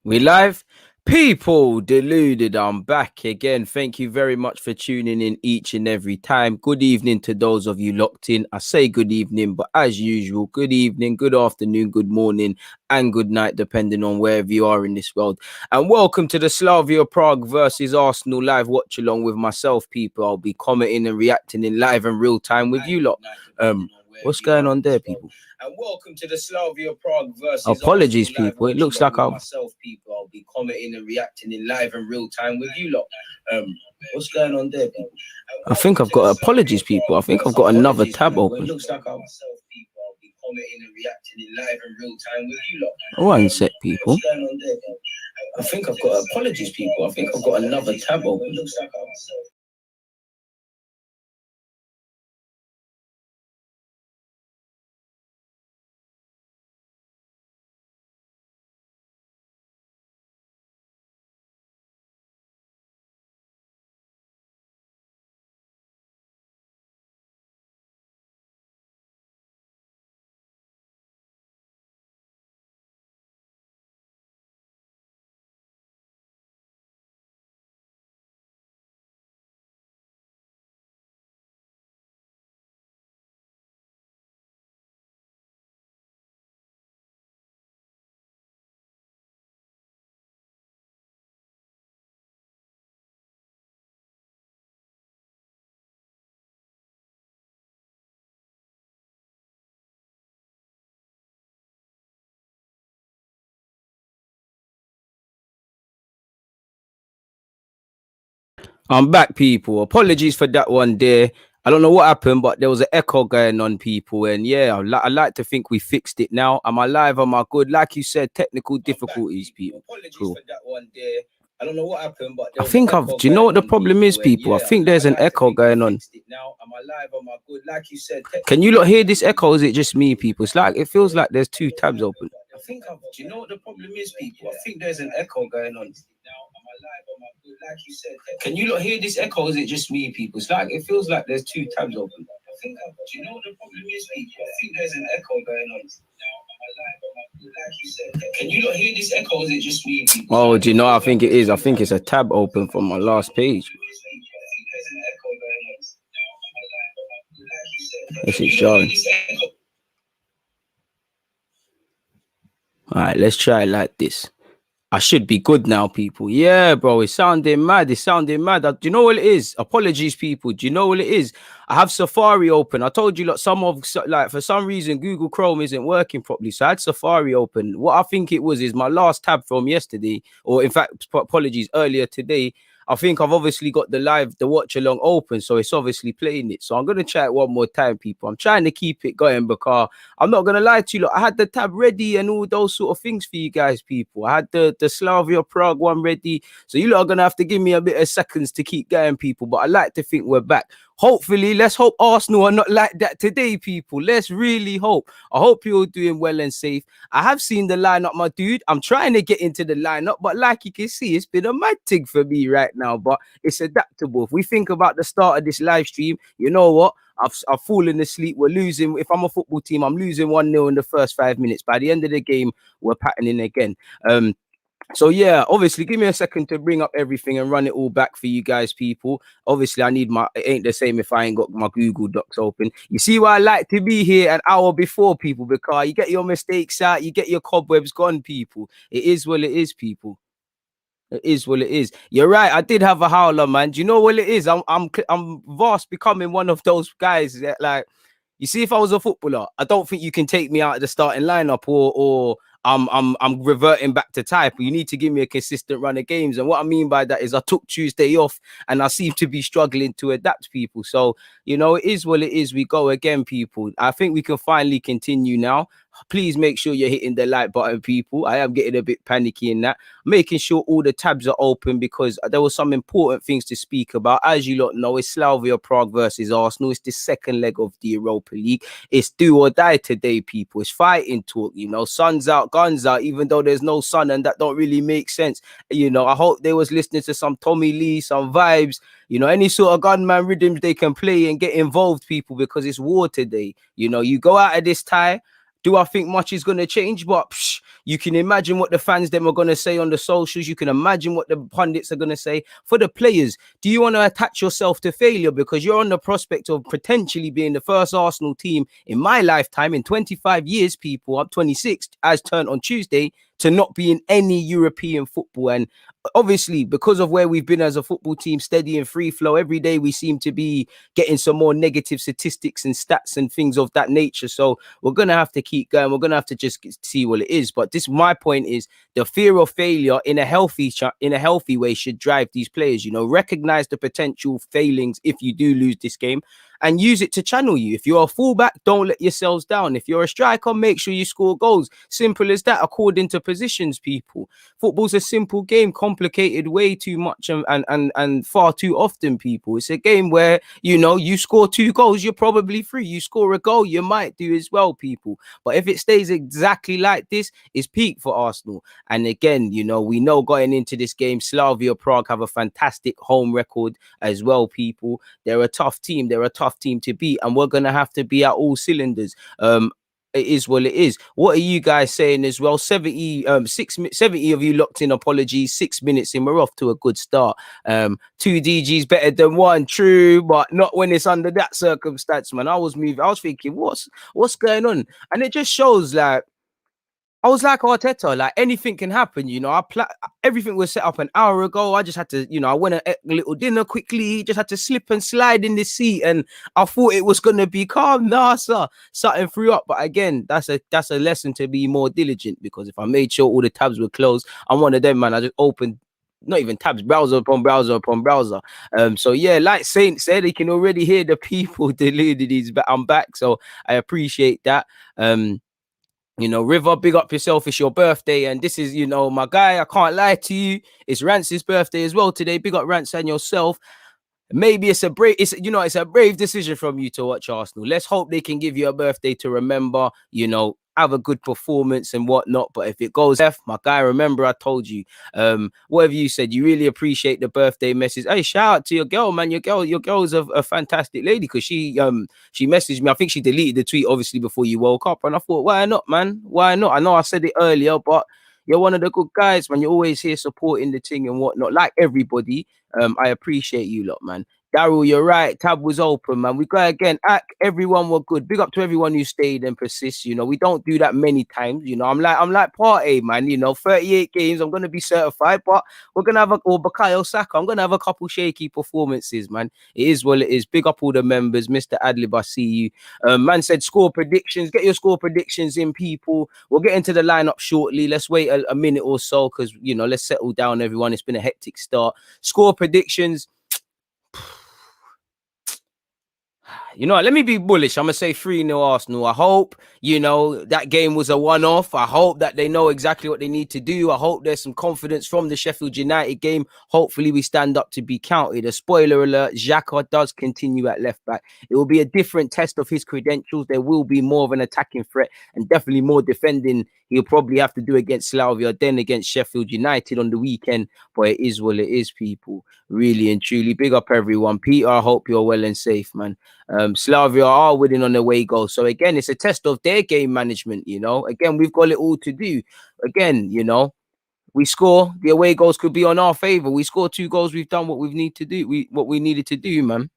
We live? People, deluded, I'm back again. Thank you very much for tuning in each and every time. Good evening to those of you locked in. I say good evening, but as usual, good evening, good afternoon, good morning, and good night, depending on wherever you are in this world. And welcome to the Slavia Prague versus Arsenal live watch along with myself, people. I'll be commenting and reacting in live and real time with you lot. What's going on there, people? And welcome to the Slavia Prague versus apologies, Arsenal people. It looks like myself, people. I'll be commenting and reacting in live and real time with you lot. What's going on there, people? I think I've got apologies, people. I think I've got another tab open. It looks like myself, people. I'll be commenting and reacting in live and real time with you lot. One sec, people. What's going on there, people? I think I've got apologies, people. I think I've got another tab open. It looks like myself. I'm back, people. Apologies for that one there. I don't know what happened, but there was an echo going on, people. And yeah, I like to think we fixed it now. Am I live? Am I good? Like you said, technical difficulties, people. Apologies for that one there. I don't know what happened, but I think I've. Do you know what the problem is, people? I think there's an echo going on. Now, am I live? Am I good? Like you said, can you not hear this echo? Or is it just me, people? It's like it feels like there's two tabs open. I think I've. Do you know what the problem is, people? I think there's an echo going on. Now, am I live? Am I good? Like you said, can you not hear this echo? Or is it just me, people? It's like it feels like there's two tabs open. I think I've. Do you know what the problem is, people? I think there's an echo going on. Can you not hear this echo? Is it just me? Oh, do you know? I think it is. I think it's a tab open from my last page. This is showing. All right, let's try it like this. I should be good now, people. Yeah, bro, it's sounding mad. It's sounding mad. Do you know what it is? Apologies, people. Do you know what it is? I have Safari open. I told you, like, for some reason, Google Chrome isn't working properly. So I had Safari open. What I think it was is my last tab from yesterday, or in fact, apologies, earlier today. I think I've obviously got the watch along open, so it's obviously playing it. So I'm gonna try it one more time, people. I'm trying to keep it going because I'm not gonna lie to you. Look, I had the tab ready and all those sort of things for you guys, people. I had the Slavia Prague one ready, so you lot are gonna have to give me a bit of seconds to keep going, people. But I like to think we're back. Hopefully, let's hope Arsenal are not like that today, people. Let's really hope. I hope you're doing well and safe. I have seen the lineup, my dude. I'm trying to get into the lineup, but like you can see, it's been a mad thing for me right now, but it's adaptable. If we think about the start of this live stream, you know what? I've fallen asleep. We're losing. If I'm a football team, I'm losing 1-0 in the first 5 minutes. By the end of the game, we're patterning again. So yeah, obviously, give me a second to bring up everything and run it all back for you guys, people. Obviously, it ain't the same if I ain't got my Google Docs open. You see why I like to be here an hour before, people, because you get your mistakes out, you get your cobwebs gone, people. It is what it is, people. It is what it is. You're right. I did have a howler, man. Do you know what it is? I'm vast becoming one of those guys that, like, you see, if I was a footballer, I don't think you can take me out of the starting lineup or I'm reverting back to type. You need to give me a consistent run of games. And what I mean by that is I took Tuesday off and I seem to be struggling to adapt, people. So, you know, it is what it is. We go again, people. I think we can finally continue now. Please make sure you're hitting the like button, people. I am getting a bit panicky in that. Making sure all the tabs are open because there were some important things to speak about. As you lot know, it's Slavia Prague versus Arsenal. It's the second leg of the Europa League. It's do or die today, people. It's fighting talk, you know. Sun's out, guns out, even though there's no sun, and that don't really make sense. You know, I hope they was listening to some Tommy Lee, some vibes, you know, any sort of gunman rhythms they can play and get involved, people, because it's war today. You know, you go out of this tie. Do I think much is going to change? But You can imagine what the fans them are going to say on the socials. You can imagine what the pundits are going to say. For the players, do you want to attach yourself to failure because you're on the prospect of potentially being the first Arsenal team in my lifetime in 25 years, people, I'm 26, as turned on Tuesday, to not be in any European football? And obviously, because of where we've been as a football team, steady and free flow, every day we seem to be getting some more negative statistics and stats and things of that nature. So we're going to have to keep going. We're going to have to just see what it is. But this, my point is, the fear of failure in a healthy way should drive these players. You know, recognize the potential failings if you do lose this game, and use it to channel you. If you're a fullback, don't let yourselves down. If you're a striker, make sure you score goals. Simple as that, according to positions, people. Football's a simple game, complicated way too much and far too often, people. It's a game where, you know, you score 2 goals, you're probably free. You score a goal, you might do as well, people. But if it stays exactly like this, it's peak for Arsenal. And again, you know, we know going into this game, Slavia Prague have a fantastic home record as well, people. They're a tough team. They're a tough team to beat, and we're gonna have to be at all cylinders. It is what it is. What are you guys saying as well? 70 of you locked in. Apologies, 6 minutes in, we're off to a good start. 2 DGs better than 1, true, but not when it's under that circumstance, man. I was thinking, what's going on? And it just shows, like, I was like Arteta, like anything can happen, you know. Everything was set up an hour ago. I just had to, you know, I went and ate a little dinner quickly, just had to slip and slide in the seat, and I thought it was gonna be calm. Nah, sir, something threw up. But again, that's a lesson to be more diligent, because if I made sure all the tabs were closed, I'm one of them, man. I just opened not even tabs, browser upon browser upon browser. So yeah, like Saint said, he can already hear the people deluded. I'm back, so I appreciate that. You know, River, big up yourself. It's your birthday, and this is, you know, my guy. I can't lie to you. It's Rance's birthday as well today. Big up Rance and yourself. Maybe it's a brave decision from you to watch Arsenal. Let's hope they can give you a birthday to remember, you know, have a good performance and whatnot. But if it goes left, my guy, remember I told you, whatever you said, you really appreciate the birthday message. Hey, shout out to your girl, man. Your girl's a fantastic lady, because she messaged me. I think she deleted the tweet obviously before you woke up, and I thought, why not, man? Why not? I know I said it earlier, but you're one of the good guys, man. You're always here supporting the thing and whatnot, like everybody. I appreciate you lot, man. Daryl, you're right. Tab was open, man. We got again. Everyone were good. Big up to everyone who stayed and persists. You know, we don't do that many times. You know, I'm like part A, man. You know, 38 games. I'm gonna be certified, but we're gonna have Bakayo Saka. I'm gonna have a couple shaky performances, man. It is what it is. Big up all the members, Mr. Adlib. I see you. Man said score predictions. Get your score predictions in, people. We'll get into the lineup shortly. Let's wait a minute or so, because, you know, let's settle down, everyone. It's been a hectic start. Score predictions. You know, let me be bullish. I'm going to say 3-0 Arsenal. I hope, you know, that game was a one-off. I hope that they know exactly what they need to do. I hope there's some confidence from the Sheffield United game. Hopefully we stand up to be counted. A spoiler alert, Xhaka does continue at left back. It will be a different test of his credentials. There will be more of an attacking threat and definitely more defending he'll probably have to do against Slavia, then against Sheffield United on the weekend. But it is what it is, people. Really and truly. Big up everyone. Peter, I hope you're well and safe, man. Slavia are winning on the away goal. So again, it's a test of their game management, you know. Again, we've got it all to do. Again, you know, we score, the away goals could be on our favor. We score 2 goals, we've done what we need to do. What we needed to do, man.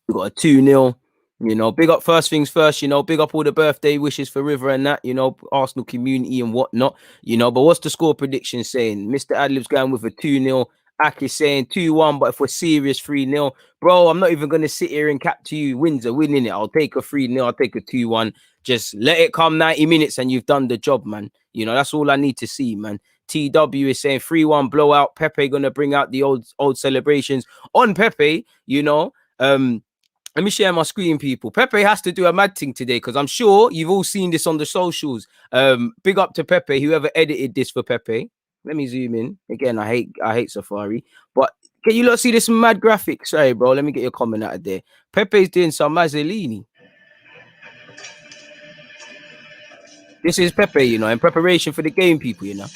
We got a 2-0. You know, big up first things first, you know, big up all the birthday wishes for River and that, you know, Arsenal community and whatnot, you know. But what's the score prediction saying? Mr. Adlib's going with a 2-0. Ak is saying 2-1, but if we're serious, 3-0. Bro, I'm not even going to sit here and cap to you. Wins are winning it. I'll take a 3-0. I'll take a 2-1. Just let it come 90 minutes and you've done the job, man. You know, that's all I need to see, man. TW is saying 3-1 blowout. Pepe going to bring out the old celebrations on Pepe, you know. Let me share my screen, people. Pepe has to do a mad thing today, because I'm sure you've all seen this on the socials. Big up to Pepe, whoever edited this for Pepe. Let me zoom in. Again, I hate Safari. But can you lot see this mad graphic? Sorry, bro. Let me get your comment out of there. Pepe's doing some Mazzolini. This is Pepe, you know, in preparation for the game, people, you know.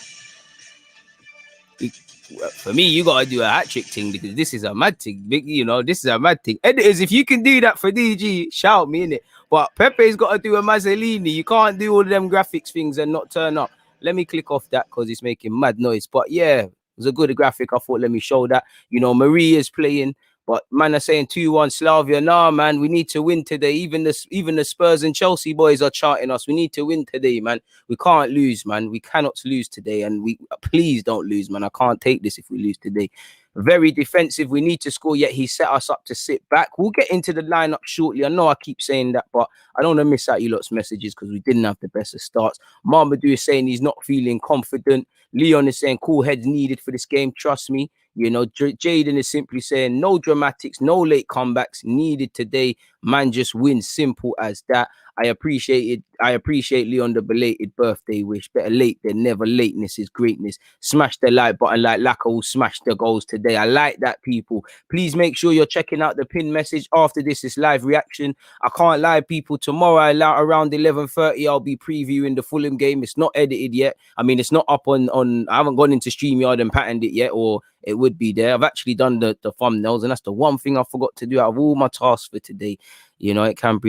For me, you gotta do a hat trick thing because this is a mad thing. This is a mad thing. Editors, if you can do that for DG, shout me in it. But Pepe's got to do a Mazzolini. You can't do all of them graphics things and not turn up. Let me click off that because it's making mad noise. But yeah, it was a good graphic. I thought, let me show that. Marie is playing. But man are saying 2-1 Slavia. Nah, man, we need to win today. Even the Spurs and Chelsea boys are charting us. We need to win today, man. We can't lose, man. We cannot lose today. And please don't lose, man. I can't take this if we lose today. Very defensive. We need to score, yet he set us up to sit back. We'll get into the lineup shortly. I know I keep saying that, but I don't want to miss out you lot's messages because we didn't have the best of starts. Mamadou is saying he's not feeling confident. Leon is saying cool heads needed for this game. Trust me. Jaden is simply saying no dramatics, no late comebacks needed today. Man, just win. Simple as that. I appreciate Leon the belated birthday wish. Better late than never. Lateness is greatness. Smash the like button like Laka will smash the goals today. I like that, people. Please make sure you're checking out the pin message after this live reaction. I can't lie, people. Tomorrow around 11:30, I'll be previewing the Fulham game. It's not edited yet. I mean, it's not up on. I haven't gone into StreamYard and patterned it yet, or it would be there. I've actually done the thumbnails, and that's the one thing I forgot to do out of all my tasks for today. It can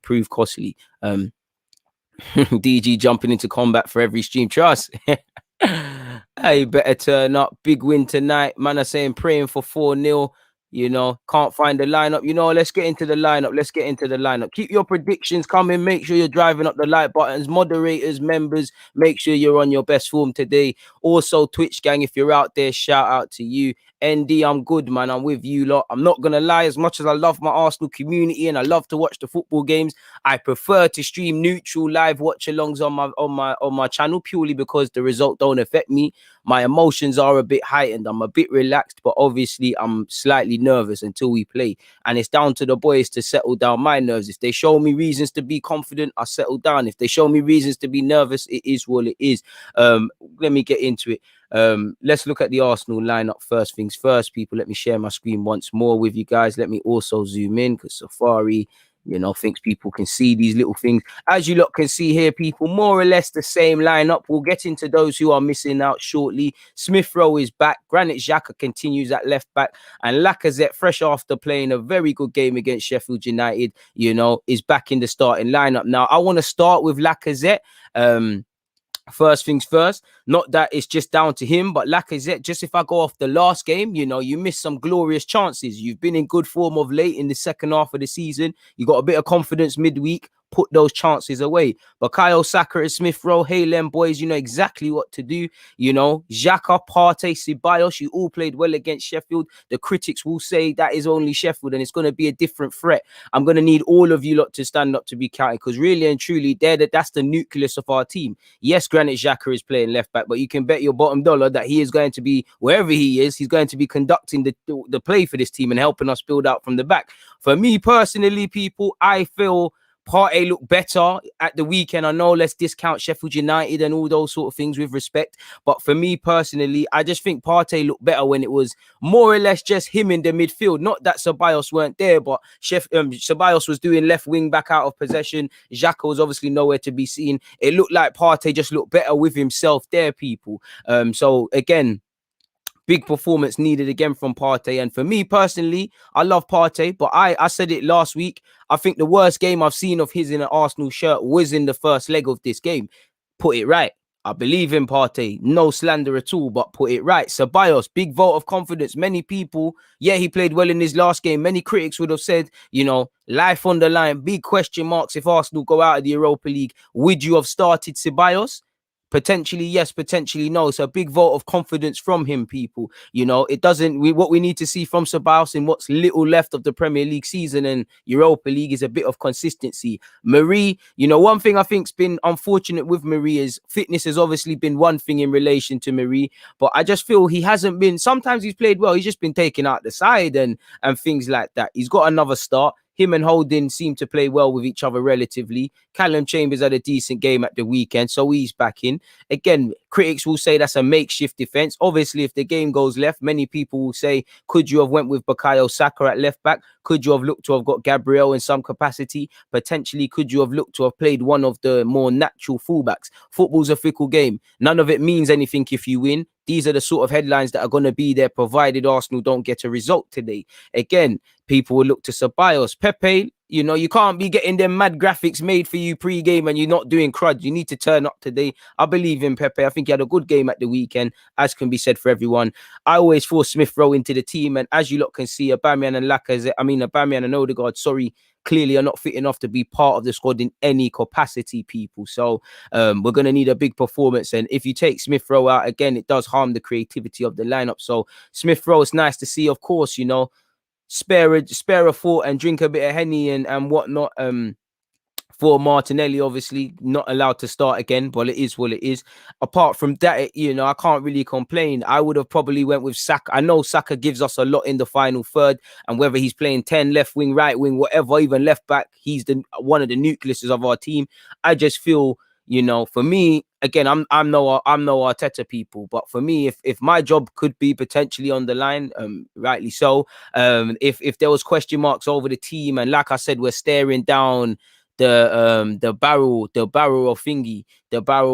prove costly. DG jumping into combat for every stream. Trust. Hey, better turn up. Big win tonight. Man are saying praying for 4-0. Can't find the lineup. Let's get into the lineup. Keep your predictions coming. Make sure you're driving up the like buttons. Moderators, members, make sure you're on your best form today. Also, Twitch gang, if you're out there, shout out to you. ND, I'm good, man. I'm with you lot. I'm not gonna lie, as much as I love my Arsenal community and I love to watch the football games, I prefer to stream neutral live watch-alongs on my channel purely because the result don't affect me. My emotions are a bit heightened. I'm a bit relaxed, but obviously I'm slightly nervous until we play. And it's down to the boys to settle down my nerves. If they show me reasons to be confident, I settle down. If they show me reasons to be nervous, it is what it is. Let me get into it. Let's look at the Arsenal lineup first things first, people. Let me share my screen once more with you guys. Let me also zoom in because Safari, thinks people can see these little things. As you lot can see here, people, more or less the same lineup. We'll get into those who are missing out shortly. Smith Rowe is back. Granit Xhaka continues at left back. And Lacazette, fresh after playing a very good game against Sheffield United, is back in the starting lineup. Now, I want to start with Lacazette. First things first, not that it's just down to him, but Lacazette, just if I go off the last game, you missed some glorious chances. You've been in good form of late in the second half of the season. You got a bit of confidence midweek. Put those chances away. Bukayo Saka and Smith Rowe, hey, them boys, you know exactly what to do. Xhaka, Partey, Ceballos, you all played well against Sheffield. The critics will say that is only Sheffield and it's going to be a different threat. I'm going to need all of you lot to stand up to be counted because really and truly, that's the nucleus of our team. Yes, Granit Xhaka is playing left back, but you can bet your bottom dollar that he is going to be, wherever he is, he's going to be conducting the play for this team and helping us build out from the back. For me personally, people, I feel Partey looked better at the weekend. I know let's discount Sheffield United and all those sort of things with respect. But for me personally, I just think Partey looked better when it was more or less just him in the midfield. Not that Ceballos weren't there, but Ceballos was doing left wing back out of possession. Xhaka was obviously nowhere to be seen. It looked like Partey just looked better with himself there, people. So again, big performance needed again from Partey. And for me personally, I love Partey, but I said it last week. I think the worst game I've seen of his in an Arsenal shirt was in the first leg of this game. Put it right. I believe in Partey. No slander at all, but put it right. Ceballos, big vote of confidence. Many people, yeah, he played well in his last game. Many critics would have said, life on the line, big question marks if Arsenal go out of the Europa League. Would you have started Ceballos? Potentially yes, potentially no. So a big vote of confidence from him, people. It doesn't. What we need to see from Ceballos in what's little left of the Premier League season and Europa League is a bit of consistency. Marie, one thing I think's been unfortunate with Marie is fitness has obviously been one thing in relation to Marie, but I just feel he hasn't been. Sometimes he's played well. He's just been taken out the side and things like that. He's got another start. Him and Holding seem to play well with each other relatively. Callum Chambers had a decent game at the weekend, so he's back in. Again, Critics will say that's a makeshift defense. Obviously, if the game goes left, many people will say, could you have went with Bukayo Saka at left back? Could you have looked to have got Gabriel in some capacity? Potentially, could you have looked to have played one of the more natural fullbacks? Football's a fickle game. None of it means anything if you win. These are the sort of headlines that are going to be there provided Arsenal don't get a result today. Again, people will look to Ceballos. Pepe, you know, you can't be getting them mad graphics made for you pre-game and you're not doing crud. You need to turn up today. I believe in Pepe. I think he had a good game at the weekend, as can be said for everyone. I always force Smith Rowe into the team, and as you lot can see, Aubameyang and Odegaard, clearly are not fit enough to be part of the squad in any capacity, people. So we're going to need a big performance. And if you take Smith Rowe out, again, it does harm the creativity of the lineup. So Smith Rowe, it's nice to see, of course, you know, spare a thought and drink a bit of Henny and whatnot. For Martinelli, obviously not allowed to start again, but it is what it is. Apart from that, you know, I can't really complain. I would have probably went with Saka. I know Saka gives us a lot in the final third, and whether he's playing 10, left wing, right wing, whatever, even left back, he's one of the nucleuses of our team. I just feel, you know, for me, again, I'm no Arteta people, but for me, if my job could be potentially on the line, rightly so. If there was question marks over the team, and like I said, we're staring down the barrel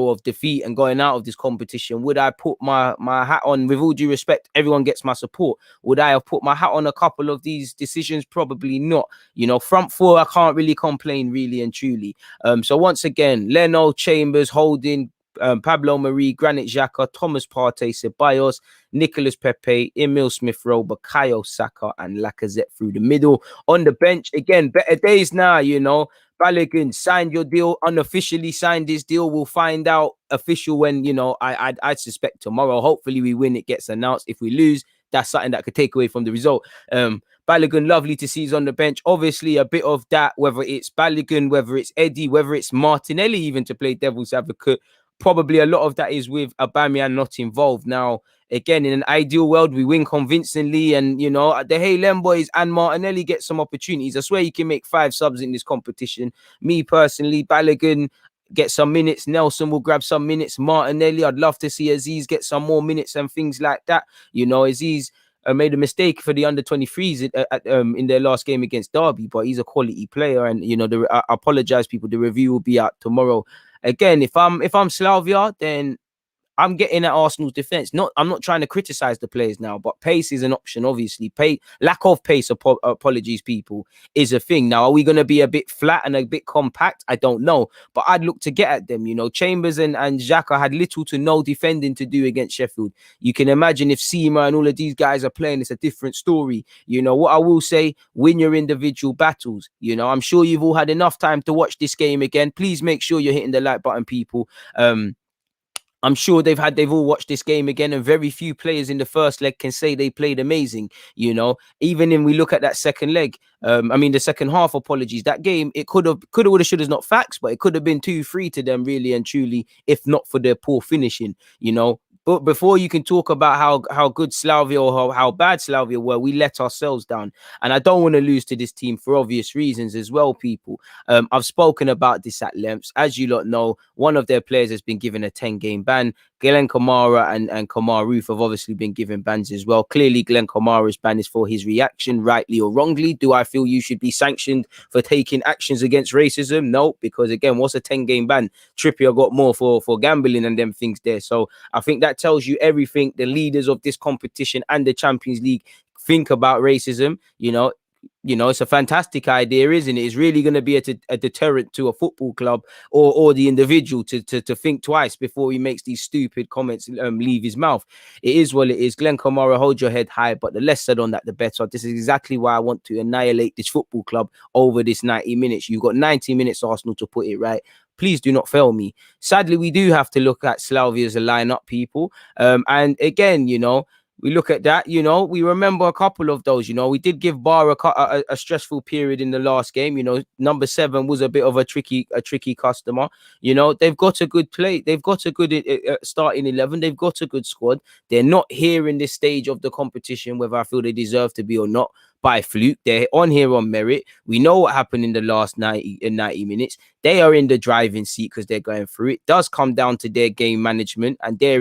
of defeat and going out of this competition, would I put my hat on? With all due respect, everyone gets my support. Would I have put my hat on a couple of these decisions? Probably not. You know, front four, I can't really complain, really and truly. So once again, Leno, Chambers, Holding, Pablo Marie, Granit Xhaka, Thomas Partey, Ceballos, Nicolas Pepe, Emil Smith-Rowe, Bukayo Saka, and Lacazette through the middle. On the bench, again, better days now, you know. Balogun signed your deal, unofficially signed this deal. We'll find out official when, you know, I'd suspect tomorrow. Hopefully we win, it gets announced. If we lose, that's something that could take away from the result. Balogun, lovely to see he's on the bench. Obviously, a bit of that, whether it's Balogun, whether it's Eddie, whether it's Martinelli, even to play devil's advocate. Probably a lot of that is with Aubameyang not involved. Now, again, in an ideal world, we win convincingly, and you know the Hey-Lem boys and Martinelli get some opportunities. I swear you can make 5 subs in this competition. Me personally, Balogun get some minutes. Nelson will grab some minutes. Martinelli, I'd love to see Aziz get some more minutes and things like that. You know, Aziz made a mistake for the under-23s in their last game against Derby, but he's a quality player, and you know, I apologize, people. The review will be out tomorrow. Again, if I'm Slavia, then I'm getting at Arsenal's defense. I'm not trying to criticize the players now, but pace is an option, obviously. Lack of pace, apologies, people, is a thing. Now, are we going to be a bit flat and a bit compact? I don't know, but I'd look to get at them. You know, Chambers and Xhaka had little to no defending to do against Sheffield. You can imagine if Seema and all of these guys are playing, it's a different story. You know, what I will say, win your individual battles. You know, I'm sure you've all had enough time to watch this game again. Please make sure you're hitting the like button, people. I'm sure they've all watched this game again, and very few players in the first leg can say they played amazing. You know, even when we look at that second leg, the second half, apologies, that game, it would have, should have, not facts, but it could have been 2-3 to them, really and truly, if not for their poor finishing, you know. But before you can talk about how good Slavia or how bad Slavia were, we let ourselves down. And I don't want to lose to this team for obvious reasons as well, people. I've spoken about this at length. As you lot know, one of their players has been given a 10-game ban. Glenn Kamara and Kamar Roof have obviously been given bans as well. Clearly, Glenn Kamara's ban is for his reaction, rightly or wrongly. Do I feel you should be sanctioned for taking actions against racism? No, because again, what's a 10-game ban? Trippier got more for gambling and them things there. So I think that tells you everything the leaders of this competition and the Champions League think about racism. You know, it's a fantastic idea, isn't it? It's really going to be a deterrent to a football club or the individual to think twice before he makes these stupid comments leave his mouth. It is what it is. Glenn Kamara, hold your head high, but the less said on that, the better. This is exactly why I want to annihilate this football club over this 90 minutes. You've got 90 minutes, Arsenal, to put it right. Please do not fail me. Sadly, we do have to look at Slavia as a lineup, people. And again, you know, we look at that, you know, we remember a couple of those, you know, we did give Bar a stressful period in the last game. You know, number 7 was a bit of a tricky customer. You know, they've got a good play. They've got a good starting 11. They've got a good squad. They're not here in this stage of the competition, whether I feel they deserve to be or not. by fluke. They're on here on merit. We know what happened in the last 90 minutes. They are in the driving seat because they're going through. It does come down to their game management, and they're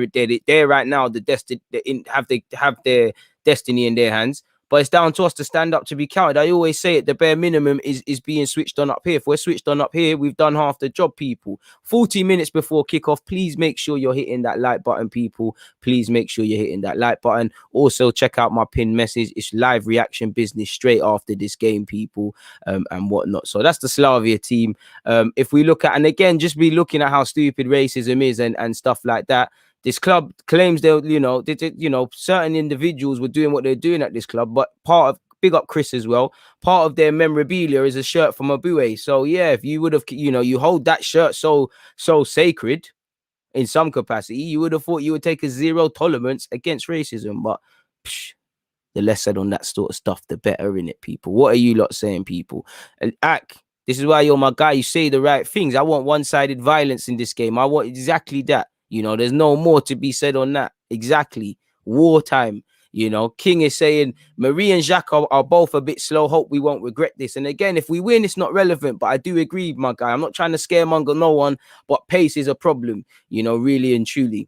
right now have their destiny in their hands. But it's down to us to stand up to be counted. I always say it, the bare minimum is being switched on up here. If we're switched on up here, we've done half the job, people. 40 minutes before kickoff, please make sure you're hitting that like button, people. Please make sure you're hitting that like button. Also, check out my pinned message. It's live reaction business straight after this game, people, and whatnot. So that's the Slavia team. If we look at, and again, just be looking at how stupid racism is and stuff like that. This club claims certain individuals were doing what they're doing at this club, but big up Chris as well. Part of their memorabilia is a shirt from Abue. So yeah, if you would have, you hold that shirt so sacred in some capacity, you would have thought you would take a zero tolerance against racism. But the less said on that sort of stuff, the better, in it, people. What are you lot saying, people? And this is why you're my guy. You say the right things. I want one-sided violence in this game. I want exactly that. There's no more to be said on that. Exactly. Wartime. King is saying Marie and Jacques are both a bit slow. Hope we won't regret this. And again, if we win, it's not relevant. But I do agree, my guy. I'm not trying to scaremonger no one, but pace is a problem, really and truly.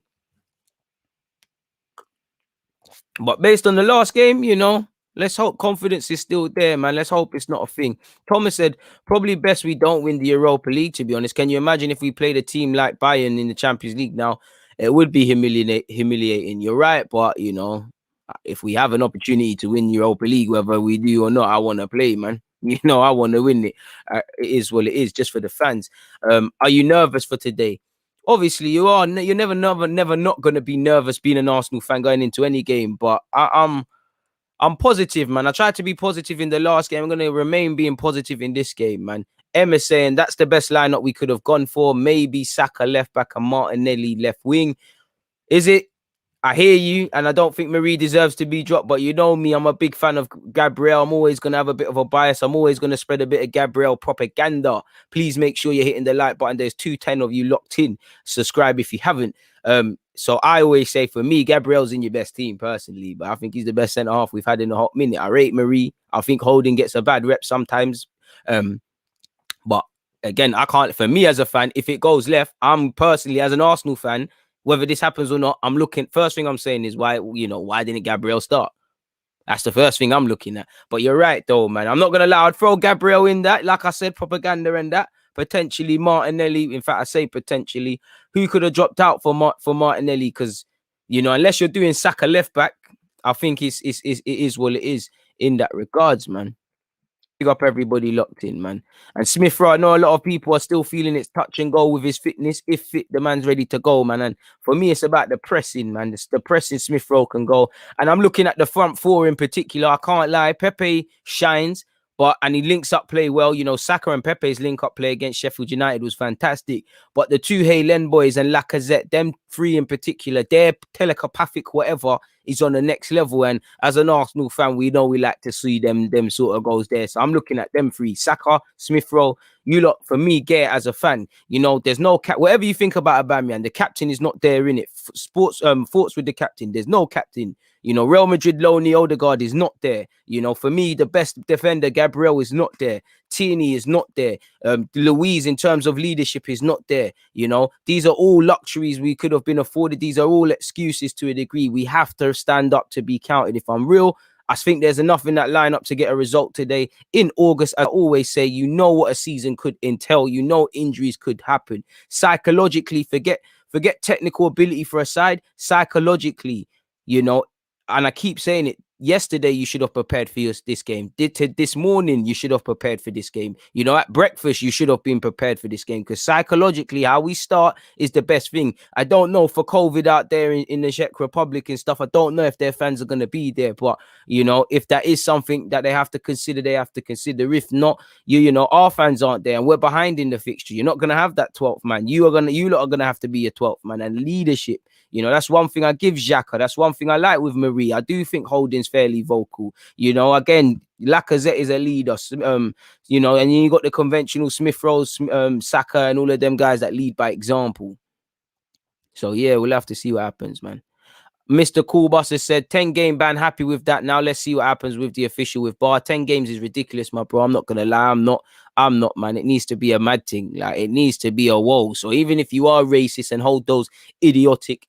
But based on the last game, let's hope confidence is still there, man. Let's hope it's not a thing. Thomas said, probably best we don't win the Europa League, to be honest. Can you imagine if we played a team like Bayern in the Champions League now? It would be humiliating. You're right, but, if we have an opportunity to win Europa League, whether we do or not, I want to play, man. I want to win it. It is what it is, just for the fans. Are you nervous for today? Obviously, you are. You're never not going to be nervous being an Arsenal fan going into any game. But I'm positive, man. I tried to be positive in the last game. I'm going to remain being positive in this game, man. Emma saying that's the best lineup we could have gone for. Maybe Saka left back and Martinelli left wing. Is it? I hear you, and I don't think Marie deserves to be dropped, but you know me, I'm a big fan of Gabriel. I'm always going to have a bit of a bias. I'm always going to spread a bit of Gabriel propaganda. Please make sure you're hitting the like button. There's 210 of you locked in. Subscribe if you haven't. So I always say, for me, Gabriel's in your best team personally, but I think he's the best centre-half we've had in a hot minute. I rate Marie. I think Holding gets a bad rep sometimes. But again, I can't, for me as a fan, if it goes left, I'm personally, as an Arsenal fan, whether this happens or not, I'm looking, first thing I'm saying is why didn't Gabriel start? That's the first thing I'm looking at. But you're right, though, man. I'm not going to allow, I'd throw Gabriel in that. Like I said, propaganda and that. Potentially Martinelli. In fact, I say potentially. Who could have dropped out for Martinelli? Because, unless you're doing Saka left back, I think it is what it is in that regards, man. Big up everybody locked in, man. And Smith Rowe, I know a lot of people are still feeling it's touch and go with his fitness. If fit, the man's ready to go, man. And for me, it's about the pressing, man. It's the pressing Smith Rowe can go. And I'm looking at the front four in particular. I can't lie. Pepe shines, and he links up play well. Saka and Pepe's link up play against Sheffield United was fantastic. But the two Haylen boys and Lacazette, them three in particular, their telepathic whatever is on the next level. And as an Arsenal fan, we know we like to see them sort of goals there. So I'm looking at them three: Saka, Smith Rowe. You lot, for me, get it as a fan. There's no whatever you think about Aubameyang, the captain is not there in it. Thoughts with the captain. There's no captain. Real Madrid Loney Odegaard is not there. For me, the best defender, Gabriel, is not there. Tierney is not there. Louise, in terms of leadership, is not there. These are all luxuries we could have been afforded. These are all excuses to a degree. We have to stand up to be counted. If I'm real, I think there's enough in that lineup to get a result today. In August, I always say, what a season could entail. Injuries could happen. Psychologically, forget technical ability for a side. Psychologically, and I keep saying it, yesterday you should have prepared for this game. This morning you should have prepared for this game. At breakfast you should have been prepared for this game, because psychologically how we start is the best thing. I don't know for COVID out there in the Czech Republic and stuff. I don't know if their fans are going to be there, but if that is something that they have to consider, they have to consider. If not, our fans aren't there and we're behind in the fixture. You're not going to have that 12th man. You lot are going to have to be a 12th man. And leadership, that's one thing I give Xhaka. That's one thing I like with Marie. I do think Holding's fairly vocal. Again, Lacazette is a leader. And you got the conventional Smith Rowe, Saka, and all of them guys that lead by example. So yeah, we'll have to see what happens, man. Mr. Coolbus has said 10-game ban, happy with that. Now let's see what happens with the official with bar. 10 games is ridiculous, my bro. I'm not gonna lie, I'm not, man. It needs to be a mad thing. Like, it needs to be a whoa. So even if you are racist and hold those idiotic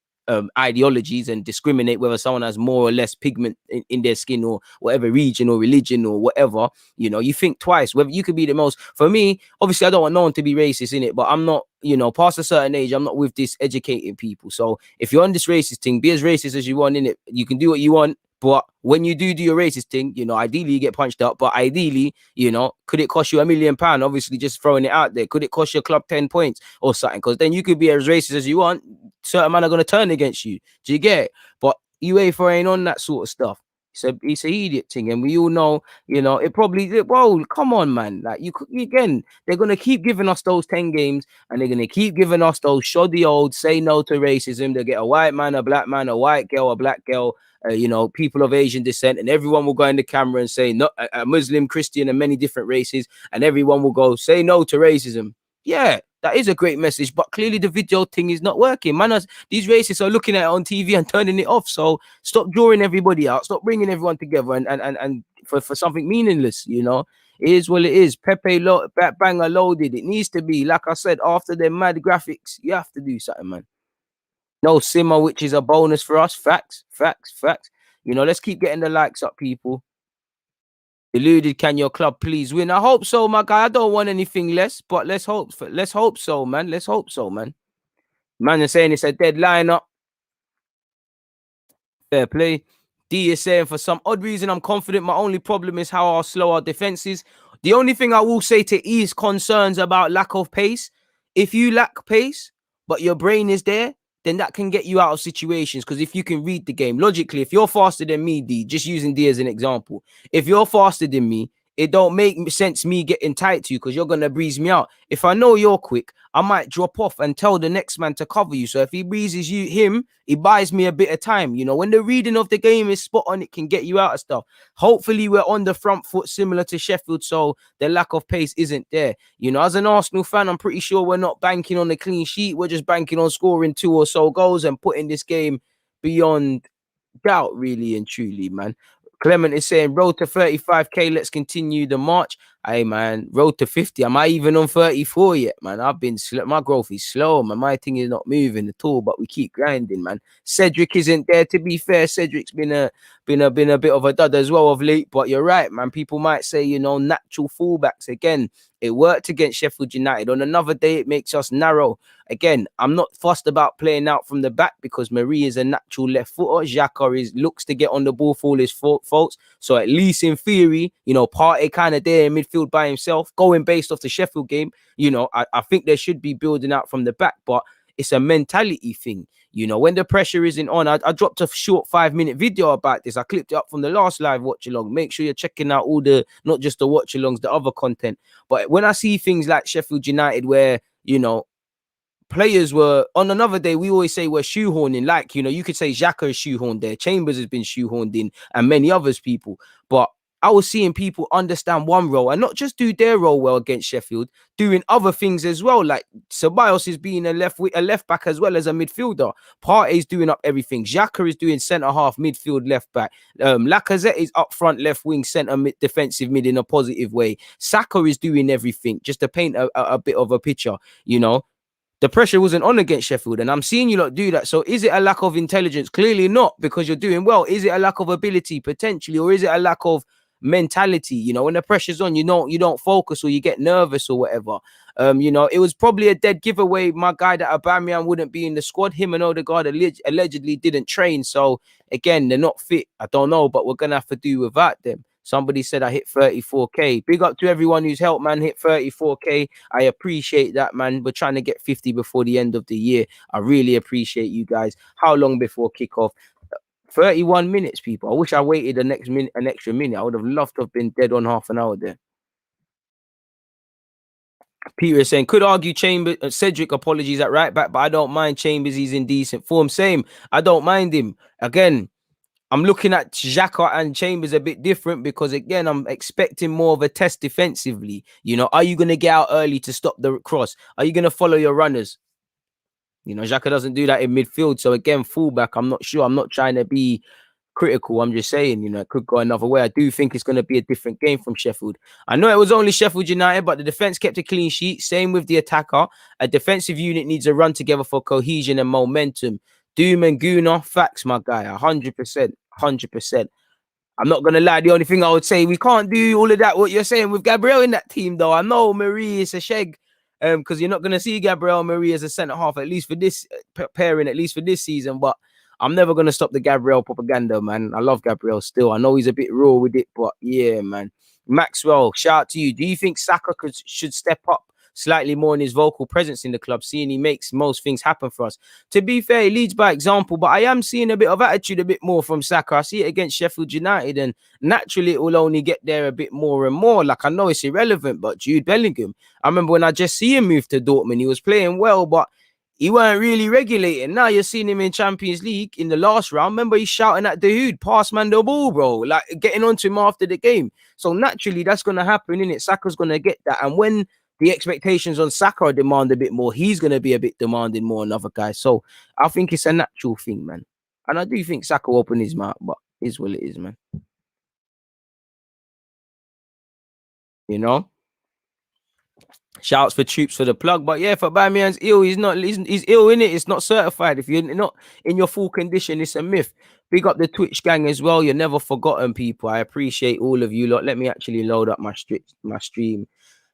ideologies and discriminate whether someone has more or less pigment in their skin or whatever region or religion or whatever, you know, you think twice whether you could be the most. For me, obviously, I don't want no one to be racist in it, but I'm not, you know, past a certain age, I'm not with this educating people. So if you're on this racist thing, be as racist as you want in it. You can do what you want. But when you do your racist thing, you know, ideally you get punched up. But ideally, you know, could it cost you £1 million? Obviously, just throwing it out there. Could it cost your club 10 points or something? Because then you could be as racist as you want. Certain men are going to turn against you. Do you get it? But UEFA ain't on that sort of stuff. It's a idiot thing, and we all know, you know, it probably. Whoa, come on, man! Like you again, they're gonna keep giving us those 10 games, and they're gonna keep giving us those shoddy old say no to racism. They get a white man, a black man, a white girl, a black girl, you know, people of Asian descent, and everyone will go in the camera and say no, a Muslim, Christian, and many different races, and everyone will go say no to racism. Yeah, that is a great message, but clearly the video thing is not working. Man, these racists are looking at it on TV and turning it off. So stop drawing everybody out. Stop bringing everyone together and for something meaningless. You know, it is what it is. Pepe banger loaded. It needs to be, like I said, after the mad graphics, you have to do something, man. No simmer, which is a bonus for us. Facts, facts, facts. You know, let's keep getting the likes up, people. Deluded, can your club please win? I hope so, my guy. I don't want anything less, but let's hope so, man. Let's hope so, man. Man is saying it's a dead lineup. Fair play. D is saying for some odd reason I'm confident. My only problem is how slow our defense is. The only thing I will say to E's concerns about lack of pace. If you lack pace, but your brain is there, then that can get you out of situations. Because if you can read the game logically, if you're faster than me, D, just using D as an example, if you're faster than me, it don't make sense me getting tight to you because you're gonna breeze me out. If I know you're quick, I might drop off and tell the next man to cover you. So if he breezes him, he buys me a bit of time. You know, when the reading of the game is spot on, it can get you out of stuff. Hopefully, we're on the front foot, similar to Sheffield, so the lack of pace isn't there. You know, as an Arsenal fan, I'm pretty sure we're not banking on a clean sheet. We're just banking on scoring 2 or so goals and putting this game beyond doubt, really and truly, man. Clement is saying road to 35k. Let's continue the march. Hey, man, road to 50. Am I even on 34 yet, man? I've been slow. My growth is slow, man. My thing is not moving at all, but we keep grinding, man. Cedric isn't there. To be fair, Cedric's been a bit of a dud as well of late. But you're right, man. People might say, you know, natural fullbacks again. It worked against Sheffield United. On another day, it makes us narrow. Again, I'm not fussed about playing out from the back because Marie is a natural left footer. Xhaka looks to get on the ball for all his faults. So at least in theory, you know, Partey kind of there in midfield by himself, going based off the Sheffield game. You know, I think they should be building out from the back, but it's a mentality thing. You know, when the pressure isn't on, I dropped a short 5-minute video about this. I clipped it up from the last live watch along. Make sure you're checking out all the, not just the watch alongs, the other content. But when I see things like Sheffield United, where, you know, players were on another day, we always say we're shoehorning. Like, you know, you could say Xhaka is shoehorned there, Chambers has been shoehorned in, and many others people. But I was seeing people understand one role and not just do their role well against Sheffield, doing other things as well. Like Ceballos is being a left back as well as a midfielder. Partey's doing up everything. Xhaka is doing centre half, midfield, left back. Lacazette is up front, left wing, centre mid, defensive mid in a positive way. Saka is doing everything just to paint a bit of a picture, you know. The pressure wasn't on against Sheffield, and I'm seeing you lot do that. So is it a lack of intelligence? Clearly not, because you're doing well. Is it a lack of ability? Potentially. Or is it a lack of mentality? You know, when the pressure's on, you don't focus or you get nervous or whatever. You know, it was probably a dead giveaway, my guy, that Aubameyang wouldn't be in the squad. Him and Odegaard allegedly didn't train. So again, they're not fit. I don't know, but we're going to have to do without them. Somebody said I hit 34k. Big up to everyone who's helped, man. Hit 34k. I appreciate that, man. We're trying to get 50 before the end of the year. I really appreciate you guys. How long before kickoff? 31 minutes, people. I wish I waited an extra minute. I would have loved to have been dead on half an hour there. Peter is saying, could argue Cedric, apologies at right back, but I don't mind Chambers. He's in decent form. Same. I don't mind him. Again, I'm looking at Xhaka and Chambers a bit different because, again, I'm expecting more of a test defensively. You know, are you going to get out early to stop the cross? Are you going to follow your runners? You know, Xhaka doesn't do that in midfield. So again, fullback, I'm not sure. I'm not trying to be critical. I'm just saying, you know, it could go another way. I do think it's going to be a different game from Sheffield. I know it was only Sheffield United, but the defense kept a clean sheet. Same with the attacker. A defensive unit needs to run together for cohesion and momentum. Doom and Gooner, facts, my guy, 100%, 100%. I'm not gonna lie. The only thing I would say, we can't do all of that. What you're saying with Gabriel in that team, though. I know Marie is a sheg, because you're not gonna see Gabriel Marie as a centre half, at least for this pairing, at least for this season. But I'm never gonna stop the Gabriel propaganda, man. I love Gabriel still. I know he's a bit raw with it, but yeah, man. Maxwell, shout out to you. Do you think Saka should step up slightly more in his vocal presence in the club, seeing he makes most things happen for us? To be fair, he leads by example, but I am seeing a bit of attitude a bit more from Saka. I see it against Sheffield United, and naturally it will only get there a bit more and more. Like, I know it's irrelevant, but Jude Bellingham, I remember when I just see him move to Dortmund, he was playing well, but he weren't really regulating. Now you're seeing him in Champions League in the last round. Remember, he's shouting at Deluded, pass man the ball, bro. Like, getting onto him after the game. So naturally, that's going to happen, innit? Saka's going to get that. And when the expectations on Saka demand a bit more, he's going to be a bit demanding more on other guys. So I think it's a natural thing, man. And I do think Saka will open his mouth, but it is what it is, man. You know? Shouts for troops for the plug. But yeah, for Bamian's ill, he's ill in it. It's not certified. If you're not in your full condition, it's a myth. Big up the Twitch gang as well. You're never forgotten, people. I appreciate all of you lot. Let me actually load up my stream,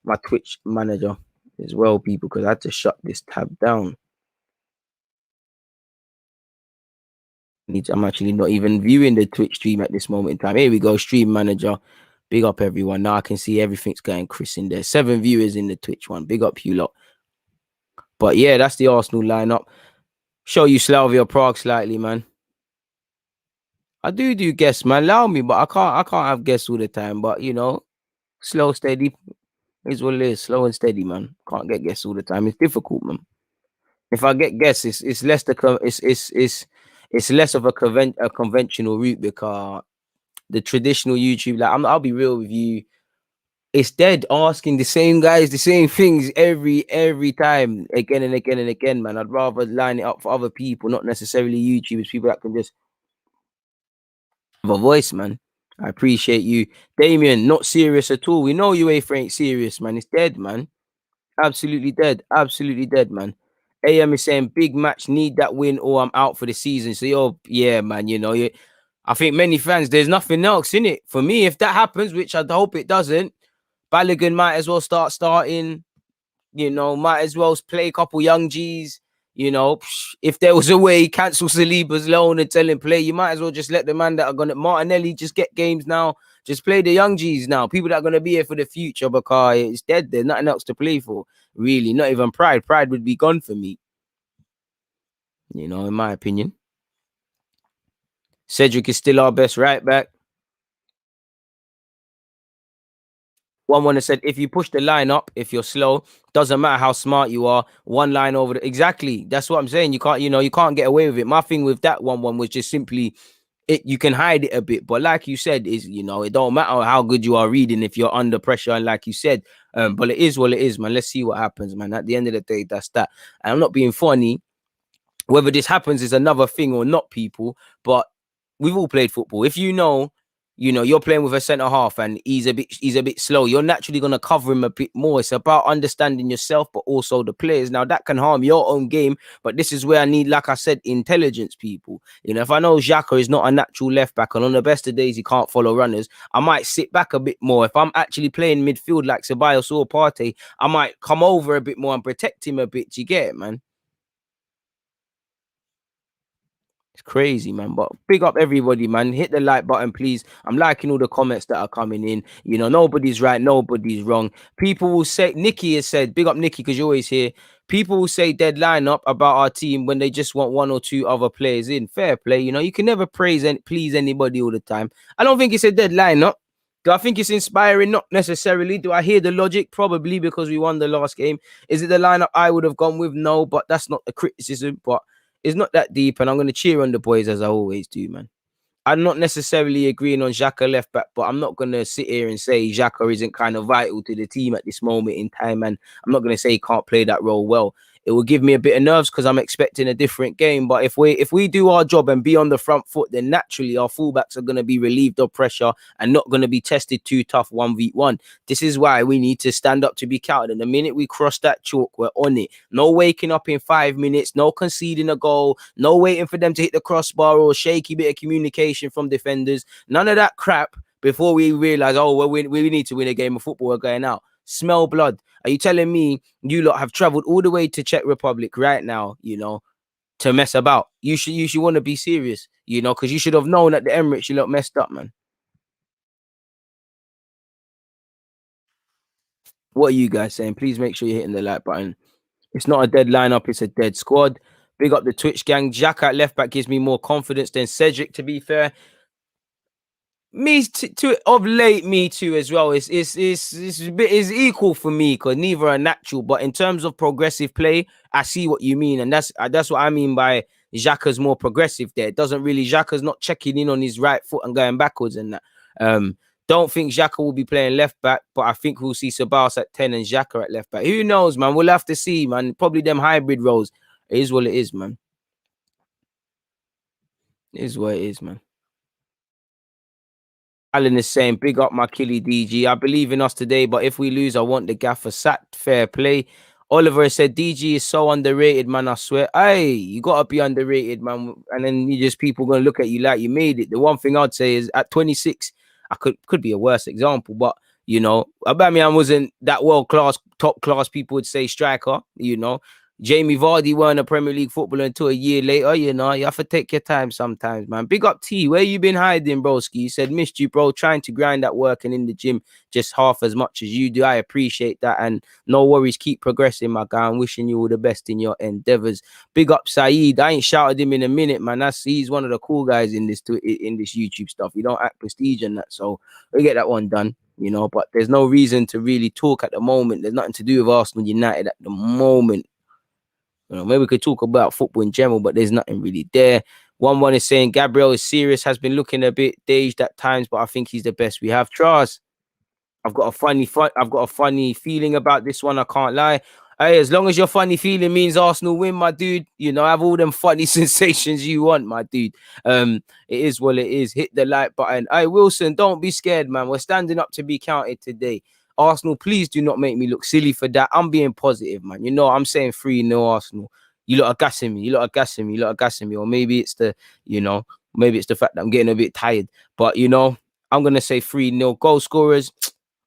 my Twitch manager as well, people, because I had to shut this tab down. I'm actually not even viewing the Twitch stream at this moment in time. Here we go, stream manager. Big up everyone. Now I can see everything's going Chris in there. 7 viewers in the Twitch one. Big up you lot. But yeah, that's the Arsenal lineup. Show you Slavia Prague slightly, man. I do guests, man. Allow me, but I can't have guests all the time. But you know, slow, steady is what it is. Slow and steady, man. Can't get guests all the time. It's difficult, man. If I get guests, it's less it's less of a conventional route, because the traditional YouTube, like, I'll be real with you, it's dead asking the same guys the same things every time, again and again and again, man. I'd rather line it up for other people, not necessarily YouTubers, people that can just have a voice, man. I appreciate you. Damien, not serious at all. We know UEFA ain't serious, man. It's dead, man. Absolutely dead. Absolutely dead, man. AM is saying big match, need that win or I'm out for the season. So you're, yeah, man, you know, I think many fans, there's nothing else in it. For me, if that happens, which I hope it doesn't, Balogun might as well start starting, you know, might as well play a couple young G's. You know, if there was a way, cancel Saliba's loan and tell him play, you might as well just let the man that are going to, Martinelli, just get games now. Just play the young G's now. People that are going to be here for the future, because it's dead. There's nothing else to play for, really. Not even Pride. Pride would be gone for me, you know, in my opinion. Cedric is still our best right back. One said, if you push the line up, if you're slow, doesn't matter how smart you are, one line over exactly. That's what I'm saying. You can't get away with it. My thing with that one was just simply you can hide it a bit, but like you said, is, you know, it don't matter how good you are reading if you're under pressure, and like you said, but it is what it is, man. Let's see what happens, man. At the end of the day, that's that. And I'm not being funny. Whether this happens is another thing or not, people, but we've all played football. If you know, you're playing with a centre half and he's a bit slow, you're naturally going to cover him a bit more. It's about understanding yourself, but also the players. Now that can harm your own game, but this is where I need, like I said, intelligence, people. You know, if I know Xhaka is not a natural left back and on the best of days he can't follow runners, I might sit back a bit more. If I'm actually playing midfield like Ceballos or Partey, I might come over a bit more and protect him a bit. Do you get it, man? It's crazy, man. But big up everybody, man. Hit the like button, please. I'm liking all the comments that are coming in. You know, nobody's right, nobody's wrong. People will say, Nikki has said, big up Nikki, because you're always here. People will say dead lineup about our team when they just want one or two other players in. Fair play. You know, you can never praise and please anybody all the time. I don't think it's a dead lineup. Do I think it's inspiring? Not necessarily. Do I hear the logic? Probably, because we won the last game. Is it the lineup I would have gone with? No, but that's not a criticism. But it's not that deep, and I'm going to cheer on the boys as I always do, man. I'm not necessarily agreeing on Xhaka left back, but I'm not going to sit here and say Xhaka isn't kind of vital to the team at this moment in time, and I'm not going to say he can't play that role well. it will give me a bit of nerves because I'm expecting a different game. But if we do our job and be on the front foot, then naturally our fullbacks are going to be relieved of pressure and not going to be tested too tough 1v1. This is why we need to stand up to be counted. And the minute we cross that chalk, we're on it. No waking up in 5 minutes, no conceding a goal, no waiting for them to hit the crossbar or shaky bit of communication from defenders. None of that crap before we realize, oh, well, we need to win a game of football. We're going out. Smell blood. Are you telling me you lot have traveled all the way to Czech Republic right now, to mess about? You should want to be serious, because you should have known at the Emirates you lot messed up, man. What are you guys saying? Please make sure you're hitting the like button. It's not a dead lineup, it's a dead squad. Big up the Twitch gang. Jack at left back gives me more confidence than Cedric, to be fair. Me to of late, me too as well. It's equal for me because neither are natural. But in terms of progressive play, I see what you mean, and that's what I mean by Xhaka's more progressive. There, it doesn't really Xhaka's not checking in on his right foot and going backwards and that. Don't think Xhaka will be playing left back, but I think we'll see Sabas at 10 and Xhaka at left back. Who knows, man? We'll have to see, man. Probably them hybrid roles. It is what it is, man. It is what it is, man. Alan is saying, big up my killy DG. I believe in us today, but if we lose, I want the gaffer sacked. Fair play. Oliver said, DG is so underrated, man. I swear. Hey, you got to be underrated, man. And then people going to look at you like you made it. The one thing I'd say is at 26, I could be a worse example, but, Aubameyang wasn't that world-class, top-class, people would say striker, Jamie Vardy weren't a Premier League footballer until a year later. You have to take your time sometimes, man. Big up T. Where you been hiding, broski? You said, missed you, bro. Trying to grind that work and in the gym just half as much as you do. I appreciate that. And no worries. Keep progressing, my guy. I'm wishing you all the best in your endeavors. Big up Saeed. I ain't shouted him in a minute, man. He's one of the cool guys in this YouTube stuff. You don't act prestige and that. So we get that one done. But there's no reason to really talk at the moment. There's nothing to do with Arsenal United at the moment. Maybe we could talk about football in general, but there's nothing really there. 1-1 is saying Gabriel is serious, has been looking a bit dazed at times, but I think he's the best we have. Charles, I've got a funny feeling about this one. I can't lie. Hey, as long as your funny feeling means Arsenal win, my dude, have all them funny sensations you want, my dude. It is what it is. Hit the like button. Hey, Wilson, don't be scared, man. We're standing up to be counted today. Arsenal, please do not make me look silly for that. I'm being positive, man. I'm saying 3-0 Arsenal. You lot are gassing me. Or maybe it's the, maybe it's the fact that I'm getting a bit tired. But, I'm going to say 3-0 goal scorers.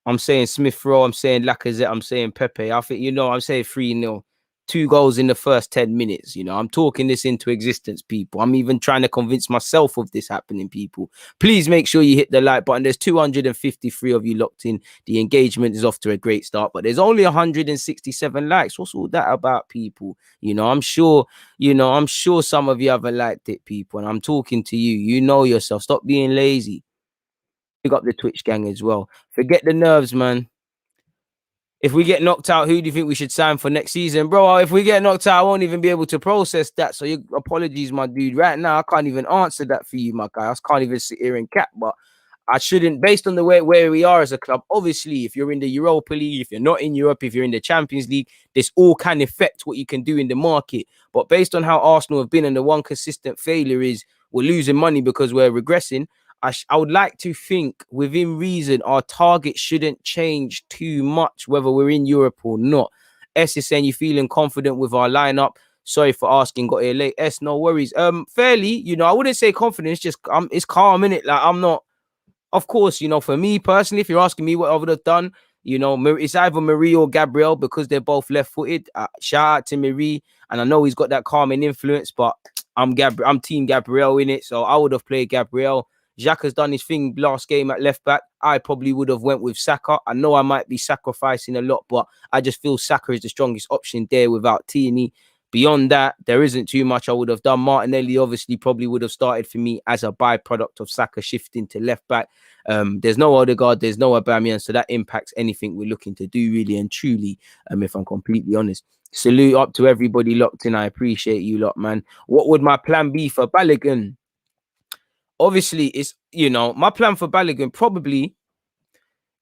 I'm saying Smith Rowe. I'm saying Lacazette. I'm saying Pepe. I think, I'm saying 3-0. 2 goals in the first 10 minutes. I'm talking this into existence, people. I'm even trying to convince myself of this happening, people. Please make sure you hit the like button. There's 253 of you locked in. The engagement is off to a great start, but there's only 167 likes. What's all that about, people? I'm sure some of you haven't liked it, people, and I'm talking to you. You know yourself. Stop being lazy. Pick up the Twitch gang as well. Forget the nerves, man. If we get knocked out, who do you think we should sign for next season? Bro, if we get knocked out, I won't even be able to process that. So apologies, my dude. Right now, I can't even answer that for you, my guy. I can't even sit here and cap, but I shouldn't, based on the way where we are as a club. Obviously, if you're in the Europa League, if you're not in Europe, if you're in the Champions League, this all can affect what you can do in the market. But based on how Arsenal have been, and the one consistent failure is we're losing money because we're regressing, I would like to think within reason our target shouldn't change too much whether we're in Europe or not. S is saying you feeling confident with our lineup. Sorry for asking, got here late. S, no worries. Fairly, I wouldn't say confident, it's just it's calm, innit? Like I'm not, of course, for me personally, if you're asking me what I would have done, it's either Marie or Gabriel because they're both left-footed. Shout out to Marie, and I know he's got that calming influence, but I'm team Gabriel in it, so I would have played Gabriel. Jacques has done his thing last game at left back. I probably would have went with Saka. I know I might be sacrificing a lot, but I just feel Saka is the strongest option there without Tierney. Beyond that, there isn't too much I would have done. Martinelli obviously probably would have started for me as a byproduct of Saka shifting to left back. There's no Odegaard, there's no Aubameyang, so that impacts anything we're looking to do really and truly, if I'm completely honest. Salute up to everybody locked in. I appreciate you lot, man. What would my plan be for Balogun? Obviously, it's, my plan for Balogun probably,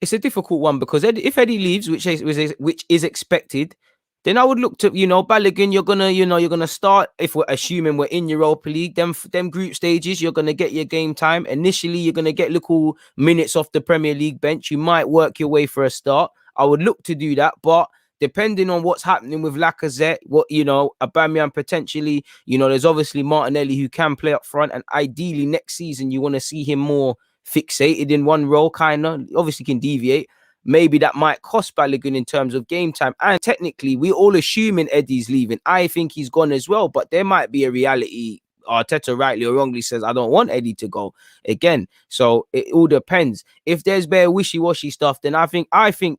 it's a difficult one because if Eddie leaves, which is expected, then I would look to, Balogun, you're gonna start, if we're assuming we're in Europa League, them group stages, you're gonna get your game time. Initially, you're gonna get little minutes off the Premier League bench. You might work your way for a start. I would look to do that, but depending on what's happening with Lacazette, Aubameyang potentially, there's obviously Martinelli who can play up front, and ideally next season you want to see him more fixated in one role, kind of. Obviously can deviate. Maybe that might cost Balogun in terms of game time. And technically, we're all assuming Eddie's leaving. I think he's gone as well, but there might be a reality. Arteta rightly or wrongly says, I don't want Eddie to go again. So it all depends. If there's bare wishy-washy stuff, then I think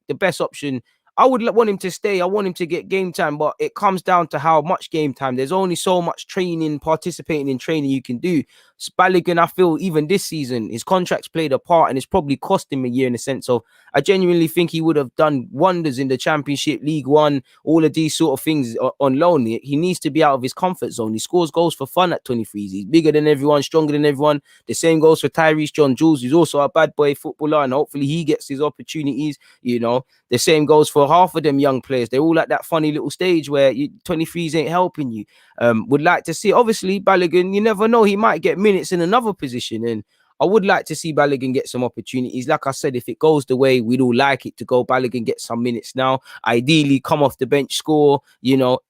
the best option, I would want him to stay. I want him to get game time, but it comes down to how much game time. There's only so much participating in training you can do. Balogun, I feel even this season, his contract's played a part, and it's probably cost him a year in the sense of, I genuinely think he would have done wonders in the Championship, League One, all of these sort of things on loan. He needs to be out of his comfort zone. He scores goals for fun at 23. He's bigger than everyone, stronger than everyone. The same goes for Tyrese John-Jules, who's also a bad boy footballer, and hopefully he gets his opportunities. The same goes for half of them young players. They're all at that funny little stage where 23s ain't helping you. Would like to see, obviously, Balogun, you never know, he might get minutes in another position, and I would like to see Balogun get some opportunities. Like I said, if it goes the way we'd all like it to go, Balogun get some minutes now. Ideally, come off the bench, score,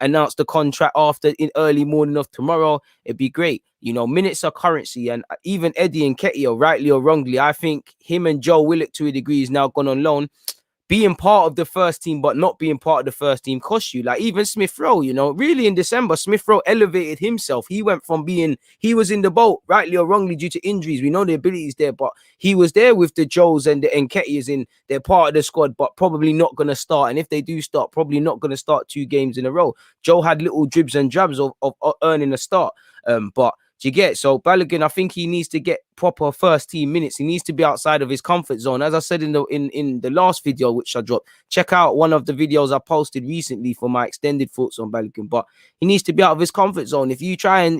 announce the contract in early morning of tomorrow. It'd be great. Minutes are currency, and even Eddie and Nketiah, rightly or wrongly, I think him and Joe Willock to a degree is now gone on loan. Being part of the first team but not being part of the first team costs you. Like even Smith Rowe, really in December, Smith Rowe elevated himself. He went from he was in the boat, rightly or wrongly, due to injuries. We know the ability is there, but he was there with the Joes and the Nketiahs they're part of the squad, but probably not going to start. And if they do start, probably not going to start 2 games in a row. Joe had little dribs and drabs of earning a start. But do you get? So Balogun, I think he needs to get proper first team minutes. He needs to be outside of his comfort zone. As I said in the last video which I dropped, check out one of the videos I posted recently for my extended thoughts on Balogun. But he needs to be out of his comfort zone. If you try and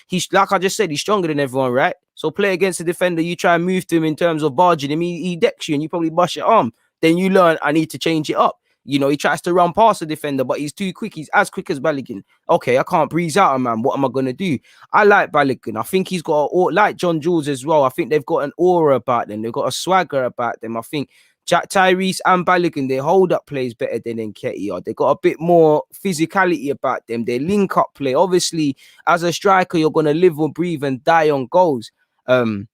he's like I just said, he's stronger than everyone, right? So play against the defender. You try and move to him in terms of barging him. He decks you, and you probably bust your arm. Then you learn I need to change it up. He tries to run past the defender, but he's too quick. He's as quick as Balogun. Okay, I can't breeze out a man. What am I going to do? I like Balogun. I think he's got, like John-Jules as well, I think they've got an aura about them. They've got a swagger about them. I think Tyrese and Balogun, they hold up plays better than Nketiah. They got a bit more physicality about them. They link up play. Obviously, as a striker, you're going to live or breathe and die on goals. But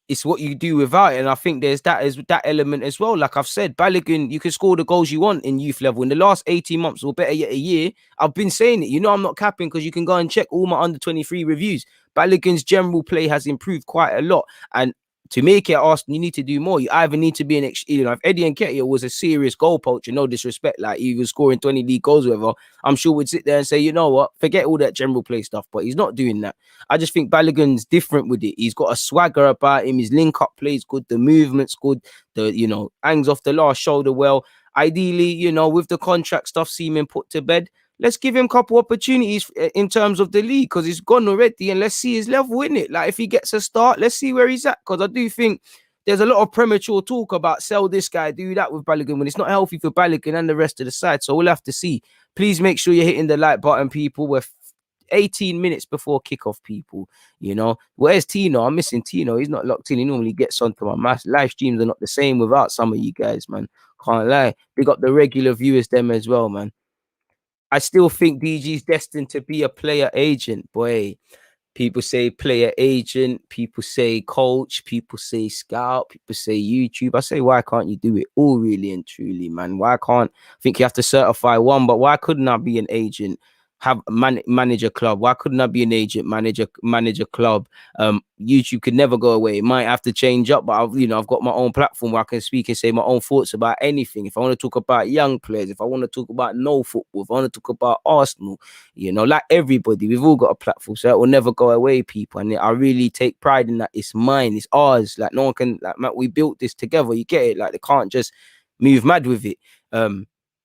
it's what you do without it. And I think there's that element as well. Like I've said, Balogun, you can score the goals you want in youth level. In the last 18 months, or better yet, a year, I've been saying it. I'm not capping, because you can go and check all my under 23 reviews. Balogun's general play has improved quite a lot. And to make it Arsenal, you need to do more. You either need to be if Eddie Nketiah was a serious goal poacher, no disrespect, like he was scoring 20 league goals or whatever, I'm sure we'd sit there and say, you know what, forget all that general play stuff. But he's not doing that. I just think Balogun's different with it. He's got a swagger about him. His link up plays good. The movement's good. The hangs off the last shoulder well. Ideally, with the contract stuff seeming put to bed, let's give him a couple opportunities in terms of the league, because he's gone already, and let's see his level in it. Like if he gets a start, let's see where he's at, because I do think there's a lot of premature talk about sell this guy, do that with Balogun, when it's not healthy for Balogun and the rest of the side. So we'll have to see. Please make sure you're hitting the like button, people. We're 18 minutes before kickoff, people. Where's Tino? I'm missing Tino. He's not locked in. He normally gets onto my live streams. Are not the same without some of you guys, man. Can't lie. Big up the regular viewers, them as well, man. I still think DG's destined to be a player agent. Boy, people say player agent, people say coach, people say scout, people say YouTube. I say, why can't you do it all, really and truly, man? Why can't, I think you have to certify one, but why couldn't I be an agent? Have manage a club? Why couldn't I be an agent, manage a club? YouTube could never go away. It might have to change up, but I've got my own platform where I can speak and say my own thoughts about anything. If I want to talk about young players, if I want to talk about no football, if I want to talk about Arsenal, like everybody, we've all got a platform, so that will never go away, people. And I really take pride in that. It's mine, it's ours. Like no one can, like, we built this together. You get it? Like they can't just move mad with it.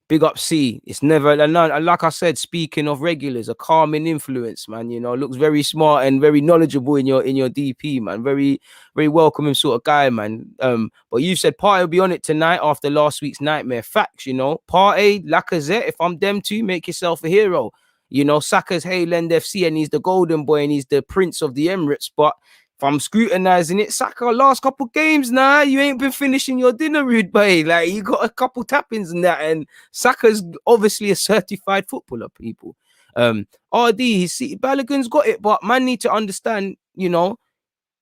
Big up C. It's never, and like I said, speaking of regulars, a calming influence, man. You know, looks very smart and very knowledgeable in your DP, man. Very, very welcoming sort of guy, man. But you said Partey will be on it tonight after last week's nightmare. Facts, you know. Partey, Lacazette, if I'm them two, make yourself a hero. You know, Saka's Hayland FC and he's the golden boy and he's the prince of the Emirates. But if I'm scrutinizing it, Saka, last couple games now, you ain't been finishing your dinner, rude boy. Like, you got a couple tappings and that, and Saka's obviously a certified footballer, people. RD, Balogun's got it, but man need to understand, you know,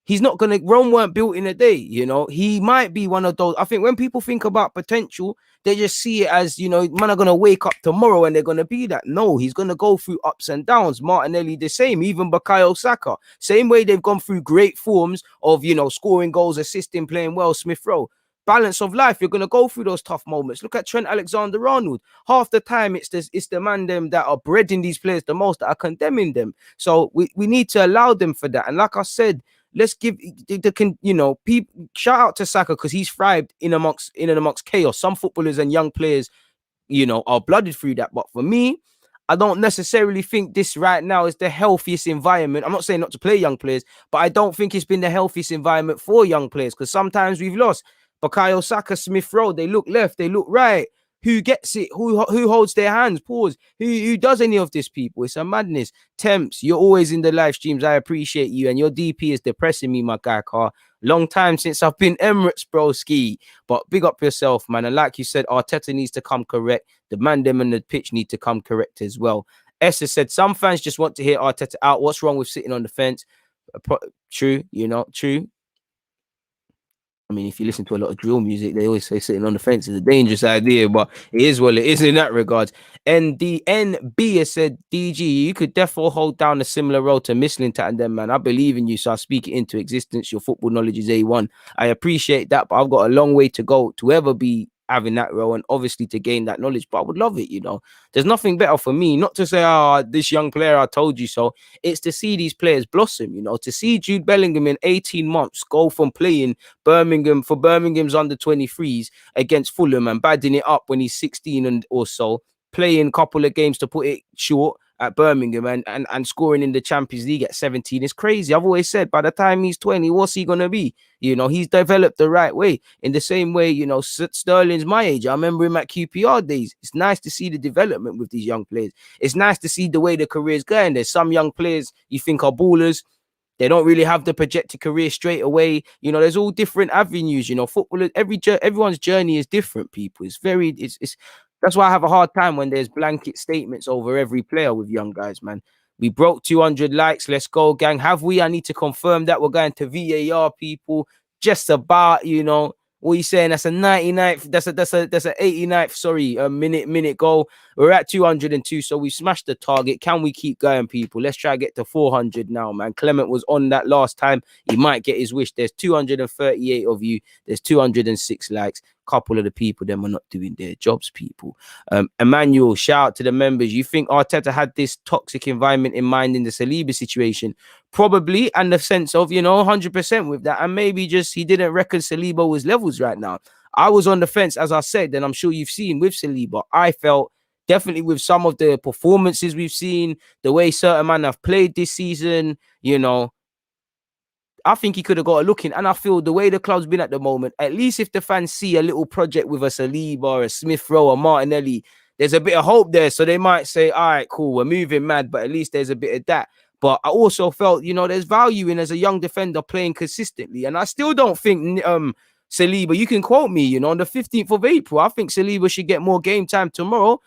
he's not gonna. Rome weren't built in a day. You know, he might be one of those. I think when people think about potential, they just see it as, you know, man are gonna wake up tomorrow and they're gonna be that. No, he's gonna go through ups and downs. Martinelli the same, even Bukayo Saka, same way they've gone through great forms of, you know, scoring goals, assisting, playing well. Smith Rowe. Balance of life, you're gonna go through those tough moments. Look at Trent Alexander-Arnold. Half the time, it's the man them that are breading these players the most that are condemning them. So we need to allow them for that. And like I said, let's give the you know, people shout out to Saka because he's thrived in and amongst chaos. Some footballers and young players, you know, are blooded through that. But for me, I don't necessarily think this right now is the healthiest environment. I'm not saying not to play young players, but I don't think it's been the healthiest environment for young players because sometimes we've lost. Bukayo Saka, Smith Rowe, they look left, they look right. Who gets it? Who holds their hands? Pause. Who does any of this, people? It's a madness. Temps, you're always in the live streams. I appreciate you. And your DP is depressing me, my guy, Car. Long time since I've been Emirates, bro, ski. But big up yourself, man. And like you said, Arteta needs to come correct. The man, them, and the pitch need to come correct as well. Esther said, some fans just want to hear Arteta out. What's wrong with sitting on the fence? True, you know, true. I mean, if you listen to a lot of drill music, they always say sitting on the fence is a dangerous idea, but it is what it is in that regard. And the NB has said, DG, you could definitely hold down a similar role to Mislintat and them, man. I believe in you, so I speak it into existence. Your football knowledge is A1. I appreciate that, but I've got a long way to go to ever be having that role and obviously to gain that knowledge. But I would love it, you know. There's nothing better for me, not to say, oh, this young player, I told you so. It's to see these players blossom, you know, to see Jude Bellingham in 18 months go from playing Birmingham's under 23s against Fulham and badding it up when he's 16 and or so, playing a couple of games to put it short at Birmingham and scoring in the Champions League at 17 is crazy. I've always said by the time he's 20, what's he going to be? You know, he's developed the right way. In the same way, you know, Sterling's my age. I remember him at QPR days. It's nice to see the development with these young players. It's nice to see the way the career's going. There's some young players you think are ballers. They don't really have the projected career straight away. You know, there's all different avenues. You know, footballers, everyone's journey is different, people. It's that's why I have a hard time when there's blanket statements over every player with young guys, man. We broke 200 likes. Let's go, gang. Have we? I need to confirm that. We're going to VAR, people. Just about, you know, what are you saying? That's a 99th. That's a 89th. Sorry, a minute goal. We're at 202, so we smashed the target. Can we keep going, people? Let's try to get to 400 now, man. Clement was on that last time. He might get his wish. There's 238 of you. There's 206 likes. Couple of the people them are not doing their jobs, people. Emmanuel, shout out to the members. You think Arteta had this toxic environment in mind in the Saliba situation? Probably, and the sense of, you know, 100% with that, and maybe just he didn't reckon Saliba was levels right now. I was on the fence, as I said, and I'm sure you've seen with Saliba. I felt definitely with some of the performances we've seen, the way certain men have played this season, you know, I think he could have got a look in. And I feel the way the club's been at the moment, at least if the fans see a little project with a Saliba, a Smith Rowe, or Martinelli, there's a bit of hope there. So they might say, all right, cool, we're moving mad, but at least there's a bit of that. But I also felt, you know, there's value in as a young defender playing consistently. And I still don't think Saliba, you can quote me, you know, on the 15th of April, I think Saliba should get more game time tomorrow.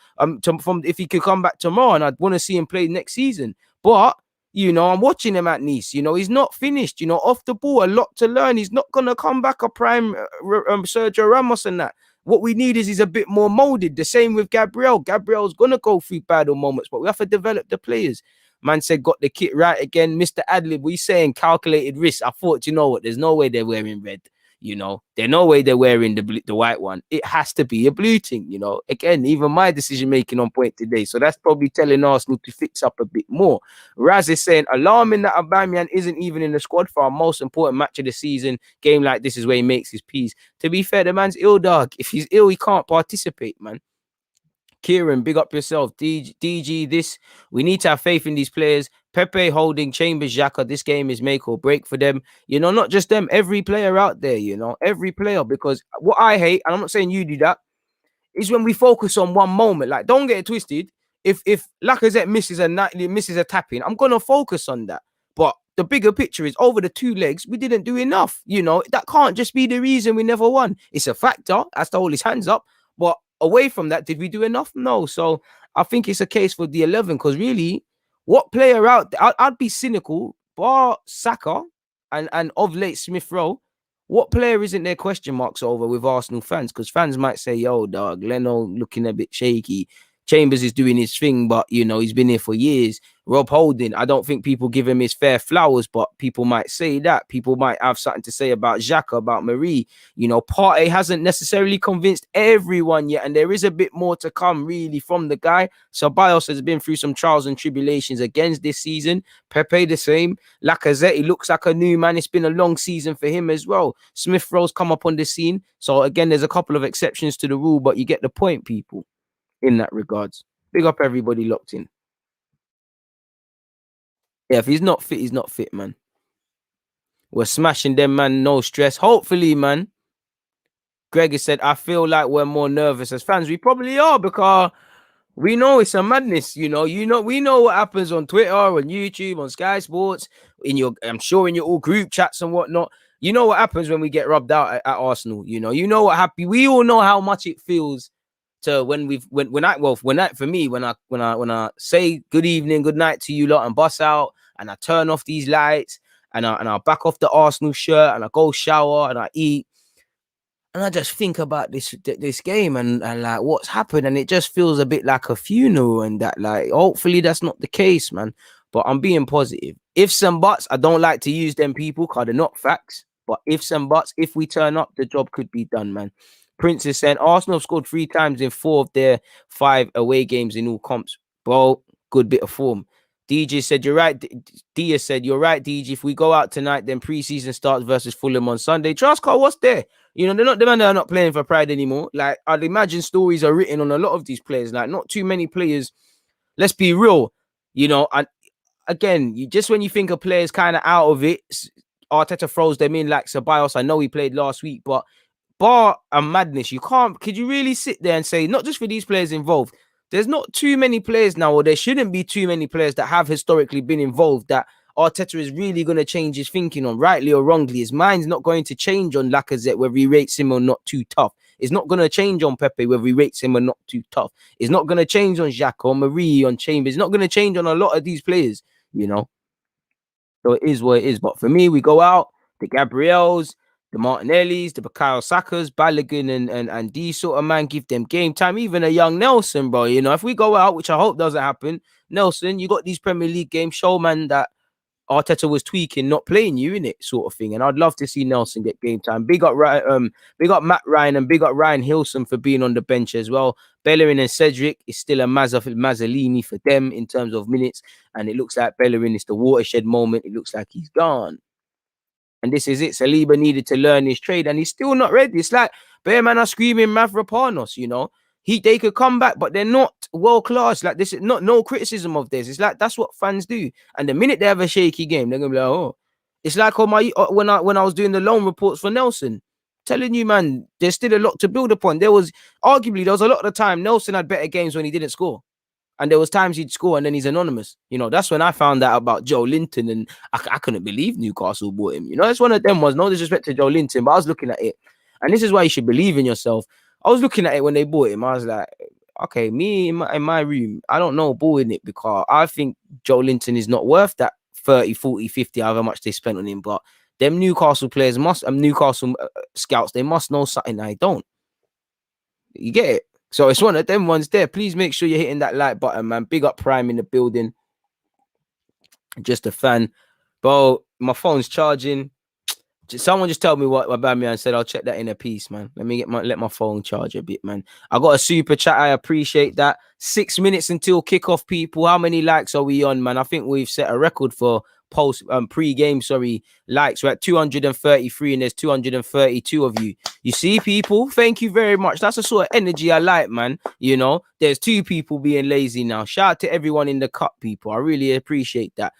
From if he could come back tomorrow, and I'd want to see him play next season. But you know, I'm watching him at Nice. You know, he's not finished. You know, off the ball, a lot to learn. He's not going to come back a prime Sergio Ramos and that. What we need is he's a bit more molded. The same with Gabriel. Gabriel's going to go through battle moments, but we have to develop the players. Man said, got the kit right again. Mr. Adlib, we saying calculated risk. I thought, you know what? There's no way they're wearing red. You know, there's no way they're wearing the white one. It has to be a blue thing, you know. Again, even my decision making on point today. So that's probably telling Arsenal to fix up a bit more. Raz is saying, alarming that Aubameyang isn't even in the squad for our most important match of the season. Game like this is where he makes his peace. To be fair, the man's ill, dog. If he's ill, he can't participate, man. Kieran, big up yourself. DG, this, we need to have faith in these players. Pepe, Holding, Chambers, Xhaka, this game is make or break for them. You know, not just them, every player out there, you know, every player. Because what I hate, and I'm not saying you do that, is when we focus on one moment. Like, don't get it twisted. If Lacazette misses a tapping, I'm gonna focus on that. But the bigger picture is over the 2 legs, we didn't do enough. You know, that can't just be the reason we never won. It's a factor. Has to hold his hands up. But away from that, did we do enough? No. So I think it's a case for the 11, because really, what player out there, I'd be cynical, bar Saka and of late Smith Rowe. What player isn't there question marks over with Arsenal fans? Because fans might say, yo, dog, Leno looking a bit shaky. Chambers is doing his thing, but, you know, he's been here for years. Rob Holding, I don't think people give him his fair flowers, but people might say that. People might have something to say about Xhaka, about Marie. You know, Partey hasn't necessarily convinced everyone yet, and there is a bit more to come, really, from the guy. Ceballos has been through some trials and tribulations against this season. Pepe the same. Lacazette, he looks like a new man. It's been a long season for him as well. Smith Rowe's come up on the scene. So, again, there's a couple of exceptions to the rule, but you get the point, people, in that regards. Big up everybody locked in. Yeah, if he's not fit, he's not fit, man. We're smashing them, man. No stress. Hopefully, man. Greg has said, I feel like we're more nervous as fans. We probably are, because we know it's a madness. We know what happens on Twitter, on YouTube, on Sky Sports, I'm sure in your all group chats and whatnot. You know what happens when we get rubbed out at Arsenal. You know what happens. We all know how much it feels to when I say good evening, good night to you lot and bust out and I turn off these lights and I back off the Arsenal shirt and I go shower and I eat and I just think about this game and like what's happened, and it just feels a bit like a funeral, and that, like, hopefully that's not the case, man. But I'm being positive. Ifs and buts, I don't like to use them, people, because they're not facts. But ifs and buts, if we turn up, the job could be done, man. Prince is saying Arsenal have scored 3 times in 4 of their 5 away games in all comps. Bro, good bit of form. DJ said, you're right. Dia said, you're right, DJ. If we go out tonight, then preseason starts versus Fulham on Sunday. Trust Carl, what's there? You know, the man that are not playing for pride anymore. Like, I'd imagine stories are written on a lot of these players. Like, not too many players. Let's be real. You know, and again, just when you think a player's kind of out of it, Arteta throws them in like Ceballos. I know he played last week, but bar and madness, could you really sit there and say, not just for these players involved, there's not too many players now, or there shouldn't be too many players that have historically been involved that Arteta is really going to change his thinking on, rightly or wrongly. His mind's not going to change on Lacazette, whether he rates him or not too tough. It's not going to change on Pepe, whether he rates him or not too tough. It's not going to change on Xhaka or Marie, on Chambers. It's not going to change on a lot of these players, you know. So it is what it is. But for me, we go out, the Gabriels, the Martinellis, the Bukayo Sakas, Balogun, and these sort of man, give them game time. Even a young Nelson, bro. You know, if we go out, which I hope doesn't happen, Nelson, you got these Premier League games, show man that Arteta was tweaking, not playing you in it, sort of thing. And I'd love to see Nelson get game time. Big up Matt Ryan and big up Ryan Hilson for being on the bench as well. Bellerin and Cedric is still a Mazzolini for them in terms of minutes. And it looks like Bellerin is the watershed moment. It looks like he's gone. And this is it. Saliba needed to learn his trade, and he's still not ready. It's like Bear Man are screaming Mavropanos, you know. They could come back, but they're not world class. Like, this is no criticism of this. It's like that's what fans do. And the minute they have a shaky game, they're gonna be like, oh. It's like on my when I was doing the loan reports for Nelson, telling you, man, there's still a lot to build upon. There was a lot of the time Nelson had better games when he didn't score. And there was times he'd score and then he's anonymous. You know, that's when I found out about Joe Linton, and I couldn't believe Newcastle bought him. You know, it's one of them ones. No disrespect to Joe Linton, but I was looking at it. And this is why you should believe in yourself. I was looking at it when they bought him. I was like, okay, me in my room, I don't know bought it, because I think Joe Linton is not worth that 30, 40, 50, however much they spent on him. But them Newcastle players Newcastle scouts, they must know something I don't. You get it? So it's one of them ones there. Please make sure you're hitting that like button, man. Big up Prime in the building. Just a fan. Bro, my phone's charging. Someone just told me what about me and said I'll check that in a piece, man. Let me let my phone charge a bit, man. I got a super chat. I appreciate that. 6 minutes until kickoff, people. How many likes are we on, man? I think we've set a record for pre-game likes. We're at 233 and there's 232 of you. You see, people, thank you very much. That's the sort of energy I like, man. You know, there's 2 people being lazy now. Shout out to everyone in the cup, people. I really appreciate that.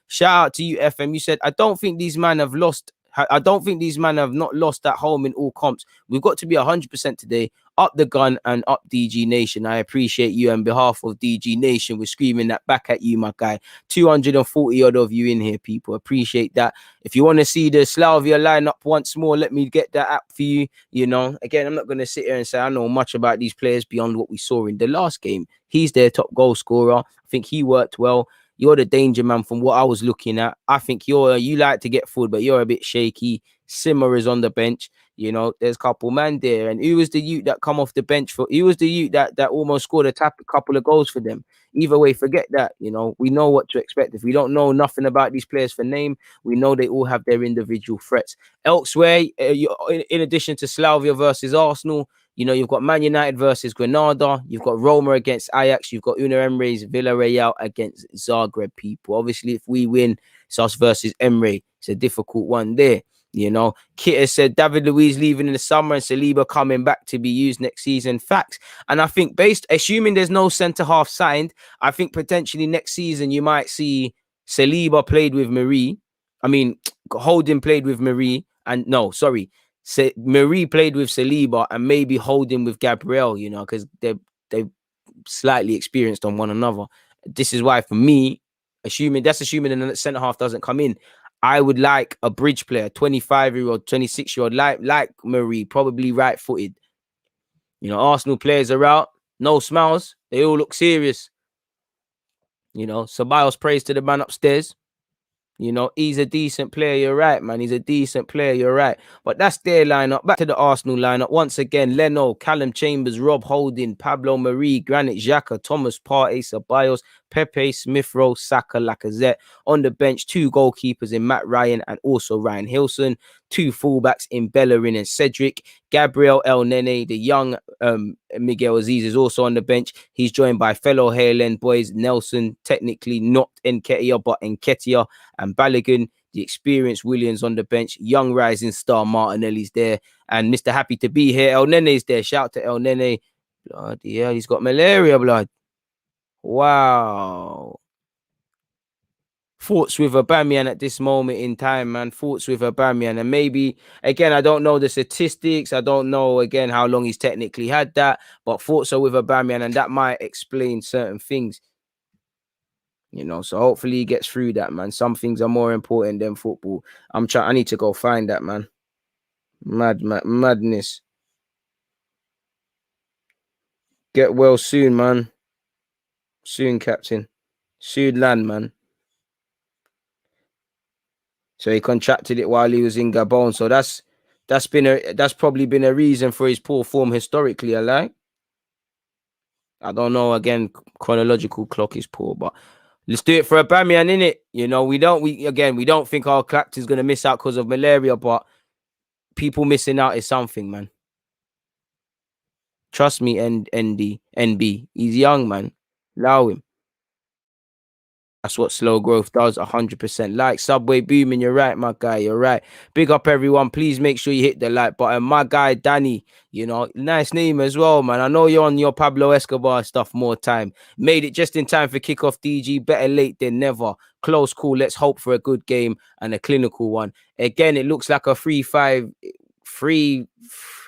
Shout out to you, FM. You said, I don't think these men have lost. I don't think these men have not lost at home in all comps. We've got to be 100% today. Up the gun and up DG Nation. I appreciate you. On behalf of DG Nation, we're screaming that back at you, my guy. 240 odd of you in here, people. Appreciate that. If you want to see the Slavia lineup once more, let me get that app for you. You know, again, I'm not going to sit here and say I know much about these players beyond what we saw in the last game. He's their top goal scorer. I think he worked well. You're the danger man from what I was looking at. I think you like to get forward, but you're a bit shaky. Simmer is on the bench. You know, there's a couple man there. And who was the youth that come off the bench for? Who was the youth that almost scored a couple of goals for them? Either way, forget that. You know, we know what to expect. If we don't know nothing about these players for name, we know they all have their individual threats. Elsewhere, in addition to Slavia versus Arsenal, you know, you've got Man United versus Granada. You've got Roma against Ajax. You've got Una Emre's Villarreal against Zagreb, people. Obviously, if we win, it's us versus Emre. It's a difficult one there. You know, Kit has said David Luiz leaving in the summer and Saliba coming back to be used next season. Facts. And I think assuming there's no centre-half signed, I think potentially next season you might see Saliba played with Marie. I mean, Holding played with Marie. And no, sorry. Marie played with Saliba and maybe Holding with Gabriel, you know, because they're slightly experienced on one another. This is why, for me, assuming the centre-half doesn't come in, I would like a bridge player, 25-year-old, 26-year-old, like Marie, probably right-footed. You know, Arsenal players are out, no smiles. They all look serious. You know, Ceballos prays to the man upstairs. You know, he's a decent player. You're right, man. He's a decent player. You're right. But that's their lineup. Back to the Arsenal lineup. Once again, Leno, Callum Chambers, Rob Holding, Pablo Marie, Granit Xhaka, Thomas Partey, Ceballos, Pepe, Smith Rowe, Saka, Lacazette. On the bench, 2 goalkeepers in Matt Ryan and also Ryan Hilson. 2 fullbacks in Bellerin and Cedric. Gabriel El Nene, the young Miguel Aziz is also on the bench. He's joined by fellow Highland boys, Nelson, technically not Nketiah, but Nketiah, and Balogun. The experienced Williams on the bench. Young rising star Martinelli's there. And Mr. Happy to be here, El Nene's there. Shout out to El Nene. Bloody hell, he's got malaria, blood. Wow. Thoughts with Aubameyang at this moment in time, man. Thoughts with Aubameyang. And maybe, again, I don't know the statistics. I don't know, again, how long he's technically had that. But thoughts are with Aubameyang, and that might explain certain things. You know, so hopefully he gets through that, man. Some things are more important than football. I need to go find that, man. Madness. Get well soon, man. Soon, Captain. Soon land, man. So he contracted it while he was in Gabon. So that's probably been a reason for his poor form historically, I don't know. Again, chronological clock is poor, but let's do it for Aubameyang, innit? You know, we don't think our captain's gonna miss out because of malaria, but people missing out is something, man. Trust me, NB. He's young, man. Allow him. That's what slow growth does, 100%. Like Subway Booming, you're right, my guy. You're right. Big up, everyone. Please make sure you hit the like button. My guy, Danny, you know, nice name as well, man. I know you're on your Pablo Escobar stuff more time. Made it just in time for kickoff, DG. Better late than never. Close call. Let's hope for a good game and a clinical one. Again, it looks like a 3-5.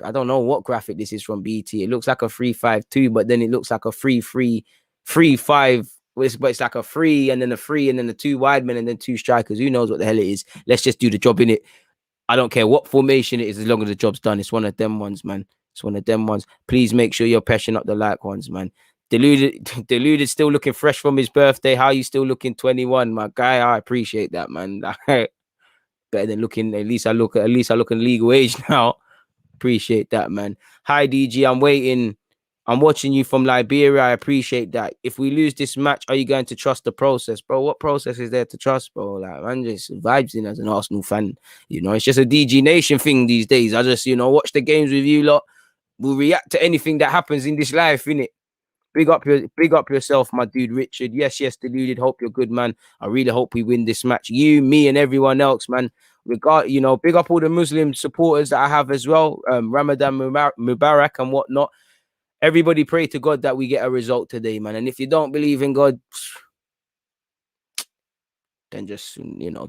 I don't know what graphic this is from BT. It looks like a 3-5-2, but then it looks like a 3-3-3-5. But it's like a 3 and then a 3 and then the 2 wide men and then 2 strikers. Who knows what the hell it is? Let's just do the job in it. I don't care what formation it is as long as the job's done. It's one of them ones, man. It's one of them ones. Please make sure you're pressing up the like ones, man. Deluded still looking fresh from his birthday. How you still looking 21, my guy? I appreciate that, man. Better than looking. At least I look in legal age now. Appreciate that, man. Hi DG, I'm waiting. I'm watching you from Liberia. I appreciate that. If we lose this match, are you going to trust the process, bro? What process is there to trust, bro? Like, man, just vibes in as an Arsenal fan. You know, it's just a DG Nation thing these days. I just, you know, watch the games with you lot. We'll react to anything that happens in this life, innit? Big up yourself, my dude Richard. Yes, deluded. Hope you're good, man. I really hope we win this match. You, me, and everyone else, man. Big up all the Muslim supporters that I have as well. Ramadan Mubarak and whatnot. Everybody pray to God that we get a result today, man. And if you don't believe in God, then just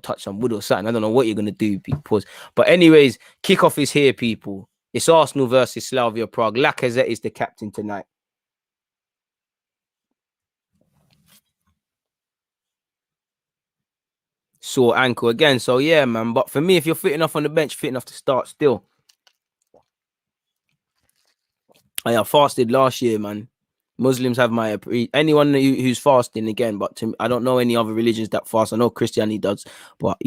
touch some wood or something. I don't know what you're gonna do, people. But anyways, kickoff is here, people. It's Arsenal versus Slavia Prague. Lacazette is the captain tonight. Sore ankle again. So yeah, man. But for me, if you're fit enough on the bench, fit enough to start still. I fasted last year, man. Muslims have my anyone who's fasting again, but I don't know any other religions that fast. I know Christianity does, but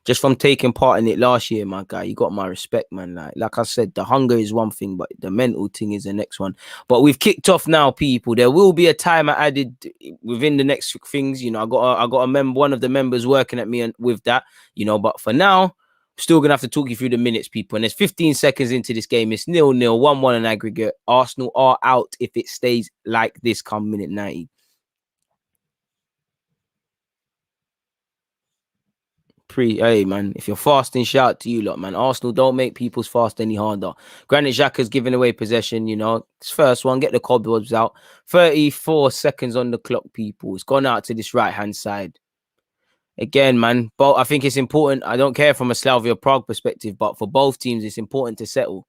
just from taking part in it last year, my guy, you got my respect, man. Like I said, the hunger is one thing, but the mental thing is the next one. But we've kicked off now, people. There will be a timer added within the next things. I got a member, one of the members working at me with that. But for now, still gonna have to talk you through the minutes, people. And there's 15 seconds into this game. It's 0-0, 1-1 in aggregate. Arsenal are out if it stays like this come minute 90. Hey, man, if you're fasting, shout out to you lot, man. Arsenal don't make people's fast any harder. Granit Xhaka's giving away possession, It's first one, get the cobwebs out. 34 seconds on the clock, people. It's gone out to this right-hand side. Again, man, but I think it's important. I don't care from a Slavia Prague perspective, but for both teams, it's important to settle.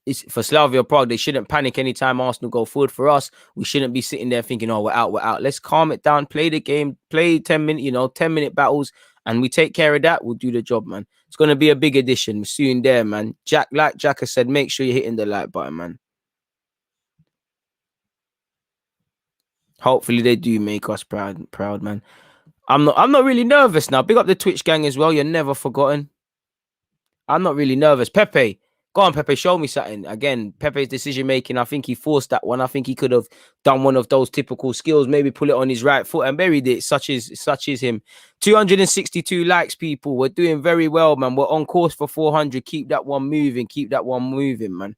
It's for Slavia Prague, they shouldn't panic anytime Arsenal go forward. For us, we shouldn't be sitting there thinking, "Oh, we're out." Let's calm it down, play the game, play 10-minute battles, and we take care of that. We'll do the job, man. It's gonna be a big addition. We're soon there, man. Like Jack has said, make sure you're hitting the like button, man. Hopefully, they do make us proud, man. I'm not really nervous now. Big up the Twitch gang as well. You're never forgotten. I'm not really nervous. Pepe, go on, Pepe. Show me something. Again, Pepe's decision making. I think he forced that one. I think he could have done one of those typical skills. Maybe pull it on his right foot and buried it. Such is him. 262 likes, people. We're doing very well, man. We're on course for 400. Keep that one moving. Keep that one moving, man.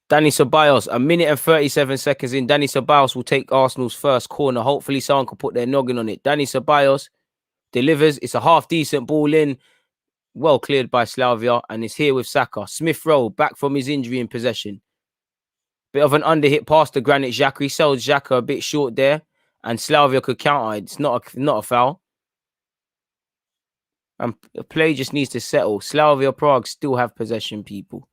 Danny Ceballos, a minute and 37 seconds in. Danny Ceballos will take Arsenal's first corner. Hopefully, someone can put their noggin on it. Danny Ceballos delivers. It's a half decent ball in. Well cleared by Slavia, and it's here with Saka. Smith Rowe back from his injury in possession. Bit of an underhit pass to Granit Xhaka. He sold Xhaka a bit short there, and Slavia could counter. It's not a foul. And the play just needs to settle. Slavia Prague still have possession, people.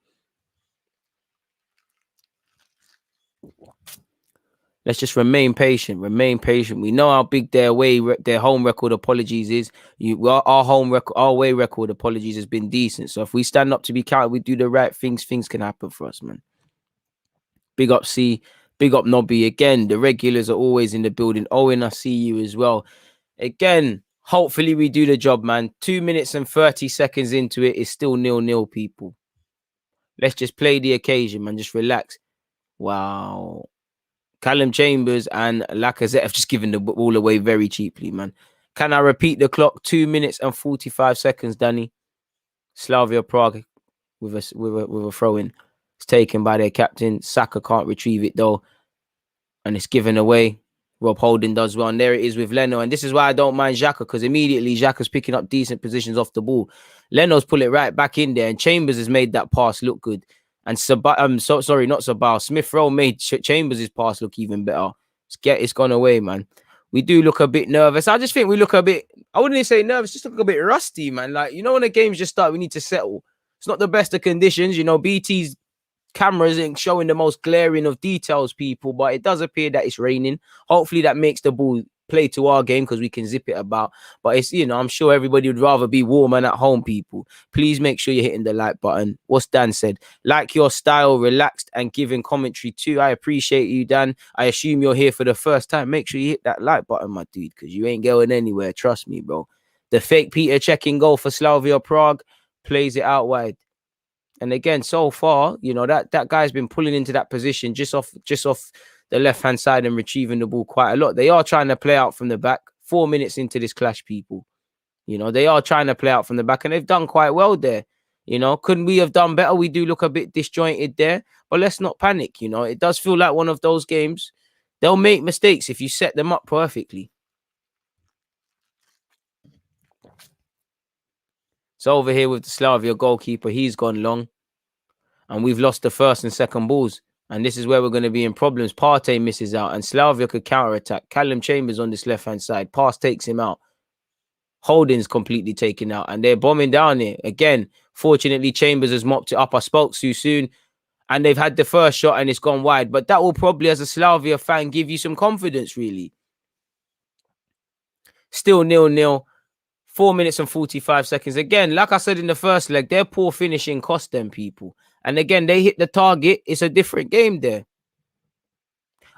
Let's just remain patient. We know how big their home record, apologies, is. Our home record, our away record, apologies, has been decent. So if we stand up to be counted, we do the right things, things can happen for us, man. Big up C, big up Nobby. Again, the regulars are always in the building. Owen, I see you as well. Again, hopefully we do the job, man. 2 minutes and 30 seconds into it. It's still 0-0, people. Let's just play the occasion, man. Just relax. Wow. Callum Chambers and Lacazette have just given the ball away very cheaply, man. Can I repeat the clock? 2 minutes and 45 seconds, Danny. Slavia Prague with a throw-in. It's taken by their captain. Saka can't retrieve it, though. And it's given away. Rob Holding does well. And there it is with Leno. And this is why I don't mind Xhaka, because immediately Xhaka's picking up decent positions off the ball. Leno's put it right back in there. And Chambers has made that pass look good. And Smith Rowe made Chambers' pass look even better. It's gone away, man. We do look a bit nervous. I just think we look a bit, I wouldn't even say nervous, just look a bit rusty, man. Like, when the games just start, we need to settle. It's not the best of conditions. BT's cameras ain't showing the most glaring of details, people, but it does appear that it's raining. Hopefully that makes the ball play to our game because we can zip it about. But it's, I'm sure everybody would rather be warm and at home, people. Please make sure you're hitting the like button. What's Dan said? Like your style, relaxed and giving commentary too. I appreciate you, Dan. I assume you're here for the first time. Make sure you hit that like button, my dude, because you ain't going anywhere. Trust me, bro. The fake Peter checking goal for Slavia Prague plays it out wide. And again, so far, that guy's been pulling into that position just off the left-hand side and retrieving the ball quite a lot. They are trying to play out from the back. 4 minutes into this clash, people. They are trying to play out from the back, and they've done quite well there. You know, couldn't we have done better? We do look a bit disjointed there, but let's not panic. You know, it does feel like one of those games. They'll make mistakes if you set them up perfectly. So over here with the Slavia goalkeeper, he's gone long. And we've lost the first and second balls. And this is where we're going to be in problems. Partey misses out, and Slavia could counter-attack. Callum Chambers on this left-hand side. Pass takes him out. Holding's completely taken out, and they're bombing down here. Again, fortunately, Chambers has mopped it up. I spoke too soon, and they've had the first shot, and it's gone wide. But that will probably, as a Slavia fan, give you some confidence, really. Still 0-0. 4 minutes and 45 seconds. Again, like I said in the first leg, their poor finishing cost them, people. And again, they hit the target. It's a different game there.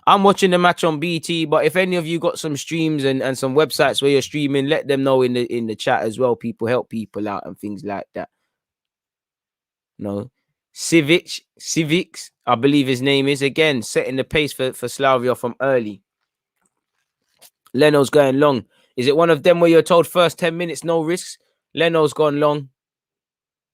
I'm watching the match on BT, but if any of you got some streams and some websites where you're streaming, let them know in the chat as well. People help people out and things like that. No, Civics, I believe his name is, again setting the pace for Slavia from early. Leno's going long. Is it one of them where you're told first 10 minutes no risks? Leno's gone long.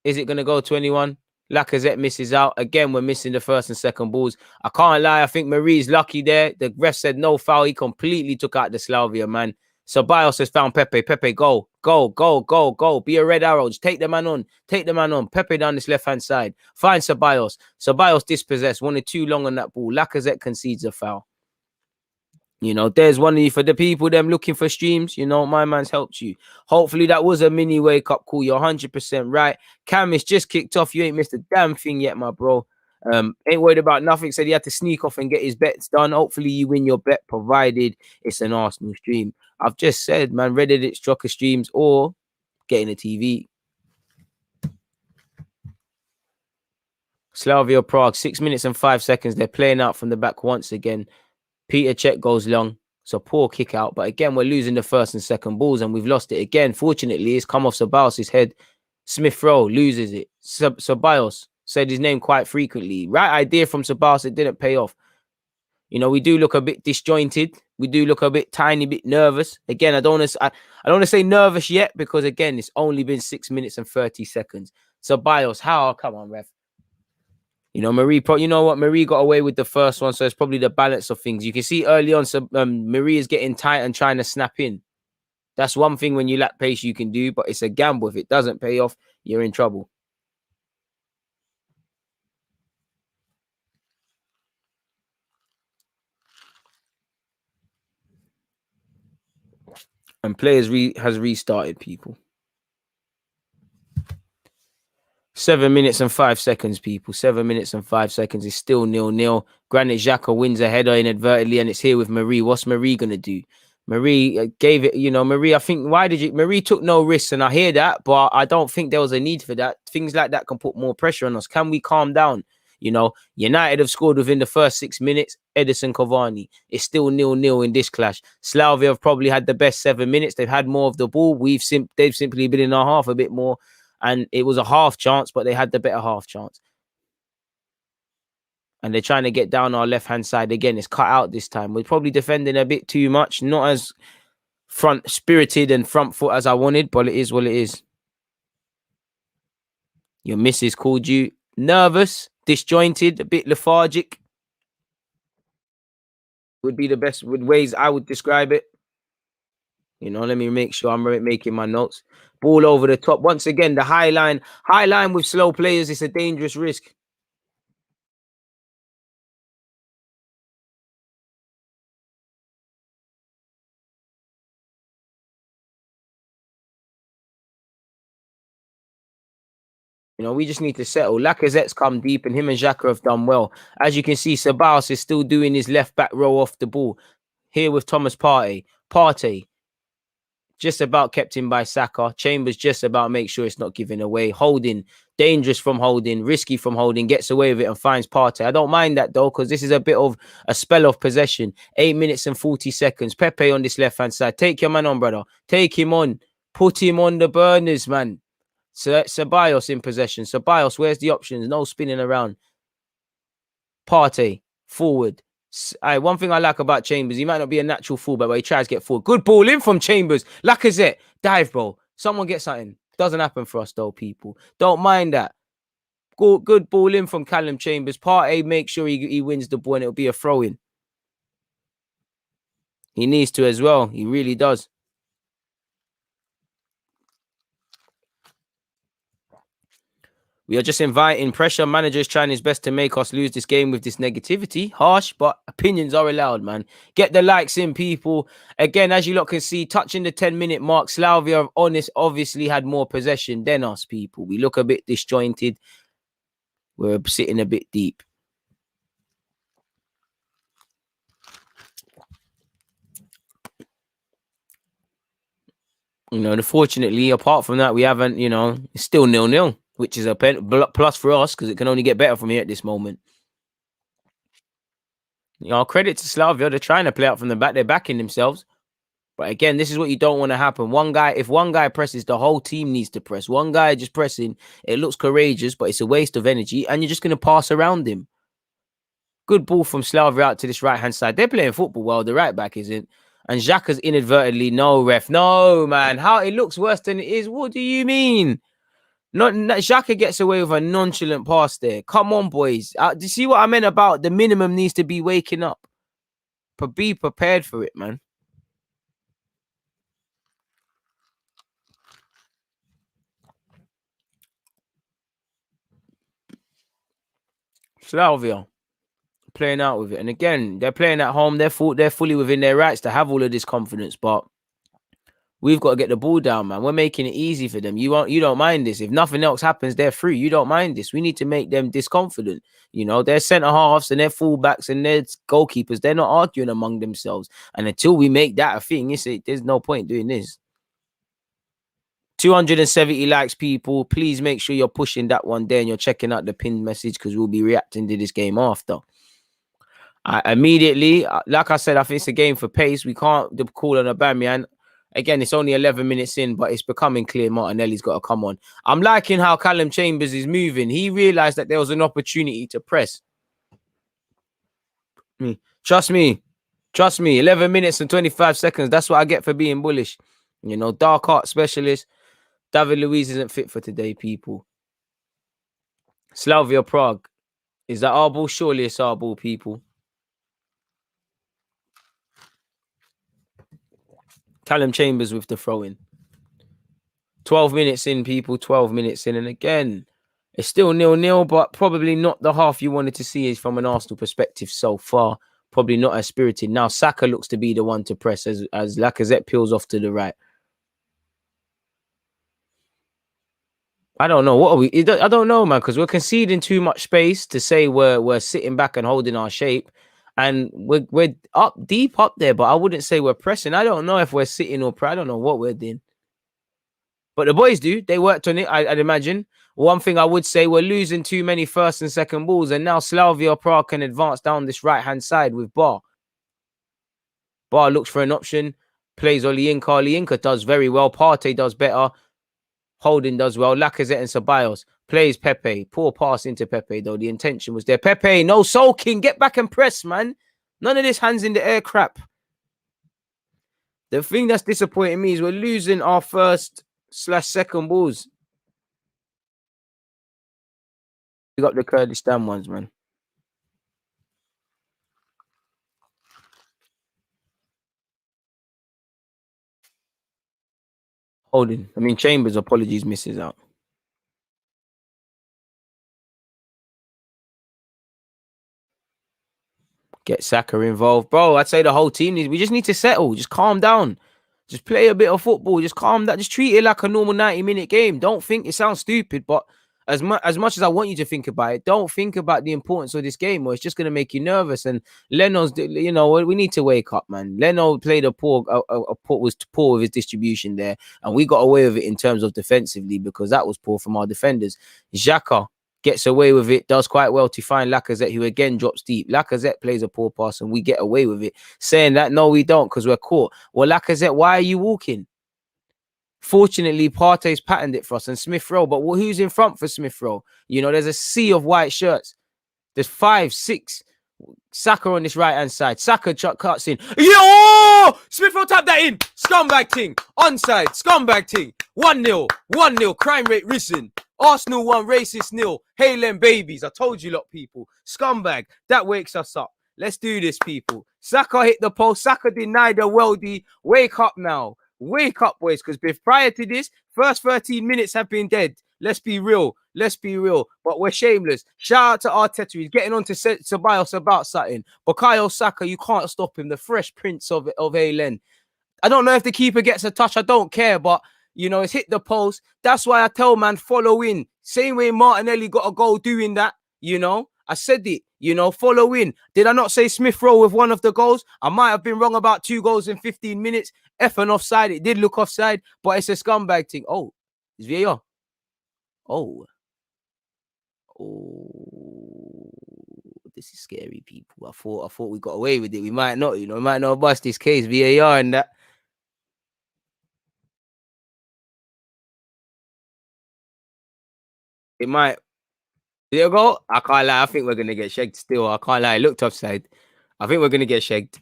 Is it going to go 21? Lacazette misses out. Again, we're missing the first and second balls. I can't lie. I think Marie's lucky there. The ref said no foul. He completely took out the Slavia, man. Ceballos has found Pepe. Pepe, go. Go, go, go, go. Be a red arrow. Just take the man on. Take the man on. Pepe down this left-hand side. Find Ceballos. Ceballos dispossessed. Wanted too long on that ball. Lacazette concedes a foul. You know, there's one of you for the people them looking for streams. You know, my man's helped you. Hopefully that was a mini wake up call. You're 100% right. Cam is just kicked off. You ain't missed a damn thing yet, my bro. Ain't worried about nothing. Said he had to sneak off and get his bets done. Hopefully you win your bet, provided it's an Arsenal stream. I've just said, man, Reddit, Stroker streams, or getting a TV. Slavia Prague, 6 minutes and 5 seconds. They're playing out from the back once again. Peter Cech goes long. So poor kick out. But again, we're losing the first and second balls, and we've lost it again. Fortunately, it's come off Ceballos' head. Smith Rowe loses it. Ceballos said his name quite frequently. Right idea from Ceballos. It didn't pay off. You know, we do look a bit disjointed. We do look a bit tiny bit nervous. Again, I don't want to say nervous yet, because again, it's only been 6 minutes and 30 seconds. Ceballos, how? Come on, ref. You know, you know what? Marie got away with the first one, so it's probably the balance of things. You can see early on, Marie is getting tight and trying to snap in. That's one thing when you lack pace you can do, but it's a gamble. If it doesn't pay off, you're in trouble. And players has restarted, people. 7 minutes and 5 seconds, people. 7 minutes and 5 seconds is still 0-0. Granit Xhaka wins a header inadvertently, and it's here with Marie. What's Marie going to do? Marie gave it, you know, Marie, I think, Marie took no risks, and I hear that, but I don't think there was a need for that. Things like that can put more pressure on us. Can we calm down? You know, United have scored within the first 6 minutes. Edison Cavani. It's still 0-0 in this clash. Slavia have probably had the best 7 minutes. They've had more of the ball. They've simply been in our half a bit more. And it was a half chance, but they had the better half chance. And they're trying to get down our left-hand side again. It's cut out this time. We're probably defending a bit too much. Not as front-spirited and front foot as I wanted, but it is what it is. Your missus called you nervous, disjointed, a bit lethargic. Would be the best ways I would describe it. You know, let me make sure I'm making my notes. Ball over the top. Once again, the high line with slow players, it's a dangerous risk. You know, we just need to settle. Lacazette's come deep, and him and Xhaka have done well. As you can see, Ceballos is still doing his left back row off the ball. Here with Thomas Partey. Partey just about kept in by Saka. Chambers just about make sure it's not given away. Holding, dangerous from Holding, risky from Holding, gets away with it and finds Partey. I don't mind that though, because this is a bit of a spell of possession. 8 minutes and 40 seconds. Pepe on this left-hand side. Take your man on, brother. Take him on. Put him on the burners, man. Ceballos in possession. Ceballos, where's the options? No spinning around. Partey, forward. One thing I like about Chambers, he might not be a natural fullback, but he tries to get forward. Good ball in from Chambers. Lacazette, dive, bro. Someone get something. Doesn't happen for us though, people. Don't mind that. Good ball in from Callum Chambers. Partey, make sure he wins the ball and it'll be a throw-in. He needs to as well. He really does. We are just inviting pressure. Managers trying his best to make us lose this game with this negativity. Harsh, but opinions are allowed, man. Get the likes in, people. Again, as you lot can see, touching the 10-minute mark, Slavia obviously had more possession than us, people. We look a bit disjointed. We're sitting a bit deep. You know, unfortunately, apart from that, we haven't, you know, it's still 0-0, which is a plus for us because it can only get better from here at this moment. You know, credit to Slavia. They're trying to play out from the back. They're backing themselves. But again, this is what you don't want to happen. If one guy presses, the whole team needs to press. One guy just pressing, it looks courageous, but it's a waste of energy, and you're just going to pass around him. Good ball from Slavia out to this right-hand side. They're playing football well. The right back isn't. And Xhaka's inadvertently, no, ref. No, man. How it looks worse than it is. What do you mean? Xhaka gets away with a nonchalant pass there. Come on, boys. Do you see what I meant about the minimum needs to be waking up? But be prepared for it, man. Slavia playing out with it. And again, they're playing at home. They're fully within their rights to have all of this confidence. But we've got to get the ball down, man. We're making it easy for them. You don't mind this. If nothing else happens, they're free. You don't mind this. We need to make them disconfident. You know, their centre halves and their fullbacks and their goalkeepers, they're not arguing among themselves. And until we make that a thing, there's no point doing this. 270 likes, people. Please make sure you're pushing that one there and you're checking out the pinned message because we'll be reacting to this game after. Immediately, like I said, I think it's a game for pace. We can't call on Aubameyang. Again, it's only 11 minutes in, but it's becoming clear Martinelli's got to come on. I'm liking how Callum Chambers is moving. He realised that there was an opportunity to press. Trust me. 11 minutes and 25 seconds. That's what I get for being bullish. You know, dark art specialist. David Luiz isn't fit for today, people. Slavia Prague. Is that our ball? Surely it's our ball, people. Callum Chambers with the throw-in. 12 minutes in, people. 12 minutes in. And again, it's still 0-0, but probably not the half you wanted to see is from an Arsenal perspective so far. Probably not as spirited. Now, Saka looks to be the one to press as Lacazette peels off to the right. I don't know. What are we? I don't know, man, because we're conceding too much space to say we're sitting back and holding our shape. And we're deep up there, but I wouldn't say we're pressing. I don't know if we're sitting or I don't know what we're doing. But the boys do. They worked on it, I'd imagine. One thing I would say, we're losing too many first and second balls. And now Slavia Prague can advance down this right-hand side with Bar. Bar looks for an option. Plays Oliinka. Oliinka does very well. Partey does better. Holding does well. Lacazette and Ceballos. Plays Pepe. Poor pass into Pepe, though. The intention was there. Pepe, no sulking. Get back and press, man. None of this hands in the air crap. The thing that's disappointing me is we're losing our first/second balls. We got the Kurdistan ones, man. Holding. I mean, Chambers, apologies, misses out. Get Saka involved. Bro, I'd say the whole team we just need to settle. Just calm down. Just play a bit of football. Just calm down. Just treat it like a normal 90-minute game. Don't think it sounds stupid, but as much as I want you to think about it, don't think about the importance of this game, or it's just going to make you nervous. And Leno's, you know, we need to wake up, man. Leno played was poor with his distribution there, and we got away with it in terms of defensively because that was poor from our defenders. Xhaka gets away with it, does quite well to find Lacazette, who again drops deep. Lacazette plays a poor pass and we get away with it. Saying that, no, we don't because we're caught. Well, Lacazette, why are you walking? Fortunately, Partey's patterned it for us and Smith Rowe. But who's in front for Smith Rowe? You know, there's a sea of white shirts. There's 5, 6. Saka on this right-hand side. Saka cuts in. Yo! Smith Rowe tapped that in. Scumbag ting. Onside. Scumbag ting. 1-0. 1-0. Crime rate risen. Arsenal 1, racist 0. Hail them babies. I told you lot, people. Scumbag. That wakes us up. Let's do this, people. Saka hit the post. Saka denied the worldie. Wake up now. Wake up, boys. Because prior to this, first 13 minutes have been dead. Let's be real. Let's be real. But we're shameless. Shout out to Arteta. He's getting on to Ceballos about something. Bukayo Saka, you can't stop him. The fresh prince of Alen. I don't know if the keeper gets a touch. I don't care. But, you know, it's hit the post. That's why I tell man, follow in. Same way Martinelli got a goal doing that, you know. I said it, you know, follow in. Did I not say Smith Rowe with one of the goals? I might have been wrong about 2 goals in 15 minutes. Effing offside. It did look offside, but it's a scumbag thing. Oh, it's VAR. Oh, this is scary, people. I thought we got away with it. We might not, you know, we might not bust this case, VAR and that. It might. Did it go? I can't lie. I think we're gonna get shagged still. I can't lie. It looked offside. I think we're gonna get shagged.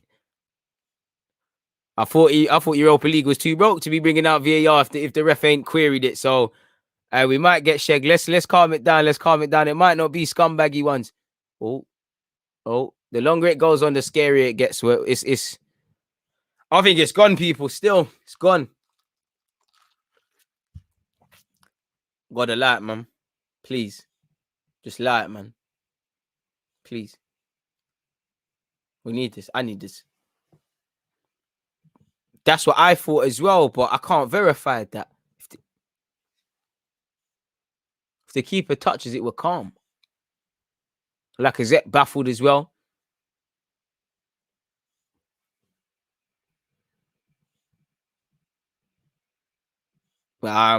I thought Europa League was too broke to be bringing out VAR if the ref ain't queried it. So we might get shagged. Let's calm it down. Let's calm it down. It might not be scumbaggy ones. Oh, the longer it goes on, the scarier it gets. It's I think it's gone, people. Still, it's gone. Gotta lie, man. Please. Just lie it, man. Please. We need this. I need this. That's what I thought as well, but I can't verify that. If the keeper touches it, we're calm. Lacazette baffled as well. I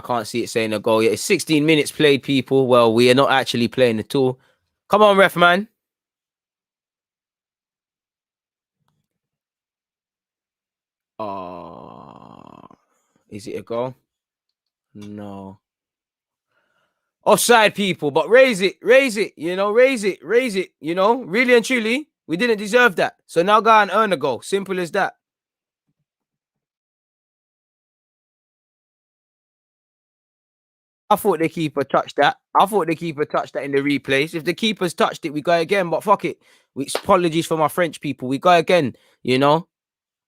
can't see it saying a goal yet. It's 16 minutes played, people. Well, we are not actually playing at all. Come on, ref, man. Is it a goal? No. Offside, people, but raise it, you know, raise it, you know, really and truly, we didn't deserve that. So now go and earn a goal. Simple as that. I thought the keeper touched that. I thought the keeper touched that in the replays. If the keeper's touched it, we go again. But fuck it. Apologies for my French people. We go again, you know.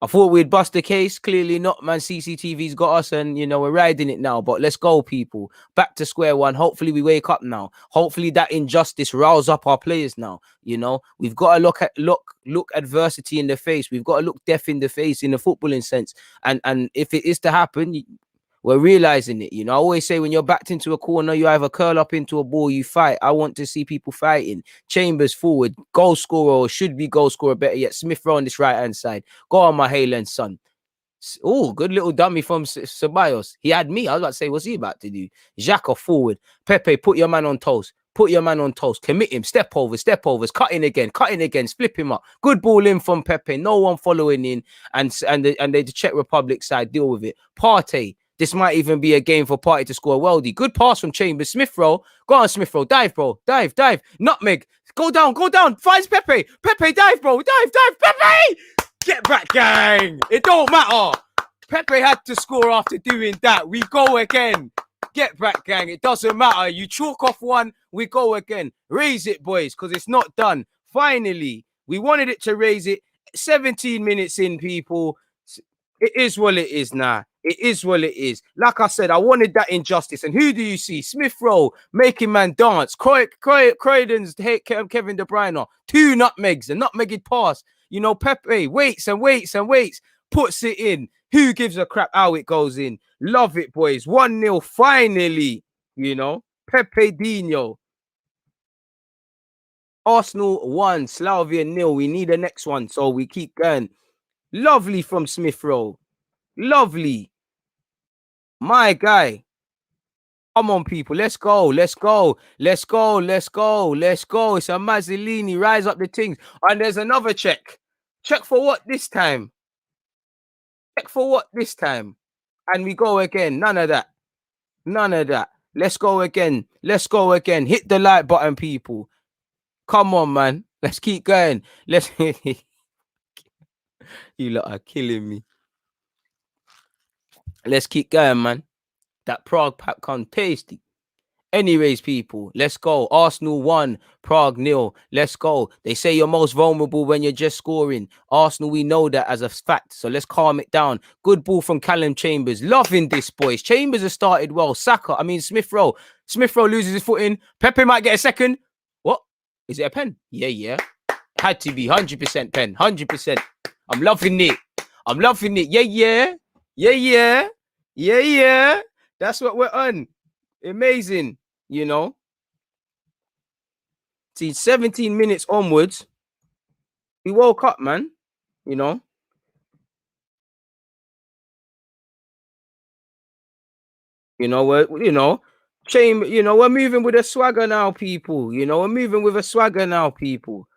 I thought we'd bust the case. Clearly not, man. CCTV's got us and, you know, we're riding it now. But let's go, people. Back to square one. Hopefully we wake up now. Hopefully that injustice riles up our players now. You know, we've got to look adversity in the face. We've got to look death in the face in the footballing sense. And if it is to happen, we're realizing it. You know, I always say when you're backed into a corner, you either curl up into a ball, you fight. I want to see people fighting. Chambers forward, goal scorer, or should be goal scorer, better yet. Smith Rowe on this right hand side. Go on, my Haaland son. Oh, good little dummy from Ceballos. He had me. I was about to say, what's he about to do? Xhaka forward. Pepe, put your man on toes. Put your man on toes. Commit him. Step overs. Cutting again. Flip him up. Good ball in from Pepe. No one following in. And the Czech Republic side deal with it. Partey. This might even be a game for Partey to score a worldie. Good pass from Chambers. Smith Rowe. Go on, Smith Rowe. Dive, bro. Dive. Nutmeg. Go down. Finds Pepe. Pepe, dive, bro. Dive. Pepe! Get back, gang. It don't matter. Pepe had to score after doing that. We go again. Get back, gang. It doesn't matter. You chalk off one, we go again. Raise it, boys, because it's not done. Finally, we wanted it to raise it. 17 minutes in, people. It is what it is now. It is what it is. Like I said, I wanted that injustice. And who do you see? Smith Rowe making man dance. Croydon's Kevin De Bruyne. 2 nutmegs. A nutmegged pass. You know, Pepe waits, puts it in. Who gives a crap how it goes in? Love it, boys. 1-0 finally. You know, Pepe Dino. Arsenal 1, Slavia 0. We need the next one, so we keep going. Lovely from Smith Rowe. Lovely. My guy. Come on, people. Let's go. It's a Mazzolini. Rise up the things. And there's another check. Check for what this time? And we go again. None of that. Let's go again. Hit the like button, people. Come on, man. Let's keep going. You lot are killing me. Let's keep going, man. That Prague pack come tasty. Anyways, people, let's go. Arsenal 1, Prague 0. Let's go. They say you're most vulnerable when you're just scoring. Arsenal, we know that as a fact. So let's calm it down. Good ball from Callum Chambers. Loving this, boys. Chambers has started well. Smith Rowe. Smith Rowe loses his footing. Pepe might get a second. What? Is it a pen? Yeah. Had to be 100% pen. 100%. I'm loving it. Yeah. That's what we're on. Amazing. You know, see, 17 minutes onwards, we woke up, man. You know, we're we're moving with a swagger now, people. We're moving with a swagger now, people.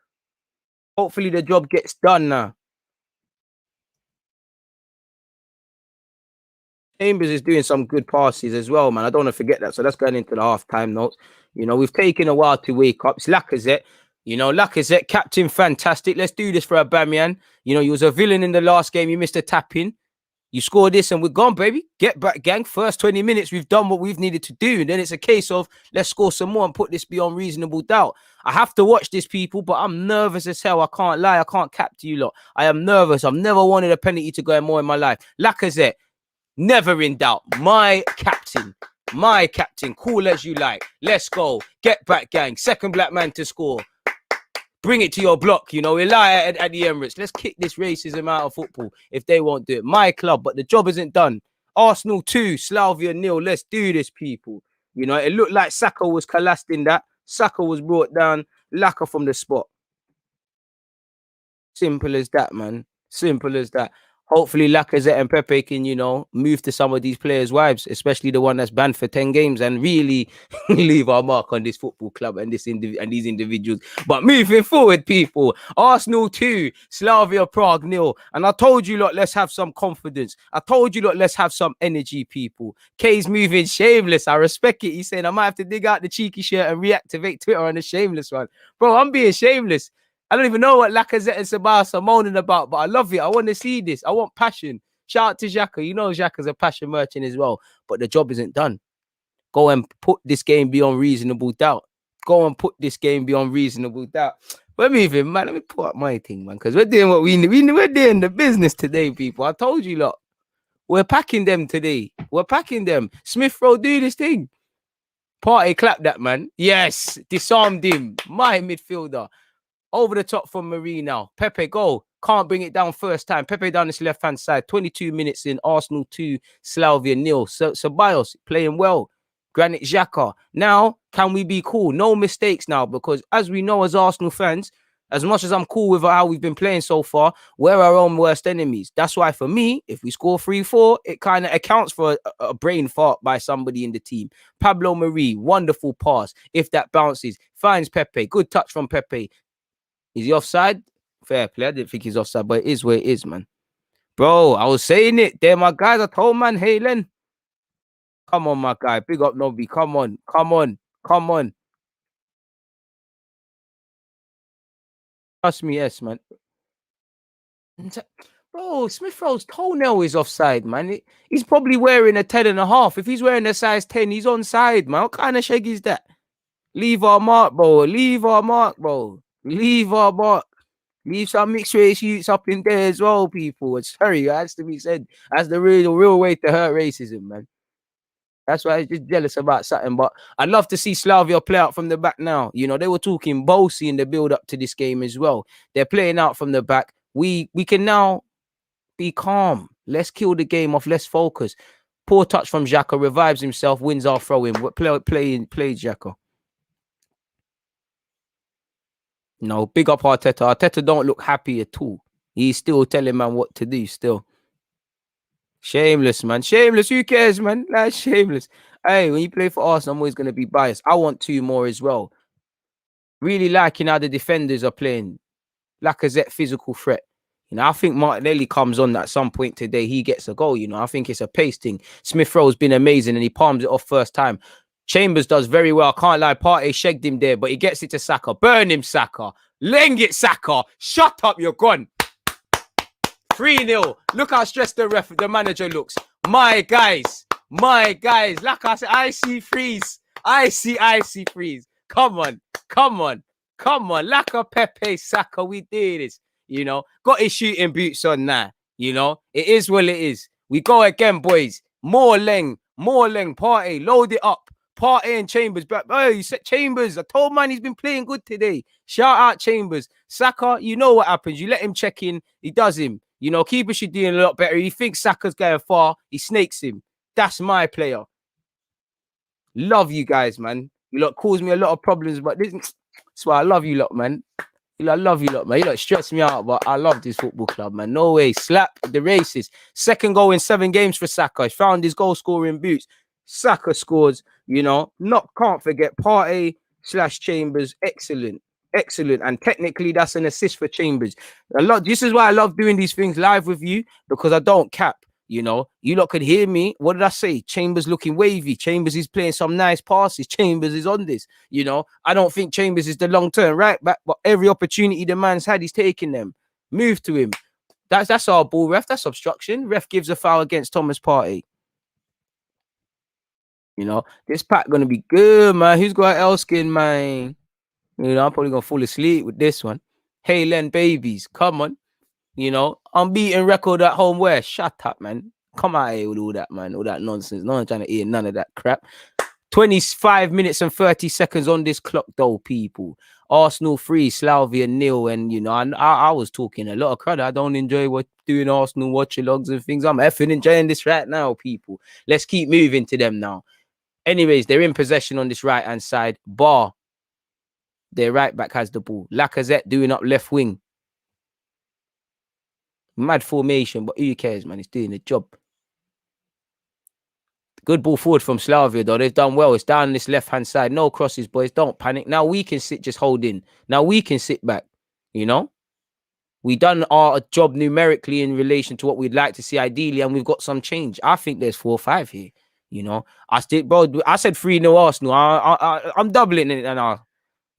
Hopefully, the job gets done now. Chambers is doing some good passes as well, man. I don't want to forget that. So that's going into the halftime notes. We've taken a while to wake up. It's Lacazette. Lacazette, captain, fantastic. Let's do this for Aubameyang. He was a villain in the last game. You missed a tap in. You score this and we're gone, baby. Get back, gang. First 20 minutes, we've done what we've needed to do. And then it's a case of let's score some more and put this beyond reasonable doubt. I have to watch this, people, but I'm nervous as hell. I can't lie. I can't cap to you lot. I am nervous. I've never wanted a penalty to go more in my life. Lacazette, never in doubt. My captain. Cool as you like. Let's go. Get back, gang. Second black man to score. Bring it to your block, Eli at the Emirates. Let's kick this racism out of football if they won't do it. My club, but the job isn't done. Arsenal 2, Slavia 0. Let's do this, people. It looked like Saka was collapsed in that. Saka was brought down. Lacquer from the spot. Simple as that, man. Simple as that. Hopefully, Lacazette and Pepe can, move to some of these players' wives, especially the one that's banned for 10 games, and really leave our mark on this football club and these individuals. But moving forward, people, Arsenal 2, Slavia Prague 0. And I told you, lot, let's have some confidence. I told you, lot, let's have some energy, people. K's moving shameless. I respect it. He's saying I might have to dig out the cheeky shirt and reactivate Twitter on the shameless one. Bro, I'm being shameless. I don't even know what Lacazette and Sabas are moaning about, but I love it. I want to see this. I want passion. Shout out to Xhaka. Xhaka's a passion merchant as well, but the job isn't done. Go and put this game beyond reasonable doubt. We're moving, man. Let me put up my thing, man, because we're doing what we need. We're doing the business today, people. I told you, lot. We're packing them today. Smith Rowe, do this thing. Party, clap that, man. Yes, disarmed him. My midfielder. Over the top from Marie now. Pepe, go. Can't bring it down first time. Pepe down this left-hand side. 22 minutes in. Arsenal 2, Slavia 0. Ceballos playing well. Granit Xhaka. Now, can we be cool? No mistakes now, because as we know as Arsenal fans, as much as I'm cool with how we've been playing so far, we're our own worst enemies. That's why for me, if we score 3-4, it kind of accounts for a brain fart by somebody in the team. Pablo Marie, wonderful pass. If that bounces, finds Pepe. Good touch from Pepe. Is he offside? Fair play. I didn't think he's offside, but it is where it is, man. Bro, I was saying it. They're my guys. I told man, hey, Len. Come on, my guy. Big up, Nobby. Come on. Trust me, yes, man. Bro, Smith Rowe's toenail is offside, man. He's probably wearing a 10.5. If he's wearing a size 10, he's onside, man. What kind of shag is that? Leave our mark, bro. Leave some mixed race youths up in there as well, people. It's sorry, it has to be said. That's the real way to hurt racism, man. That's why I was just jealous about something. But I'd love to see Slavia play out from the back now. They were talking bossy in the build-up to this game as well. They're playing out from the back. We can now be calm. Let's kill the game off. Let's focus. Poor touch from Xhaka. Revives himself. Wins our throw-in. Play Xhaka. No, big up Arteta. Arteta don't look happy at all. He's still telling man what to do still. Shameless, man. Shameless. Who cares, man? That's shameless. Hey, when you play for Arsenal, I'm always going to be biased. I want 2 more as well. Really liking how the defenders are playing. Lacazette, physical threat. I think Martinelli comes on at some point today. He gets a goal, I think it's a pace thing. Smith Rowe's been amazing and he palms it off first time. Chambers does very well. Can't lie. Partey shagged him there, but he gets it to Saka. Burn him, Saka. Leng it, Saka. Shut up, you're gone. 3-0. Look how stressed the manager looks. My guys. Like I said, I see freeze. Come on. Like a Pepe Saka, we did this. You know, got his shooting boots on now. You know, it is what it is. We go again, boys. More leng, party, load it up. Party and Chambers, but oh, you said Chambers. I told man he's been playing good today. Shout out Chambers. Saka, you know what happens. You let him check in, he does him. You know, keeper should do a lot better. He thinks Saka's going far, he snakes him. That's my player. Love you guys, man. You lot cause me a lot of problems, but this is why I love you lot, man. I love you lot, man. You lot stress me out, but I love this football club, man. No way. Slap the races. Second goal in 7 games for Saka. He found his goal scoring boots. Saka scores, you know. Can't forget Partey/Chambers. Excellent. And technically, that's an assist for Chambers. This is why I love doing these things live with you, because I don't cap. You know, you lot could hear me. What did I say? Chambers looking wavy. Chambers is playing some nice passes. Chambers is on this. You know, I don't think Chambers is the long-term right back, but every opportunity the man's had, he's taking them. Move to him. That's our ball, ref. That's obstruction. Ref gives a foul against Thomas Partey. You know, this pack gonna be good, man. Who's got Elskin, man? You know, I'm probably gonna fall asleep with this one. Hey, Len babies, come on. You know, unbeaten record at home. Where? Shut up, man. Come out here with all that, man. All that nonsense. No one's trying to hear none of that crap. 25 minutes and 30 seconds on this clock, though, people. Arsenal 3, Slavia 0. And, you know, I was talking a lot of crud. I don't enjoy doing Arsenal watchalogs and things. I'm effing enjoying this right now, people. Let's keep moving to them now. Anyways, they're in possession on this right-hand side. Bar. Their right back has the ball. Lacazette doing up left wing. Mad formation, but who cares, man? It's doing the job. Good ball forward from Slavia, though. They've done well. It's down this left-hand side. No crosses, boys. Don't panic. Now we can sit, just hold in. Now we can sit back, you know? We done our job numerically in relation to what we'd like to see ideally, and we've got some change. I think there's 4 or 5 here, you know? I said 3-0 Arsenal. I'm doubling it now.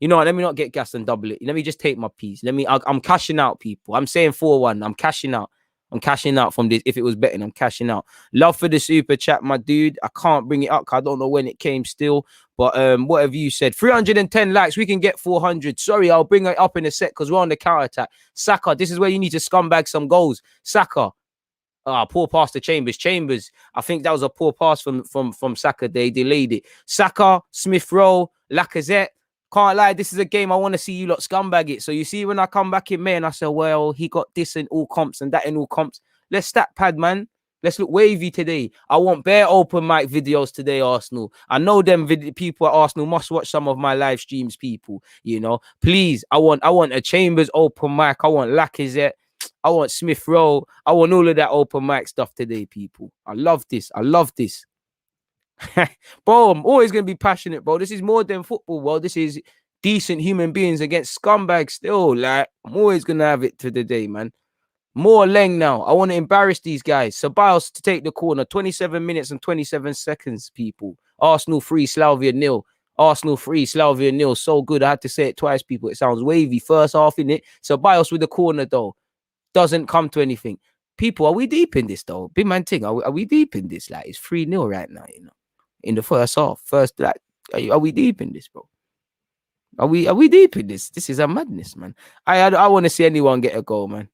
You know what? Let me not get gassed and double it. Let me just take my piece. I'm cashing out, people. I'm saying 4-1. I'm cashing out. I'm cashing out from this. If it was betting, I'm cashing out. Love for the super chat, my dude. I can't bring it up because I don't know when it came still. But what have you said? 310 likes. We can get 400. Sorry, I'll bring it up in a sec because we're on the counter attack. Saka, this is where you need to scumbag some goals. Saka. Poor pass to Chambers. I think that was a poor pass from Saka. They delayed it. Saka, Smith Rowe, Lacazette. Can't lie, this is a game I want to see you lot scumbag it. So you see when I come back in May and I say, well, he got this in all comps and that in all comps. Let's stack pad, man. Let's look wavy today. I want bare open mic videos today, Arsenal. I know them people at Arsenal must watch some of my live streams, people. You know, please, I want a Chambers open mic. I want Lacazette. I want Smith Rowe. I want all of that open mic stuff today, people. I love this. Bro, I'm always going to be passionate, bro. This is more than football, bro. This is decent human beings against scumbags still. Like, I'm always going to have it to the day, man. More Leng now. I want to embarrass these guys. Ceballos to take the corner. 27 minutes and 27 seconds, people. Arsenal 3, Slavia 0. Arsenal 3, Slavia 0. So good. I had to say it twice, people. It sounds wavy. First half, innit? Ceballos with the corner, though. Doesn't come to anything. People, are we deep in this, though? Big man thing. Are we deep in this? Like, it's 3-0 right now, you know? In the first half. Like, are we deep in this, bro? Are we deep in this? This is a madness, man. I want to see anyone get a goal, man.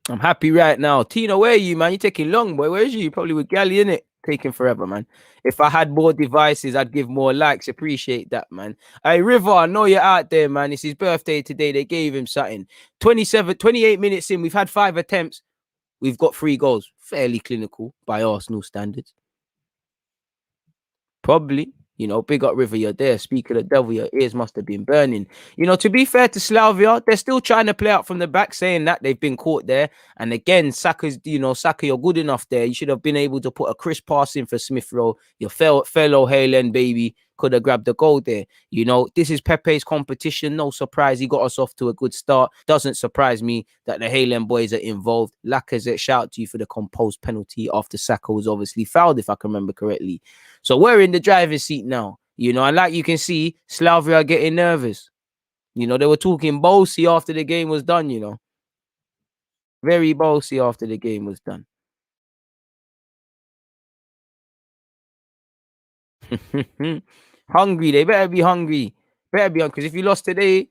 I'm happy right now. Tino, where are you, man? You're taking long, boy. Where is you? Probably with Gally, innit? Taking forever, man. If I had more devices, I'd give more likes. Appreciate that, man. Hey, River, I know you're out there, man. It's his birthday today. They gave him something. 28 minutes in. We've had 5 attempts. We've got 3 goals. Fairly clinical by Arsenal standards. Probably. You know, big up River, you're there. Speak of the devil, your ears must have been burning. You know, to be fair to Slavia, they're still trying to play out from the back, saying that they've been caught there. And again, Saka, you're good enough there. You should have been able to put a crisp pass in for Smith Rowe. Your fellow Haaland, baby, could have grabbed the goal there. You know, this is Pepe's competition. No surprise. He got us off to a good start. Doesn't surprise me that the Haaland boys are involved. Lacazette, shout out to you for the composed penalty after Saka was obviously fouled, if I can remember correctly. So we're in the driver's seat now, you know, and like you can see, Slavia are getting nervous. You know, they were talking bossy after the game was done, you know. Very bossy after the game was done. Hungry, they better be hungry. Better be hungry. Because if you lost today,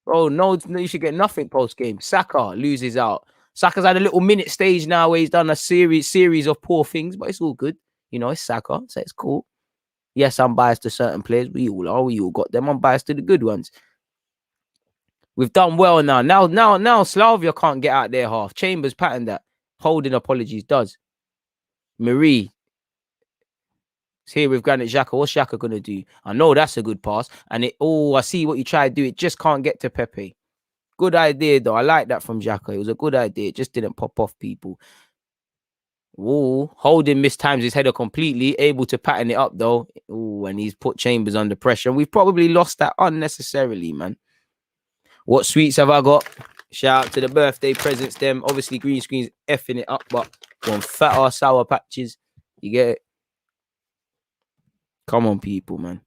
oh no, you should get nothing post game. Saka loses out. Saka's had a little minute stage now where he's done a series of poor things, but it's all good. You know, it's Saka, so it's cool. Yes, I'm biased to certain players. We all are. We all got them. I'm biased to the good ones. We've done well now. Now Slavia can't get out their half. Chambers patterned that. Holding apologies does. Marie. It's here with Granit Xhaka. What's Xhaka going to do? I know that's a good pass. And I see what you try to do. It just can't get to Pepe. Good idea, though. I like that from Xhaka. It was a good idea. It just didn't pop off people. Ooh, Holding mistimes his header completely. Able to pattern it up, though. Ooh, and he's put Chambers under pressure. And we've probably lost that unnecessarily, man. What sweets have I got? Shout out to the birthday presents, them. Obviously, green screen's effing it up, but on fat or sour patches. You get it? Come on, people, man.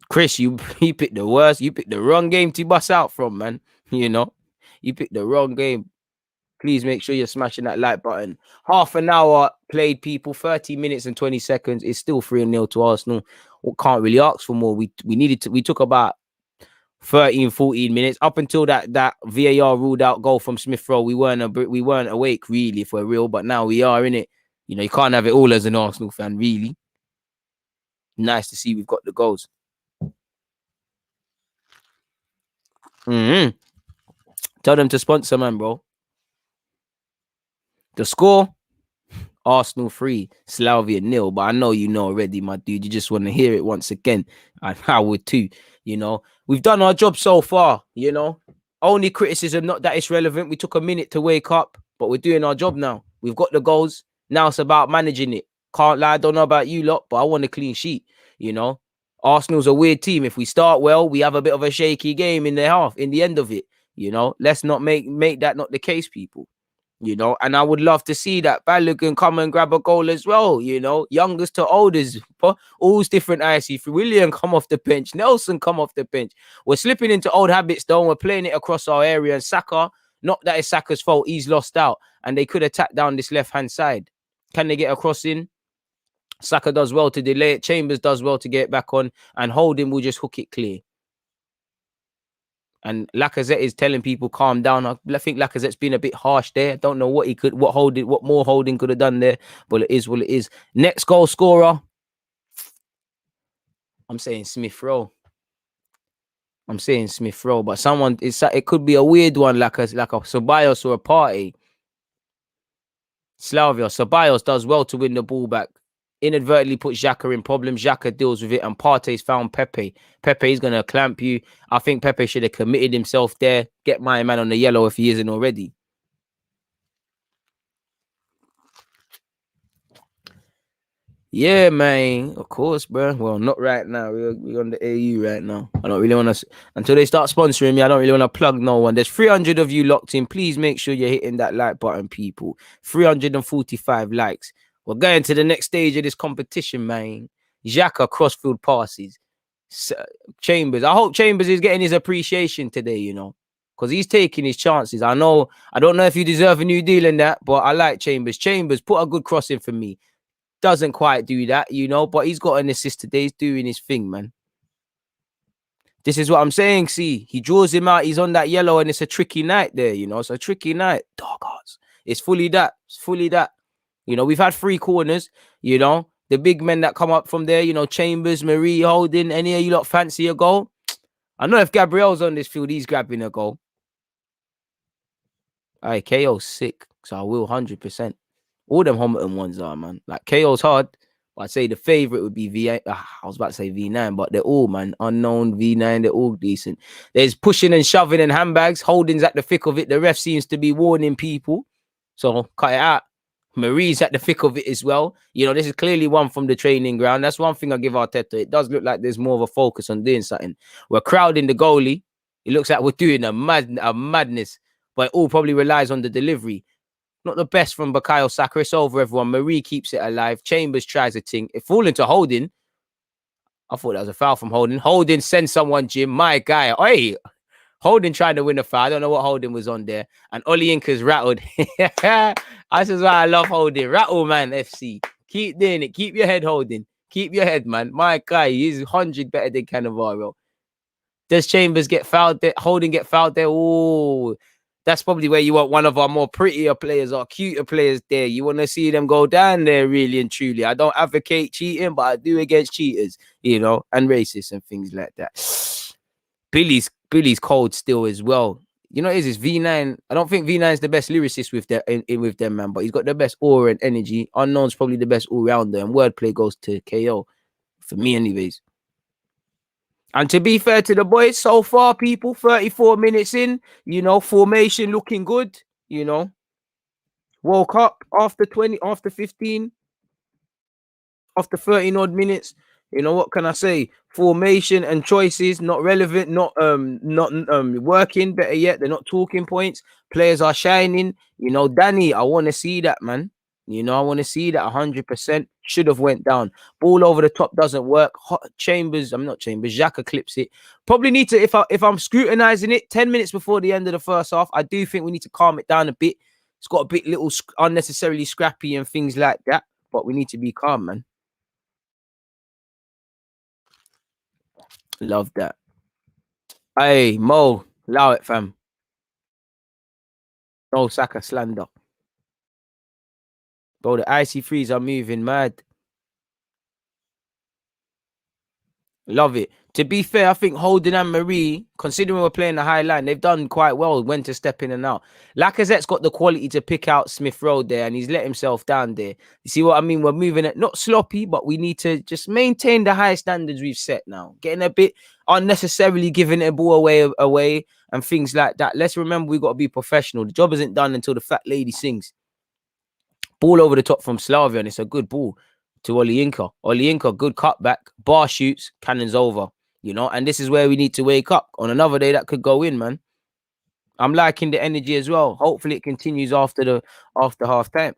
Chris, you picked the worst. You picked the wrong game to bust out from, man. You know, you picked the wrong game. Please make sure you're smashing that like button. Half an hour played, people. 30 minutes and 20 seconds. It's still 3-0 to Arsenal. We can't really ask for more. We took about 13, 14 minutes up until that VAR ruled out goal from Smith Rowe. We weren't awake really, if we're real, but now we are, innit? You know, you can't have it all as an Arsenal fan, really. Nice to see we've got the goals. Tell them to sponsor, man, bro. The score: Arsenal 3, Slavia 0. But I know you know already, my dude. You just want to hear it once again. And I would too. You know, we've done our job so far. You know, only criticism, not that it's relevant. We took a minute to wake up, but we're doing our job now. We've got the goals. Now it's about managing it. Can't lie, I don't know about you lot, but I want a clean sheet. You know, Arsenal's a weird team. If we start well, we have a bit of a shaky game in the end of it. You know, let's not make that not the case, people. You know, and I would love to see that Balogun come and grab a goal as well. You know, youngest to oldest, all different IC. William come off the bench, Nelson come off the bench. We're slipping into old habits though. We're playing it across our area. And Saka, not that it's Saka's fault, he's lost out, and they could attack down this left-hand side. Can they get a cross in? Saka does well to delay it. Chambers does well to get it back on, and Holding will just hook it clear. And Lacazette is telling people calm down. I think Lacazette's been a bit harsh there. I don't know what more Holding could have done there, but it is what it is. Next goal scorer, I'm saying Smith Rowe. But it could be a weird one, like a Ceballos or a Partey. Slavia, Ceballos does well to win the ball back. Inadvertently put Xhaka in problems. Xhaka deals with it, and Partey's found Pepe. Pepe's going to clamp you. I think Pepe should have committed himself there. Get my man on the yellow if he isn't already. Yeah, man. Of course, bro. Well, not right now. We're on the AU right now. I don't really want to... Until they start sponsoring me, I don't really want to plug no one. There's 300 of you locked in. Please make sure you're hitting that like button, people. 345 likes. We're going to the next stage of this competition, man. Xhaka crossfield passes. Chambers. I hope Chambers is getting his appreciation today, you know, because he's taking his chances. I don't know if you deserve a new deal in that, but I like Chambers. Chambers, put a good cross in for me. Doesn't quite do that, you know, but he's got an assist today. He's doing his thing, man. This is what I'm saying. See, he draws him out. He's on that yellow, and it's a tricky night there, you know. It's a tricky night. Dog ass. It's fully that. You know, we've had 3 corners, you know, the big men that come up from there, you know, Chambers, Marie, Holding, any of you lot fancy a goal? I know if Gabriel's on this field, he's grabbing a goal. All right, KO's sick, so I will 100%. All them Homerton ones are, man. Like, KO's hard, but I'd say the favorite would be V8. I was about to say V9, but they're all, man, unknown V9. They're all decent. There's pushing and shoving and handbags. Holding's at the thick of it. The ref seems to be warning people, so cut it out. Marie's at the thick of it as well. You know, this is clearly one from the training ground. That's one thing I give Arteta. It does look like there's more of a focus on doing something. We're crowding the goalie. It looks like we're doing a madness, but it all probably relies on the delivery. Not the best from Bukayo Saka. It's over, everyone. Marie keeps it alive. Chambers tries a thing. It falling to Holding. I thought that was a foul from Holding. Holding sends someone, Jim. My guy. Hey, Holding trying to win a foul. I don't know what Holding was on there. And Oli Inca's rattled. This is why I love Holding. Rattle, man, FC. Keep doing it. Keep your head Holding. Keep your head, man. My guy, he's 100 better than Cannavaro. Does Chambers get fouled there? Holding get fouled there? Oh, that's probably where you want one of our more prettier players or cuter players there. You want to see them go down there, really and truly. I don't advocate cheating, but I do against cheaters, you know, and racists and things like that. Billy's cold still as well. You know, it's V9. I don't think V9 is the best lyricist with with them, man, but he's got the best aura and energy. Unknown's probably the best all rounder, and wordplay goes to KO for me, anyways. And to be fair to the boys, so far, people, 34 minutes in, you know, formation looking good, you know. Woke up after 20, after 15, after 13 odd minutes. You know, what can I say? Formation and choices not relevant, not working. Better yet, they're not talking points. Players are shining. You know, Danny, I want to see that, man. You know, I want to see that 100%. Should have went down. Ball over the top doesn't work. Chambers, I'm not Chambers. Xhaka clips it. Probably need to, if I'm scrutinizing it, 10 minutes before the end of the first half, I do think we need to calm it down a bit. It's got a bit little unnecessarily scrappy and things like that. But we need to be calm, man. Love that. Hey, Mo, allow it, fam. No Saka slander. Bro, the IC3s are moving mad. Love it. To be fair, I think Holden and Marie, considering we're playing the high line, they've done quite well when to step in and out. Lacazette's got the quality to pick out Smith Rowe there, and he's let himself down there. You see what I mean? We're moving it, not sloppy, but we need to just maintain the high standards we've set now. Getting a bit unnecessarily giving a ball away and things like that. Let's remember we've got to be professional. The job isn't done until the fat lady sings. Ball over the top from Slavia, and it's a good ball to Oli Inca. Oli Inca, good cutback, bar shoots, cannons over. You know, and this is where we need to wake up. On another day, that could go in, man. I'm liking the energy as well. Hopefully, it continues after half time.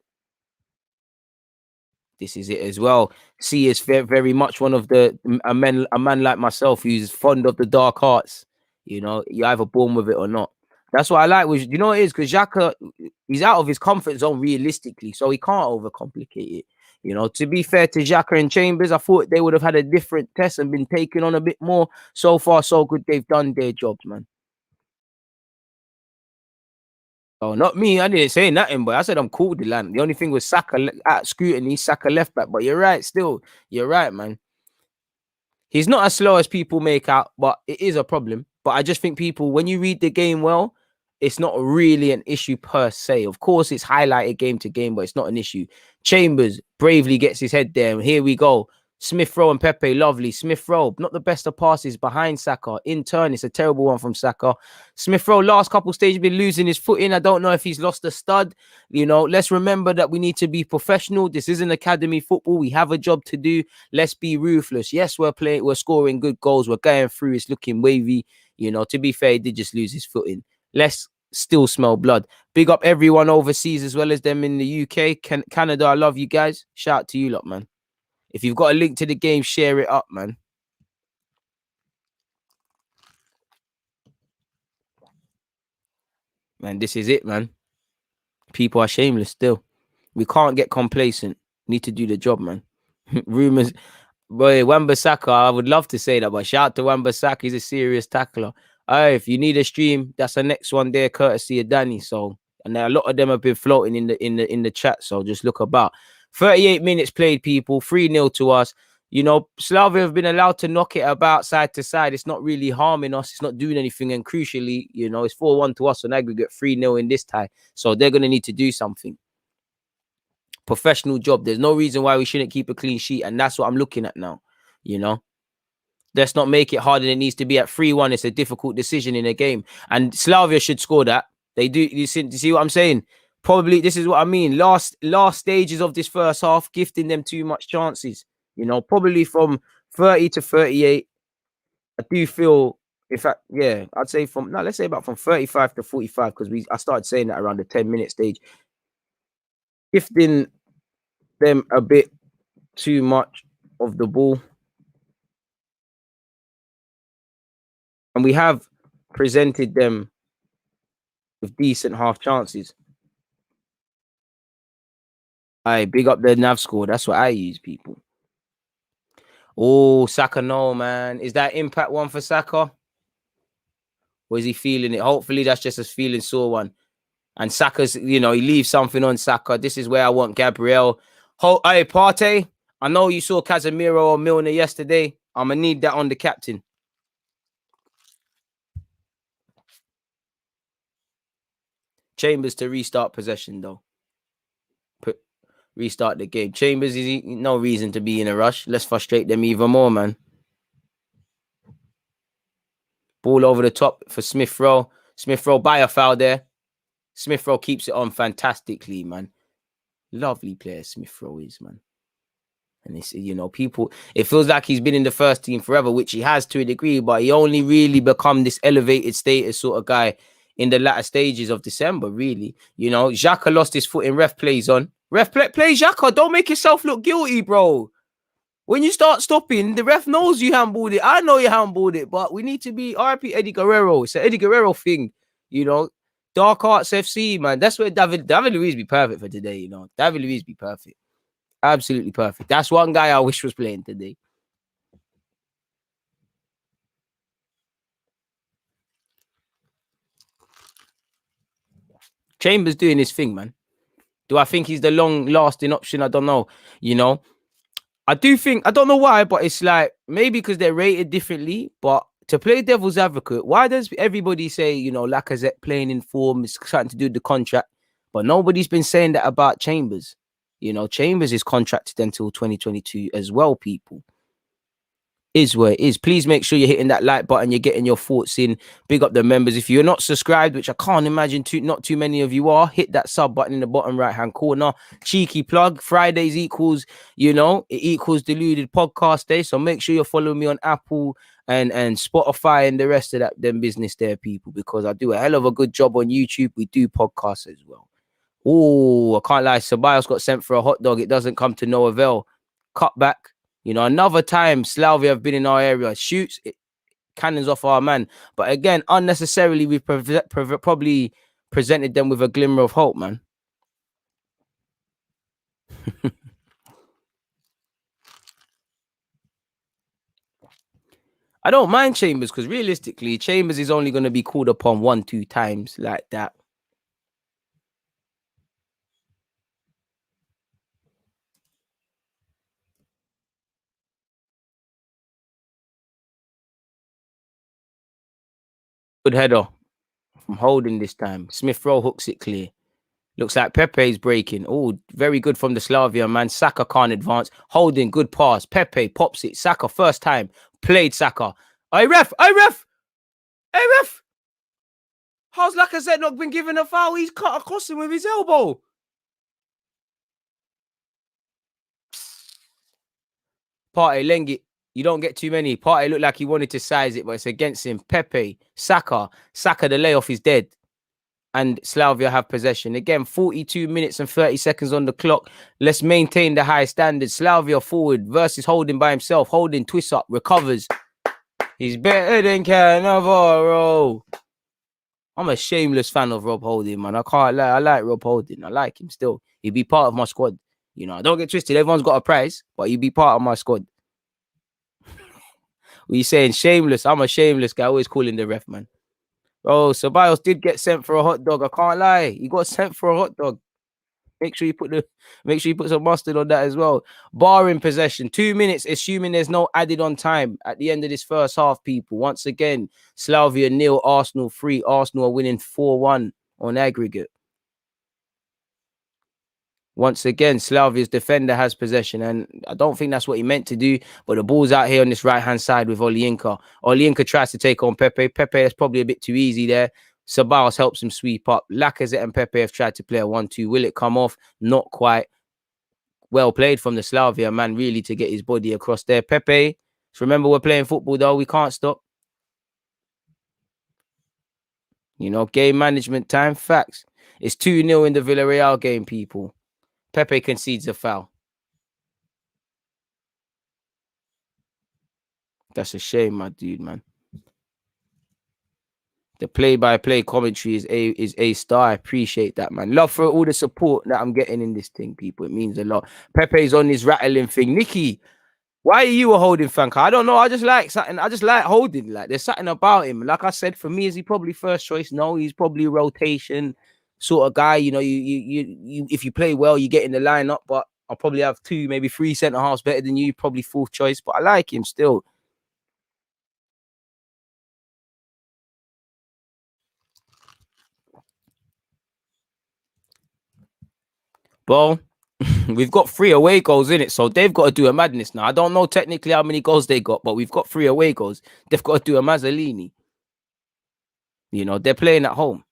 This is it as well. C is very much one of the a man like myself who's fond of the dark arts. You know, you either born with it or not. That's what I like. With you know what it is, because Xhaka, he's out of his comfort zone realistically, so he can't overcomplicate it. You know, to be fair to Xhaka and Chambers, I thought they would have had a different test and been taken on a bit more. So far, so good. They've done their jobs, man. Oh, not me. I didn't say nothing, but I said I'm cool with the land. The only thing was Saka at scrutiny, Saka left back. But you're right, still. You're right, man. He's not as slow as people make out, but it is a problem. But I just think people, when you read the game well, it's not really an issue per se. Of course, it's highlighted game to game, but it's not an issue. Chambers bravely gets his head there. And here we go. Smith Rowe and Pepe, lovely. Smith Rowe, not the best of passes behind Saka. In turn, it's a terrible one from Saka. Smith Rowe, last couple stages, been losing his footing. I don't know if he's lost a stud. You know, let's remember that we need to be professional. This isn't academy football. We have a job to do. Let's be ruthless. Yes, we're scoring good goals. We're going through. It's looking wavy. You know, to be fair, he did just lose his footing. Let's still smell blood. Big up everyone overseas as well as them in the UK. Canada, I love you guys. Shout out to you lot, man. If you've got a link to the game, share it up, man. Man, this is it, man. People are shameless still. We can't get complacent. Need to do the job, man. Rumors. Boy, Wan-Bissaka, I would love to say that, but shout out to Wan-Bissaka. He's a serious tackler. If you need a stream, that's the next one there, courtesy of Danny. So, and a lot of them have been floating in the chat. So just look about. 38 minutes played, people. 3-0 to us. You know, Slavia have been allowed to knock it about side to side. It's not really harming us. It's not doing anything. And crucially, you know, it's 4-1 to us on aggregate, 3-0 in this tie. So they're going to need to do something. Professional job. There's no reason why we shouldn't keep a clean sheet. And that's what I'm looking at now. You know, let's not make it harder than it needs to be. At 3-1, it's a difficult decision in a game. And Slavia should score that. They do. You see what I'm saying? Probably, this is what I mean. Last stages of this first half, gifting them too much chances. You know, probably from 30 to 38. I do feel, in fact, yeah, I'd say let's say about from 35 to 45, because I started saying that around the 10-minute stage. Gifting them a bit too much of the ball. And we have presented them with decent half chances. I big up the nav score. That's what I use, people. Oh, Saka, no, man. Is that impact one for Saka? Or is he feeling it? Hopefully, that's just a feeling sore one. And Saka's, he leaves something on Saka. This is where I want Gabriel. Hey, Partey, I know you saw Casemiro or Milner yesterday. I'm going to need that on the captain. Chambers to restart possession, though. Restart the game. Chambers is no reason to be in a rush. Let's frustrate them even more, man. Ball over the top for Smith Rowe. Smith Rowe by a foul there. Smith Rowe keeps it on fantastically, man. Lovely player Smith Rowe is, man. And it's, people, it feels like he's been in the first team forever, which he has to a degree, but he only really become this elevated status sort of guy in the latter stages of December, really. Xhaka lost his foot in ref plays on. Play Xhaka. Don't make yourself look guilty, bro. When you start stopping, the ref knows you handballed it. I know you handballed it, but we need to be RP Eddie Guerrero. It's an Eddie Guerrero thing, Dark Arts FC, man. That's where David Luiz be perfect for today, David Luiz be perfect. Absolutely perfect. That's one guy I wish was playing today. Chambers doing his thing, man. Do I think he's the long-lasting option? I don't know. I do think, I don't know why, but it's like maybe because they're rated differently. But to play devil's advocate, why does everybody say, Lacazette playing in form is starting to do the contract, but nobody's been saying that about Chambers? Chambers is contracted until 2022 as well, people. Is where it is. Please make sure you're hitting that like button. You're getting your thoughts in. Big up the members. If you're not subscribed, which I can't imagine not too many of you are, hit that sub button in the bottom right hand corner. Cheeky plug. Fridays equals, it equals Deluded Podcast Day. So make sure you're following me on Apple and Spotify and the rest of them business there, people, because I do a hell of a good job on YouTube. We do podcasts as well. Oh, I can't lie. Ceballos got sent for a hot dog. It doesn't come to no avail. Cut back. Another time Slavia have been in our area, shoots cannons off our man. But again, unnecessarily, we've probably presented them with a glimmer of hope, man. I don't mind Chambers because realistically, Chambers is only going to be called upon 1-2 times like that. Good header from Holding this time. Smith Rowe hooks it clear. Looks like Pepe's breaking. Oh, very good from the Slavia, man. Saka can't advance. Holding, good pass. Pepe pops it. Saka, first time. Played Saka. Hey, ref! Hey, ref! Hey, ref! How's Lacazette not been given a foul? He's cut across him with his elbow. Partey, Lengit. You don't get too many. Partey looked like he wanted to size it, but it's against him. Pepe, Saka, the layoff is dead. And Slavia have possession. Again, 42 minutes and 30 seconds on the clock. Let's maintain the high standards. Slavia forward versus Holding by himself. Holding twists up, recovers. He's better than Cannavaro. I'm a shameless fan of Rob Holding, man. I can't lie. I like Rob Holding. I like him still. He'd be part of my squad. I don't get twisted. Everyone's got a prize, but he'd be part of my squad. What you saying? Shameless. I'm a shameless guy. Always calling the ref, man. Oh, Ceballos did get sent for a hot dog. I can't lie. He got sent for a hot dog. Make sure you put some mustard on that as well. Barring possession, 2 minutes, assuming there's no added on time at the end of this first half, people. Once again, Slavia 0, Arsenal 3. Arsenal are winning 4-1 on aggregate. Once again, Slavia's defender has possession, and I don't think that's what he meant to do, but the ball's out here on this right-hand side with Olyinka. Olyinka tries to take on Pepe. Pepe is probably a bit too easy there. Ceballos helps him sweep up. Lacazette and Pepe have tried to play a 1-2. Will it come off? Not quite. Well played from the Slavia man, really, to get his body across there. Pepe, just remember we're playing football, though. We can't stop. Game management time. Facts. It's 2-0 in the Villarreal game, people. Pepe concedes a foul. That's a shame, my dude, man. The play-by-play commentary is a star. I appreciate that, man. Love for all the support that I'm getting in this thing, people. It means a lot. Pepe's on his rattling thing. Nikki, why are you a holding fan? I don't know. I just like something. I just like holding. Like there's something about him. Like I said, for me, is he probably first choice? No, he's probably a rotation sort of guy. You know, you if you play well, you get in the lineup. But I'll probably have 2, maybe 3 centre halves better than you. Probably 4th choice. But I like him still. Well, we've got 3 away goals in it, so they've got to do a madness now. I don't know technically how many goals they got, but we've got 3 away goals. They've got to do a Mazzolini. You know, they're playing at home.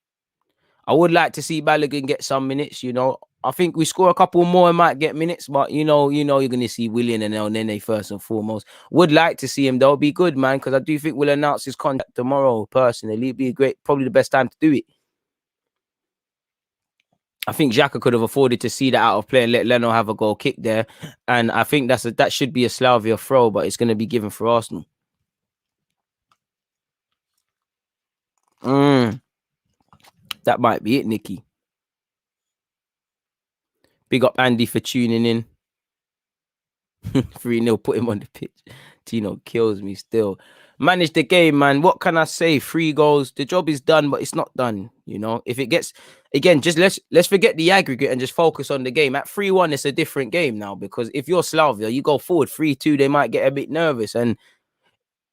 I would like to see Balogun get some minutes. You know, I think we score a couple more and might get minutes, but you know, you're going to see Willian and El Nene first and foremost. Would like to see him though. Be good, man, because I do think we'll announce his contract tomorrow. Personally, it'd be probably the best time to do it. I think Xhaka could have afforded to see that out of play and let Leno have a goal kick there. And I think that should be a Slavia throw, but it's going to be given for Arsenal. That might be it, Nikki. Big up Andy for tuning in. 3-0, put him on the pitch. Tino kills me still. Manage the game, man. What can I say? 3 goals. The job is done, but it's not done. You know, if it gets again, just let's forget the aggregate and just focus on the game. At 3-1, it's a different game now because if you're Slavia, you go forward 3-2, they might get a bit nervous. And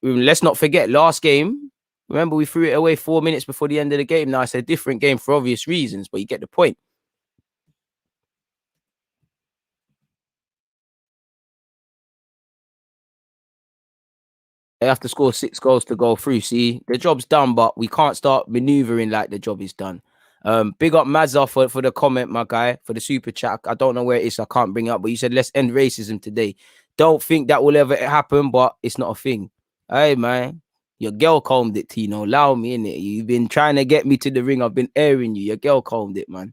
let's not forget last game. Remember, we threw it away 4 minutes before the end of the game. Now it's a different game for obvious reasons, but you get the point. They have to score 6 goals to go through. See, the job's done, but we can't start maneuvering like the job is done. Big up Mazza for the comment, my guy, for the super chat. I don't know where it is, so I can't bring it up, but you said let's end racism today. Don't think that will ever happen, but it's not a thing. Hey, man, your girl combed it, Tino. Allow me in it. You've been trying to get me to the ring. I've been airing you. Your girl combed it, man.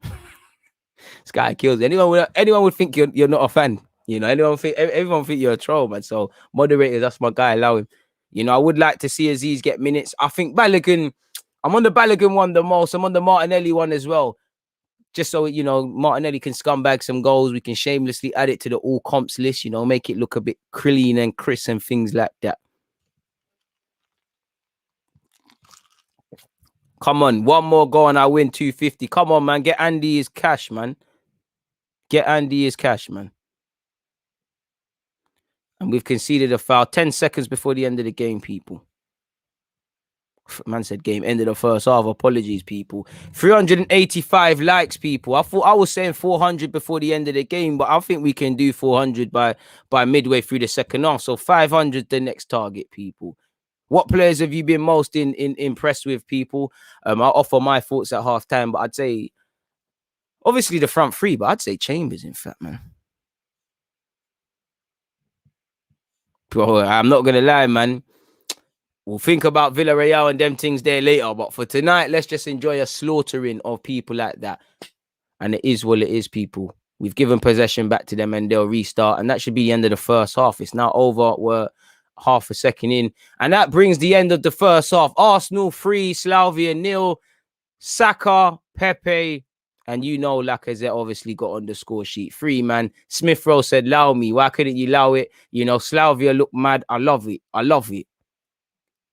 This guy kills. Anyone would think you're not a fan. You know, everyone think you're a troll, man. So moderators, that's my guy. Allow him. You know, I would like to see Aziz get minutes. I think Balogun. I'm on the Balogun one the most. I'm on the Martinelli one as well. Just so you know, Martinelli can scumbag some goals. We can shamelessly add it to the all comps list. You know, make it look a bit clean and crisp and things like that. Come on, one more goal and I win 250. Come on, man. Get Andy his cash, man. Get Andy his cash, man. And we've conceded a foul 10 seconds before the end of the game, people. Man said game ended the first half. Apologies, people. 385 likes, people. I thought I was saying 400 before the end of the game, but I think we can do 400 by midway through the second half. So 500 the next target, people. What players have you been most impressed with, people? I'll offer my thoughts at halftime, but I'd say obviously the front 3, but I'd say Chambers, in fact, man. Bro, I'm not gonna lie, man. We'll think about Villarreal and them things there later, but for tonight, let's just enjoy a slaughtering of people like that. And it is what it is, people. We've given possession back to them and they'll restart, and that should be the end of the first half. It's now over. We're half a second in, and that brings the end of the first half. Arsenal 3, Slavia 0. Saka, Pepe, and you know Lacazette obviously got on the score sheet. 3, man. Smith Rowe said, "Allow me. Why couldn't you allow it?" You know, Slavia look mad. I love it. I love it.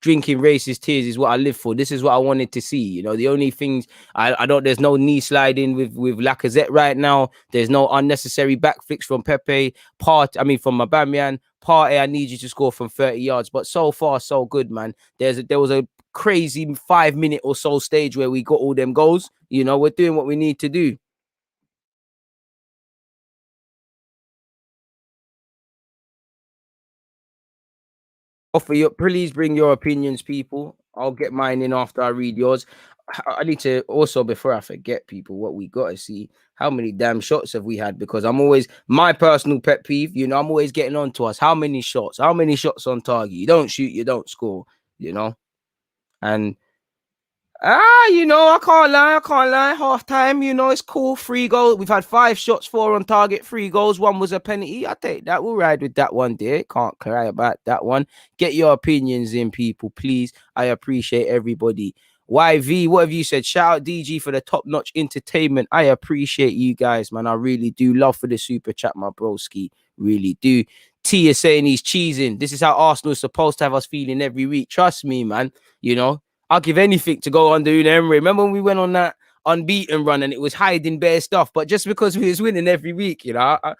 Drinking racist tears is what I live for. This is what I wanted to see. You know, the only things I don't. There's no knee sliding with Lacazette right now. There's no unnecessary backflips from Pepe. From Aubameyang. Partey, I need you to score from 30 yards. But so far, so good, man. There was a crazy 5-minute or so stage where we got all them goals. You know, we're doing what we need to do. Please bring your opinions, people. I'll get mine in after I read yours. I need to also, before I forget, people, what we got to see, how many damn shots have we had? Because I'm always, my personal pet peeve, you know, I'm always getting on to us. How many shots on target? You don't shoot, you don't score, you know? And You know, I can't lie. I can't lie. Half time, you know, it's cool. 3 goals. We've had 5 shots, 4 on target, 3 goals. One was a penalty. I take that. We'll ride with that one, dear. Can't cry about that one. Get your opinions in, people, please. I appreciate everybody. YV, what have you said? Shout out DG for the top-notch entertainment. I appreciate you guys, man. I really do. Love for the super chat, my broski. Really do. T is saying he's cheesing. This is how Arsenal is supposed to have us feeling every week. Trust me, man. You know, I'll give anything to go under Unai Emery. Remember when we went on that unbeaten run and it was hiding bare stuff, but just because we was winning every week, you know, I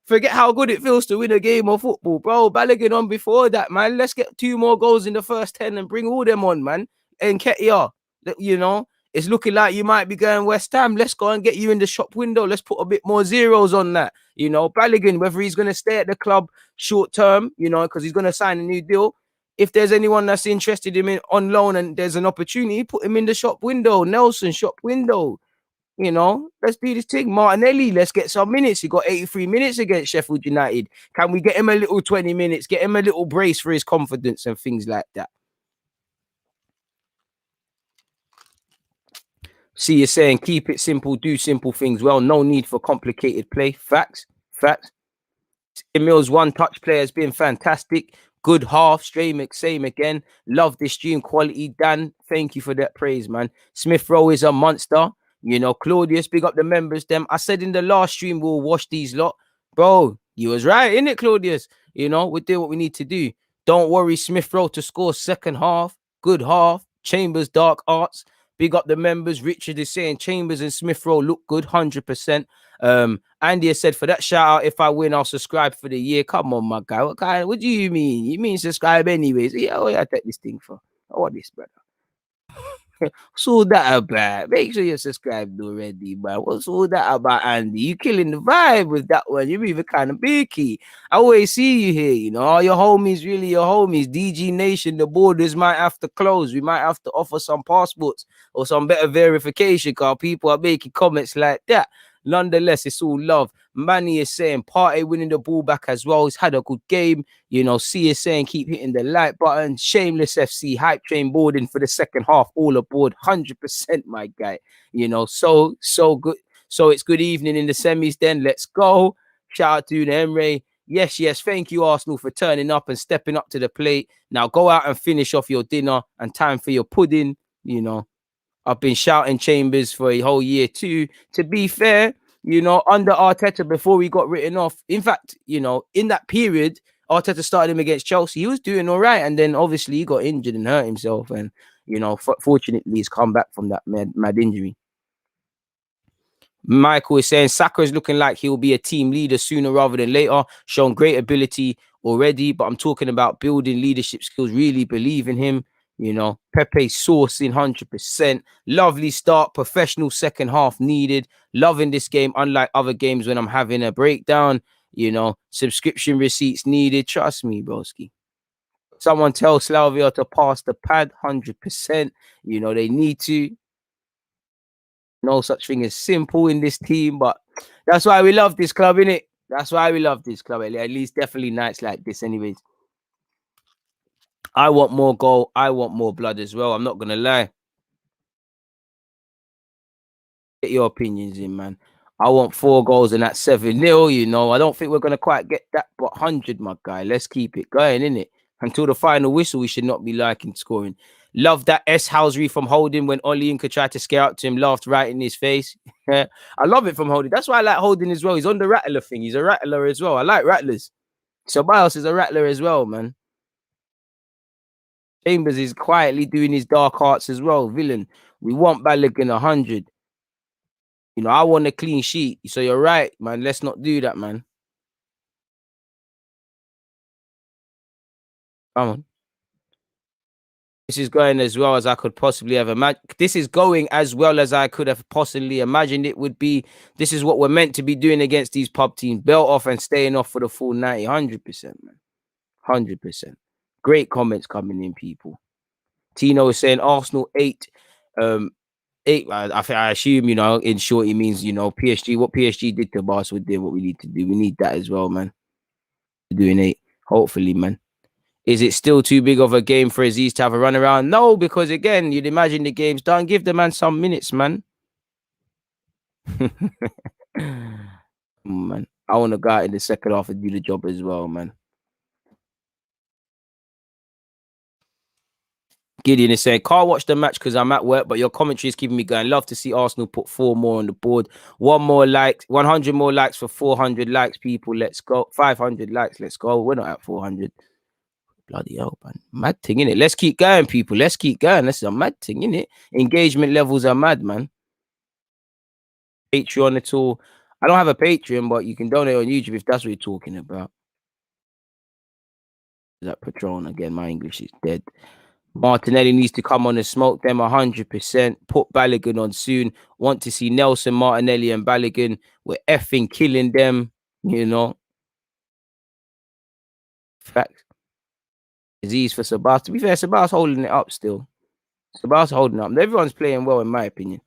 forget how good it feels to win a game of football, bro. Balogun on before that, man. Let's get 2 more goals in the first 10 and bring all them on, man. And Ketia, you know, it's looking like you might be going West Ham. Let's go and get you in the shop window. Let's put a bit more zeros on that. You know, Balogun, whether he's going to stay at the club short term, you know, because he's going to sign a new deal. If there's anyone that's interested in him on loan and there's an opportunity, put him in the shop window. Nelson, shop window. You know, let's do this thing. Martinelli, let's get some minutes. He got 83 minutes against Sheffield United. Can we get him a little 20 minutes? Get him a little brace for his confidence and things like that. See, you're saying keep it simple, do simple things well. No need for complicated play. Facts. Emil's one-touch player has been fantastic. Good half. Same again. Love this stream quality. Dan, thank you for that praise, man. Smith Rowe is a monster. You know, Claudius, big up the members. Them. I said in the last stream we'll wash these lot. Bro, you was right, innit, Claudius? You know, we do what we need to do. Don't worry, Smith Rowe to score second half. Good half. Chambers, Dark Arts. Big up the members. Richard is saying Chambers and Smith Rowe look good, 100%. Andy has said for that shout out, if I win, I'll subscribe for the year. Come on, my guy. What do you mean? You mean subscribe anyways? Yeah, oh yeah, I take this thing for. I want this, brother. What's all that about? Make sure you're subscribed already, man. What's all that about, Andy? You killing the vibe with that one. You're even kind of beaky. I always see you here, you know. All your homies, really your homies. DG Nation, the borders might have to close. We might have to offer some passports or some better verification because people are making comments like that. Nonetheless, it's all love. Manny is saying Partey winning the ball back as well. He's had a good game. You know, C is saying keep hitting the like button. Shameless FC, hype train boarding for the second half. All aboard, 100%, my guy. You know, so good. So it's good evening in the semis then. Let's go. Shout out to Emre. Yes. Thank you, Arsenal, for turning up and stepping up to the plate. Now go out and finish off your dinner and time for your pudding, you know. I've been shouting Chambers for a whole year too. To be fair, you know, under Arteta before we got written off. In fact, you know, in that period, Arteta started him against Chelsea. He was doing all right, and then obviously he got injured and hurt himself. And you know, fortunately, he's come back from that mad injury. Michael is saying Saka is looking like he'll be a team leader sooner rather than later. Shown great ability already, but I'm talking about building leadership skills. Really believe in him. You know, Pepe sourcing 100%. Lovely start. Professional second half needed. Loving this game, unlike other games when I'm having a breakdown. You know, subscription receipts needed. Trust me, broski. Someone tell Slavia to pass the pad 100%. You know, they need to. No such thing as simple in this team, but that's why we love this club, innit? That's why we love this club. At least definitely nights like this, anyways. I want more goal. I want more blood as well. I'm not gonna lie. Get your opinions in, man. I want 4 goals and that's 7-0. You know, I don't think we're gonna quite get that, but 100, my guy. Let's keep it going, innit? Until the final whistle, we should not be liking scoring. Love that S. Housery from Holding when Oli Inca tried to scare up to him, laughed right in his face. I love it from Holding. That's why I like Holding as well. He's on the rattler thing. He's a rattler as well. I like rattlers. Ceballos is a rattler as well, man. Chambers is quietly doing his dark arts as well. Villain. We want Balogun 100. You know, I want a clean sheet. So you're right, man. Let's not do that, man. Come on. This is going as well as I could possibly have imagined. This is going as well as I could have possibly imagined it would be. This is what we're meant to be doing against these pub teams. Belt off and staying off for the full 90. 100%, man. 100%. Great comments coming in, people. Tino is saying Arsenal 8. 8. I assume, you know, in short, he means, you know, PSG. What PSG did to Barcelona did what we need to do. We need that as well, man. Doing 8. Hopefully, man. Is it still too big of a game for Aziz to have a run around? No, because again, you'd imagine the game's done. Give the man some minutes, man. Man, I want to go out in the second half and do the job as well, man. Gideon is saying, can't watch the match because I'm at work, but your commentary is keeping me going. Love to see Arsenal put 4 more on the board. 1 more like, 100 more likes for 400 likes, people. Let's go. 500 likes. Let's go. We're not at 400. Bloody hell, man. Mad thing, innit? Let's keep going, people. Let's keep going. This is a mad thing, innit? Engagement levels are mad, man. Patreon at all. I don't have a Patreon, but you can donate on YouTube if that's what you're talking about. That Patron again, my English is dead. Martinelli needs to come on and smoke them 100%. Put Balogun on soon. Want to see Nelson, Martinelli, and Balogun. We're effing killing them, you know. Facts. Disease for Sabas. To be fair, Sabas holding it up still. Sabas holding up. Everyone's playing well, in my opinion.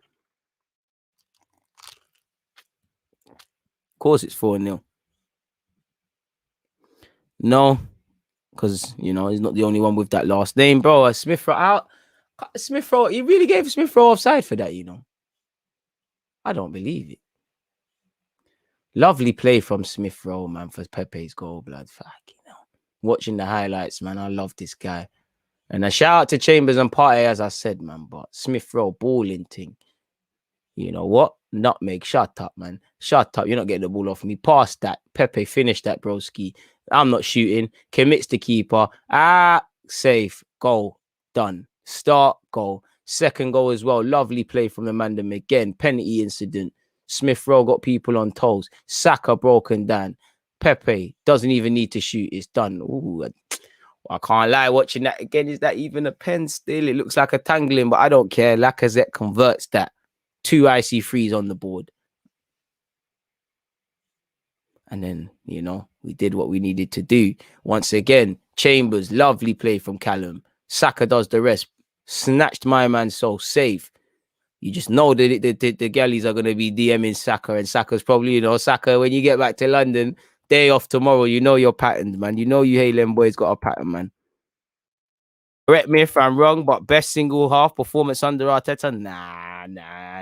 Of course, it's 4-0. No, because, you know, he's not the only one with that last name, bro. Smith Rowe out. Smith Rowe, he really gave Smith Rowe offside for that, you know. I don't believe it. Lovely play from Smith Rowe, man, for Pepe's goal, blood. Fuck, you know. Watching the highlights, man, I love this guy. And a shout out to Chambers and Partey, as I said, man. But Smith Rowe, balling thing. You know what? Nutmeg, shut up, man. Shut up. You're not getting the ball off me. Pass that. Pepe, finish that, broski. I'm not shooting. Commits the keeper. Safe. Goal. Done. Start. Goal. Second goal as well. Lovely play from the Mandem again. Penalty incident. Smith Rowe got people on toes. Saka broken down. Pepe doesn't even need to shoot. It's done. Ooh, I can't lie. Watching that again, is that even a pen still? It looks like a tangling, but I don't care. Lacazette converts that. 2 IC3s on the board. And then, you know, we did what we needed to do. Once again, Chambers, lovely play from Callum. Saka does the rest. Snatched my man so safe. You just know that the galleys are going to be DMing Saka. And Saka's probably, you know, Saka, when you get back to London, day off tomorrow, you know your pattern, man. You know you Halen boys got a pattern, man. Correct me if I'm wrong, but best single half performance under Arteta? Nah.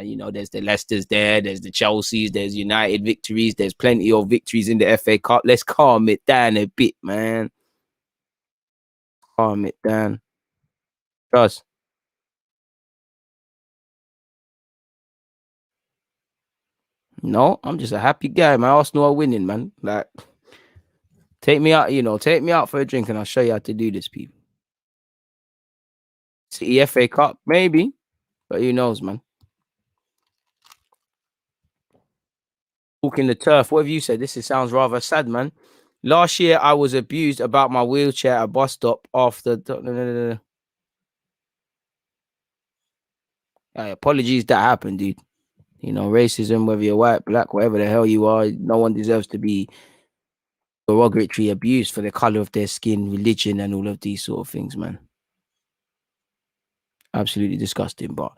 You know, there's the Leicesters there, there's the Chelseas, there's United victories, there's plenty of victories in the FA Cup. Let's calm it down a bit, man. Calm it down. Trust. No, I'm just a happy guy. My Arsenal are winning, man. Like, take me out, you know, take me out for a drink and I'll show you how to do this, people. City FA Cup, maybe, but who knows, man. Walking the turf. What have you said? This sounds rather sad, man. Last year, I was abused about my wheelchair at a bus stop after. Apologies, that happened, dude. You know, racism, whether you're white, black, whatever the hell you are, no one deserves to be derogatory abused for the color of their skin, religion, and all of these sort of things, man. Absolutely disgusting. But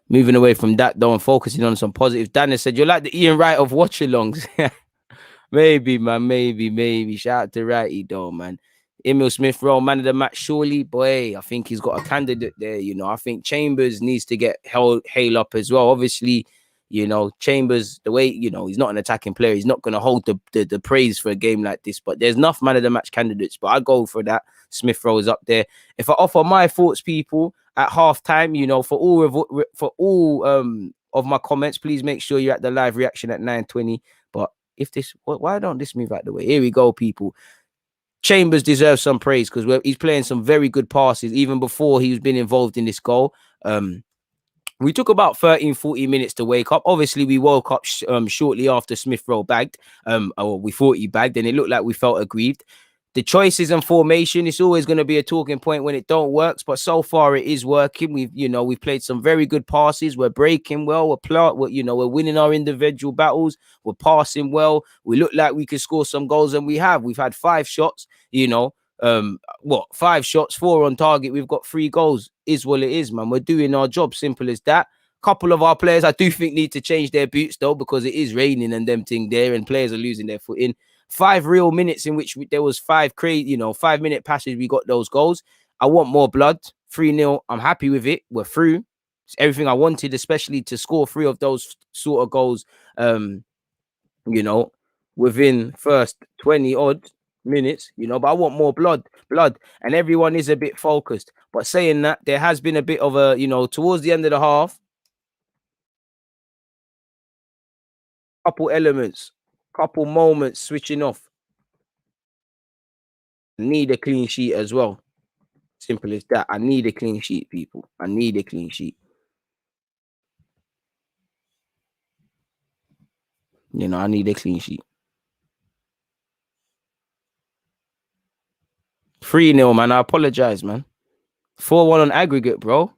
moving away from that, though, and focusing on some positives. Dana said, you're like the Ian Wright of watchalongs. Maybe, man. Maybe. Shout out to Righty, though, man. Emil Smith Rowe, man of the match, surely. Boy, I think he's got a candidate there, you know. I think Chambers needs to get hail up as well. Obviously, you know, Chambers, the way, you know, he's not an attacking player. He's not going to hold the praise for a game like this. But there's enough man of the match candidates. But I go for that. Smith Rowe is up there. If I offer my thoughts, people, at halftime, you know, for all of my comments, please make sure you're at the live reaction at 9:20. But if this, why don't this move out the way? Here we go, people. Chambers deserves some praise because he's playing some very good passes even before he's been involved in this goal. We took about 13-40 minutes to wake up. Obviously, we woke up shortly after Smith Rowe bagged. Or we thought he bagged, and it looked like we felt aggrieved. The choices and formation, it's always going to be a talking point when it don't work, but so far it is working. We've played some very good passes. We're breaking well. We're winning our individual battles. We're passing well. We look like we could score some goals, and we have. We've had 5 shots, 5 shots, 4 on target. We've got 3 goals. Is what it is, man. We're doing our job. Simple as that. Couple of our players, I do think, need to change their boots, though, because it is raining and them thing there, and players are losing their footing. 5 real minutes in which there was 5 crazy, 5-minute passes. We got those goals. I want more blood. 3-0. I'm happy with it. We're through. It's everything I wanted, especially to score 3 of those sort of goals. Within first 20 odd minutes, but I want more blood, and everyone is a bit focused. But saying that, there has been a bit of a, towards the end of the half, couple elements, couple moments switching off. Need a clean sheet as well. Simple as that. I need a clean sheet, people. I need a clean sheet. I need a clean sheet. 3-0, man. I apologize, man. 4-1 on aggregate, bro.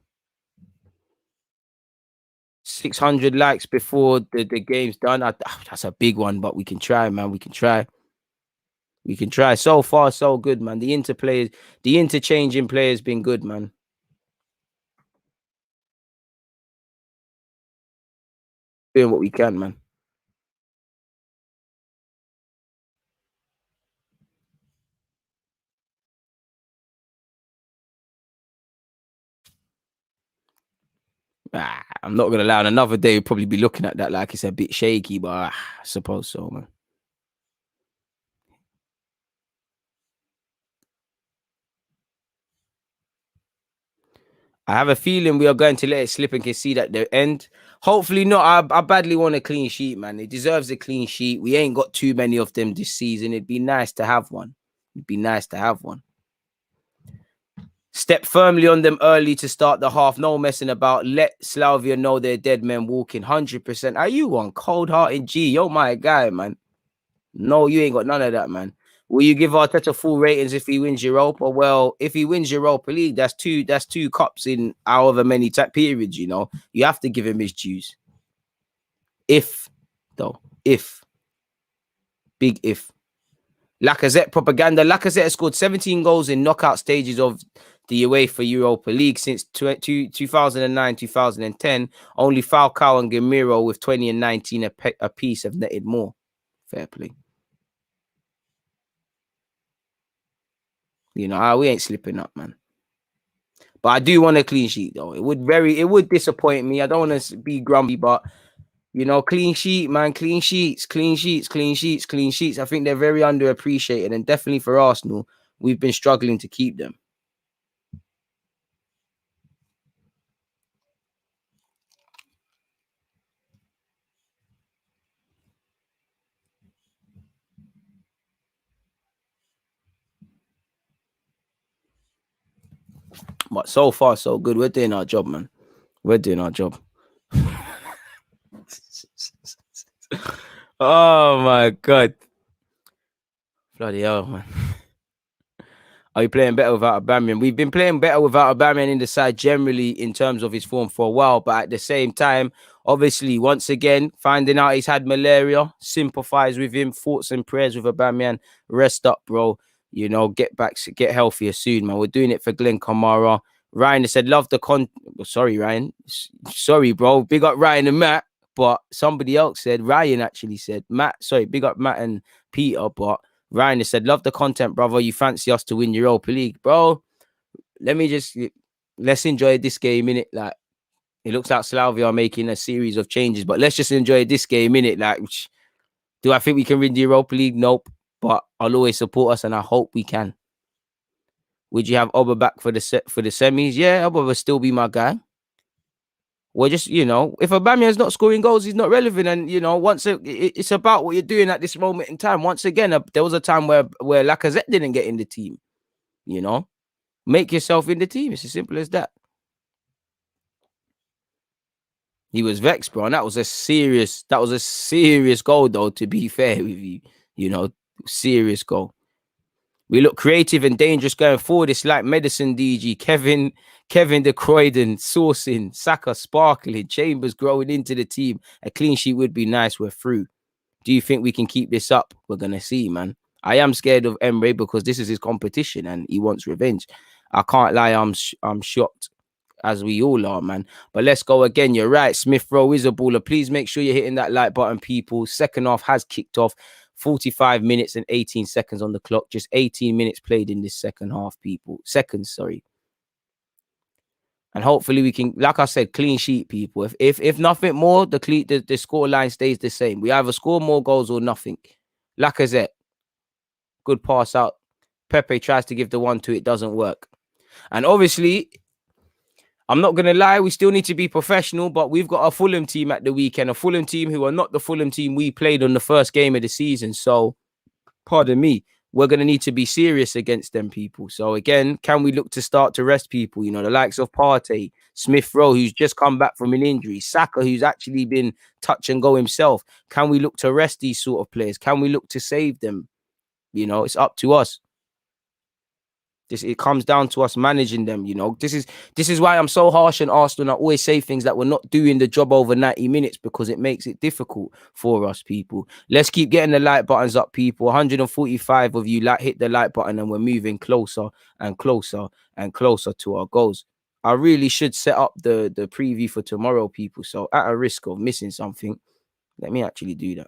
600 likes before the game's done. That's a big one, but we can try, man. We can try. So far, so good, man. The interchange in play has been good, man. Doing what we can, man. I'm not gonna lie. On another day, we'll probably be looking at that like it's a bit shaky, but I suppose so, man. I have a feeling we are going to let it slip and concede at the end. Hopefully not. I badly want a clean sheet, man. It deserves a clean sheet. We ain't got too many of them this season. It'd be nice to have one. Step firmly on them early to start the half. No messing about. Let Slavia know they're dead men walking. 100%. Are you one cold-hearted G? You're my guy, man. No, you ain't got none of that, man. Will you give Arteta full ratings if he wins Europa? Well, if he wins Europa League, that's two cups in however many periods, You have to give him his dues. If. Big if. Lacazette propaganda. Lacazette has scored 17 goals in knockout stages of the UEFA Europa League since 2009-2010. Only Falcao and Gamiro with 20 and 19 apiece have netted more. Fair play. We ain't slipping up, man. But I do want a clean sheet, though. It would disappoint me. I don't want to be grumpy, but clean sheet, man. Clean sheets. I think they're very underappreciated, and definitely for Arsenal, we've been struggling to keep them. But so far, so good. We're doing our job, man. We're doing our job. Oh my God. Bloody hell, man. Are you playing better without Aubameyang? We've been playing better without Aubameyang in the side generally in terms of his form for a while, but at the same time, obviously, once again, finding out he's had malaria, sympathize with him, thoughts and prayers with Aubameyang. Rest up, bro. Get healthier soon, man. We're doing it for Glenn Kamara. Ryan said, love the sorry, Ryan. Sorry, bro. Big up Ryan and Matt. But somebody else said, Ryan actually said, big up Matt and Peter, but Ryan said, love the content, brother. You fancy us to win Europa League, bro? Let's enjoy this game, innit? Like, it looks like Slavia are making a series of changes, but let's just enjoy this game, innit? Like, do I think we can win the Europa League? Nope. But I'll always support us, and I hope we can. Would you have Oba back for the semis? Yeah, Oba will still be my guy. Well, just, if Aubameyang's not scoring goals, he's not relevant. And, it's about what you're doing at this moment in time. Once again, there was a time where Lacazette didn't get in the team. Make yourself in the team. It's as simple as that. He was vexed, bro. And that was a serious goal, though, to be fair with you. Serious goal. We look creative and dangerous going forward. It's like medicine, DG. Kevin De Croydon, sourcing, Saka sparkling, Chambers growing into the team. A clean sheet would be nice. We're through. Do you think we can keep this up? We're going to see, man. I am scared of Emre because this is his competition and he wants revenge. I can't lie. I'm shocked, as we all are, man. But let's go again. You're right. Smith Rowe is a baller. Please make sure you're hitting that like button, people. Second half has kicked off. 45 minutes and 18 seconds on the clock. Just 18 minutes played in this second half, people. Seconds, sorry. And hopefully we can, like I said, clean sheet, people. If nothing more, the score line stays the same. We either score more goals or nothing. Lacazette, good pass out. Pepe tries to give the 1-2, it doesn't work. And obviously, I'm not going to lie, we still need to be professional, but we've got a Fulham team at the weekend, a Fulham team who are not the Fulham team we played on the first game of the season. So, pardon me, we're going to need to be serious against them, people. So, again, can we look to start to rest people? You know, the likes of Partey, Smith Rowe, who's just come back from an injury, Saka, who's actually been touch and go himself. Can we look to rest these sort of players? Can we look to save them? You know, it's up to us. It comes down to us managing them, you know. This is why I'm so harsh on Arsenal. I always say things that we're not doing the job over 90 minutes because it makes it difficult for us, people. Let's keep getting the like buttons up, people. 145 of you hit the like button, and we're moving closer and closer and closer to our goals. I really should set up the preview for tomorrow, people. So at a risk of missing something, let me actually do that.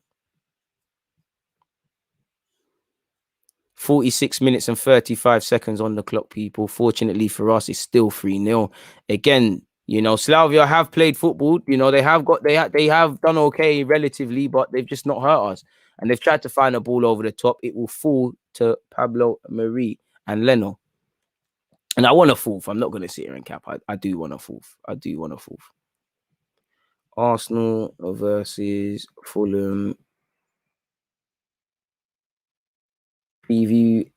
46 minutes and 35 seconds on the clock, people. Fortunately for us, it's still 3-0. Again, you know, Slavia have played football. You know, they have done okay relatively, but they've just not hurt us. And they've tried to find a ball over the top. It will fall to Pablo Marie and Leno. And I want a fourth. I'm not going to sit here and cap. I do want a fourth. I do want a fourth. Arsenal versus Fulham. Preview.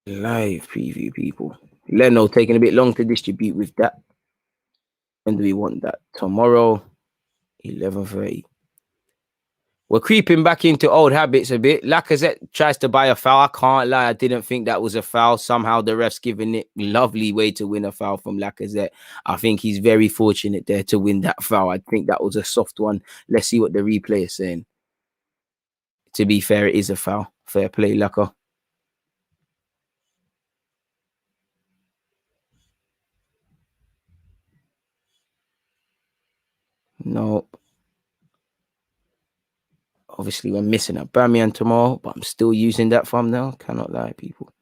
Live preview, people. Leno taking a bit long to distribute with that. When do we want that? Tomorrow, 11:30. We're creeping back into old habits a bit. Lacazette tries to buy a foul. I can't lie, I didn't think that was a foul. Somehow the ref's giving it lovely way to win a foul from Lacazette. I think he's very fortunate there to win that foul. I think that was a soft one. Let's see what the replay is saying. To be fair, it is a foul. Fair play, Lacazette. Nope. Obviously, we're missing a Aubameyang tomorrow, but I'm still using that thumbnail. Cannot lie, people.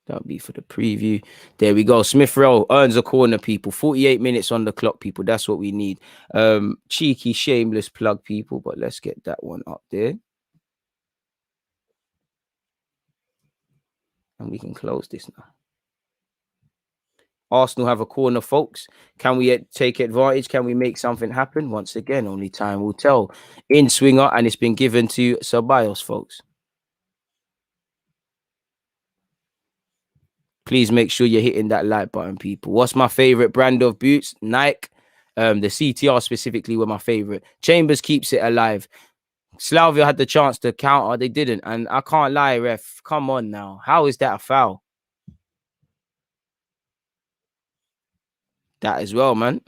That'll be for the preview. There we go. Smith Rowe earns a corner, people. 48 minutes on the clock, people. That's what we need. Cheeky, shameless plug, people. But let's get that one up there. And we can close this now. Arsenal have a corner, folks. Can we take advantage? Can we make something happen? Once again, only time will tell. In swinger, and it's been given to Ceballos, folks. Please make sure you're hitting that like button, people. What's my favorite brand of boots? Nike. The CTR specifically were my favorite. Chambers keeps it alive. Slavia had the chance to counter. They didn't. And I can't lie, ref. Come on now. How is that a foul? That as well, man.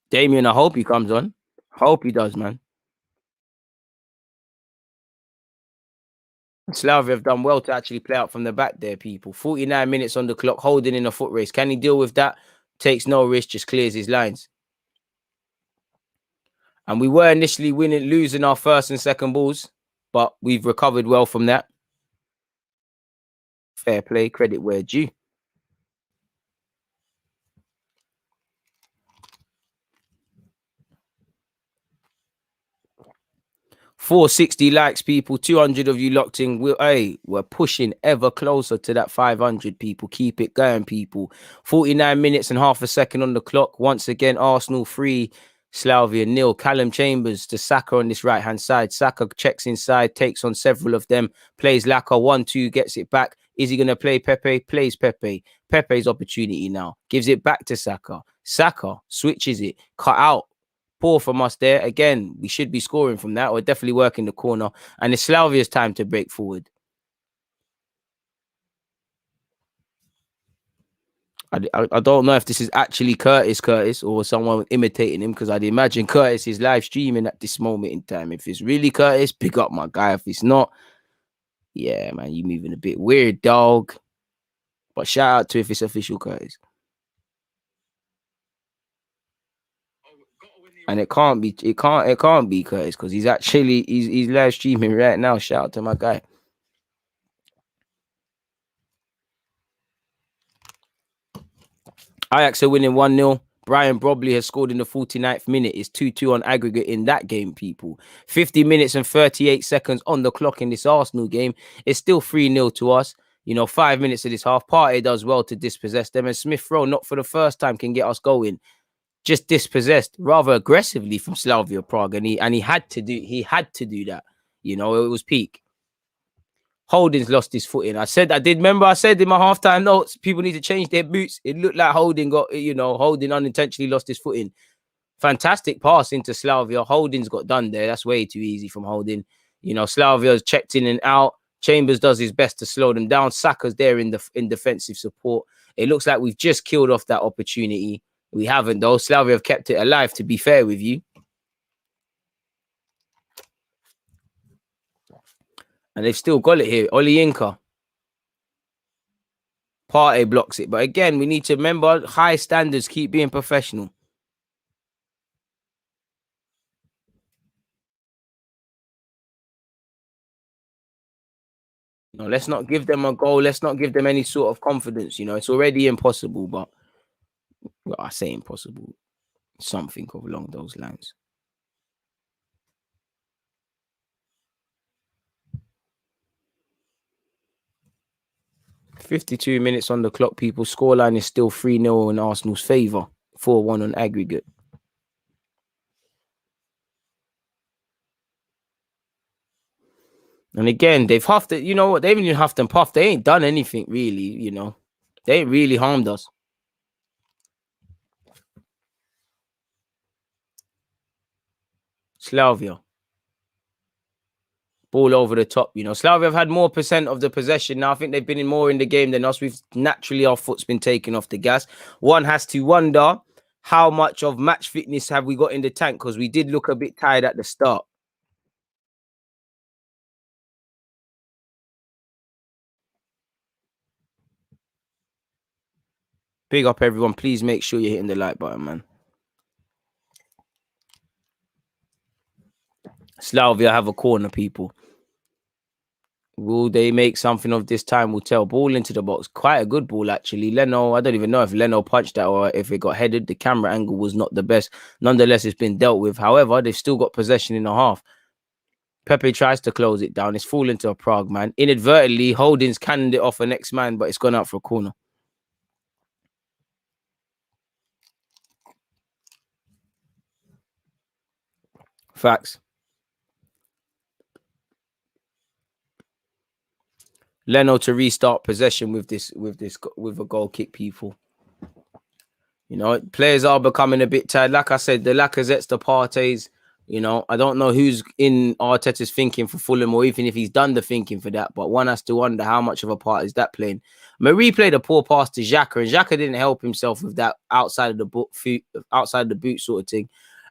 Damien, I hope he comes on. Hope he does, man. Slavia have done well to actually play out from the back there, people. 49 minutes on the clock, holding in a foot race. Can he deal with that? Takes no risk, just clears his lines. And we were initially losing our first and second balls, but we've recovered well from that. Fair play, credit where due. 460 likes, people. 200 of you locked in. We're pushing ever closer to that 500, people. Keep it going, people. 49 minutes and half a second on the clock. Once again, Arsenal 3, Slavia 0. Callum Chambers to Saka on this right-hand side. Saka checks inside, takes on several of them. Plays Laka 1-2, gets it back. Is he going to play Pepe? Plays Pepe. Pepe's opportunity now. Gives it back to Saka. Saka switches it. Cut out. Poor from us there. Again, we should be scoring from that. We're definitely working the corner. And it's Slavia's time to break forward. I don't know if this is actually Curtis or someone imitating him, because I'd imagine Curtis is live streaming at this moment in time. If it's really Curtis, pick up my guy. If it's not, yeah, man, you moving a bit weird, dog. But shout out to if it's official Curtis. And it can't be Curtis, because he's actually he's live streaming right now. Shout out to my guy. Ajax are winning 1-0. Brian Brobley has scored in the 49th minute. It's 2-2 on aggregate in that game, people. 50 minutes and 38 seconds on the clock in this Arsenal game. It's still 3-0 to us. 5 minutes of this half. Partey does well to dispossess them. And Smith Rowe, not for the first time, can get us going. Just dispossessed rather aggressively from Slavia Prague. And he had to do that. It was peak. Holding's lost his footing. I said in my halftime notes, people need to change their boots. It looked like Holding unintentionally lost his footing. Fantastic pass into Slavia. Holding's got done there. That's way too easy from Holding. Slavia's checked in and out. Chambers does his best to slow them down. Saka's there in defensive support. It looks like we've just killed off that opportunity. We haven't, though. Slavia have kept it alive, to be fair with you. And they've still got it here. Olyinka. Partey blocks it. But again, we need to remember high standards. Keep being professional. No, let's not give them a goal. Let's not give them any sort of confidence. It's already impossible. But I say impossible. Something along those lines. $52 minutes on the clock, people. Scoreline is still 3-0 in Arsenal's favour. 4-1 on aggregate. And again, they've huffed it. You know what? They haven't even huffed and puffed. They ain't done anything really, They ain't really harmed us. Slavia. Ball over the top, Slavia have had more percent of the possession now. I think they've been in more in the game than us. Our foot's been taken off the gas. One has to wonder how much of match fitness have we got in the tank, because we did look a bit tired at the start. Big up everyone. Please make sure you're hitting the like button, man. Slavia have a corner, people. Will they make something of this time? We'll tell. Ball into the box. Quite a good ball, actually. Leno, I don't even know if Leno punched that or if it got headed. The camera angle was not the best. Nonetheless, it's been dealt with. However, they've still got possession in the half. Pepe tries to close it down. It's fallen to a Prague, man. Inadvertently, Holding's cannoned it off a next man, but it's gone out for a corner. Facts. Leno to restart possession with a goal kick, people. Players are becoming a bit tired. Like I said, the Lacazettes, the Parteys, I don't know who's in Arteta's thinking for Fulham, or even if he's done the thinking for that, but one has to wonder how much of a part is that playing. Marie played a poor pass to Xhaka, and Xhaka didn't help himself with that outside of the boot sort of thing.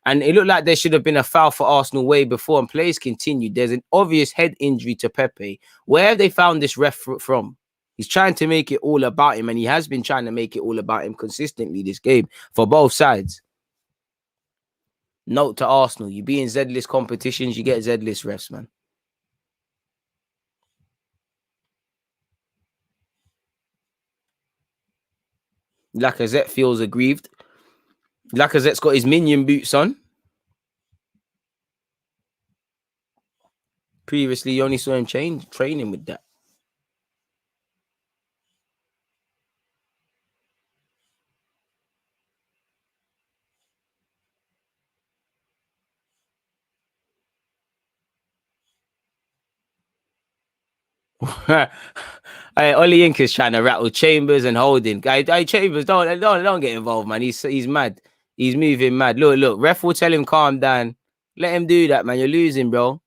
And it looked like there should have been a foul for Arsenal way before, and plays continued. There's an obvious head injury to Pepe. Where have they found this ref from? He's trying to make it all about him, and he has been trying to make it all about him consistently this game for both sides. Note to Arsenal, you be in Z-list competitions, you get Z-list refs, man. Lacazette feels aggrieved. Lacazette's got his minion boots on. Previously, you only saw him training with that. Hey, Olyinka's trying to rattle Chambers and Holding. Hey, Chambers, don't get involved, man. He's mad. He's moving mad. Look. Ref will tell him calm down. Let him do that, man. You're losing, bro.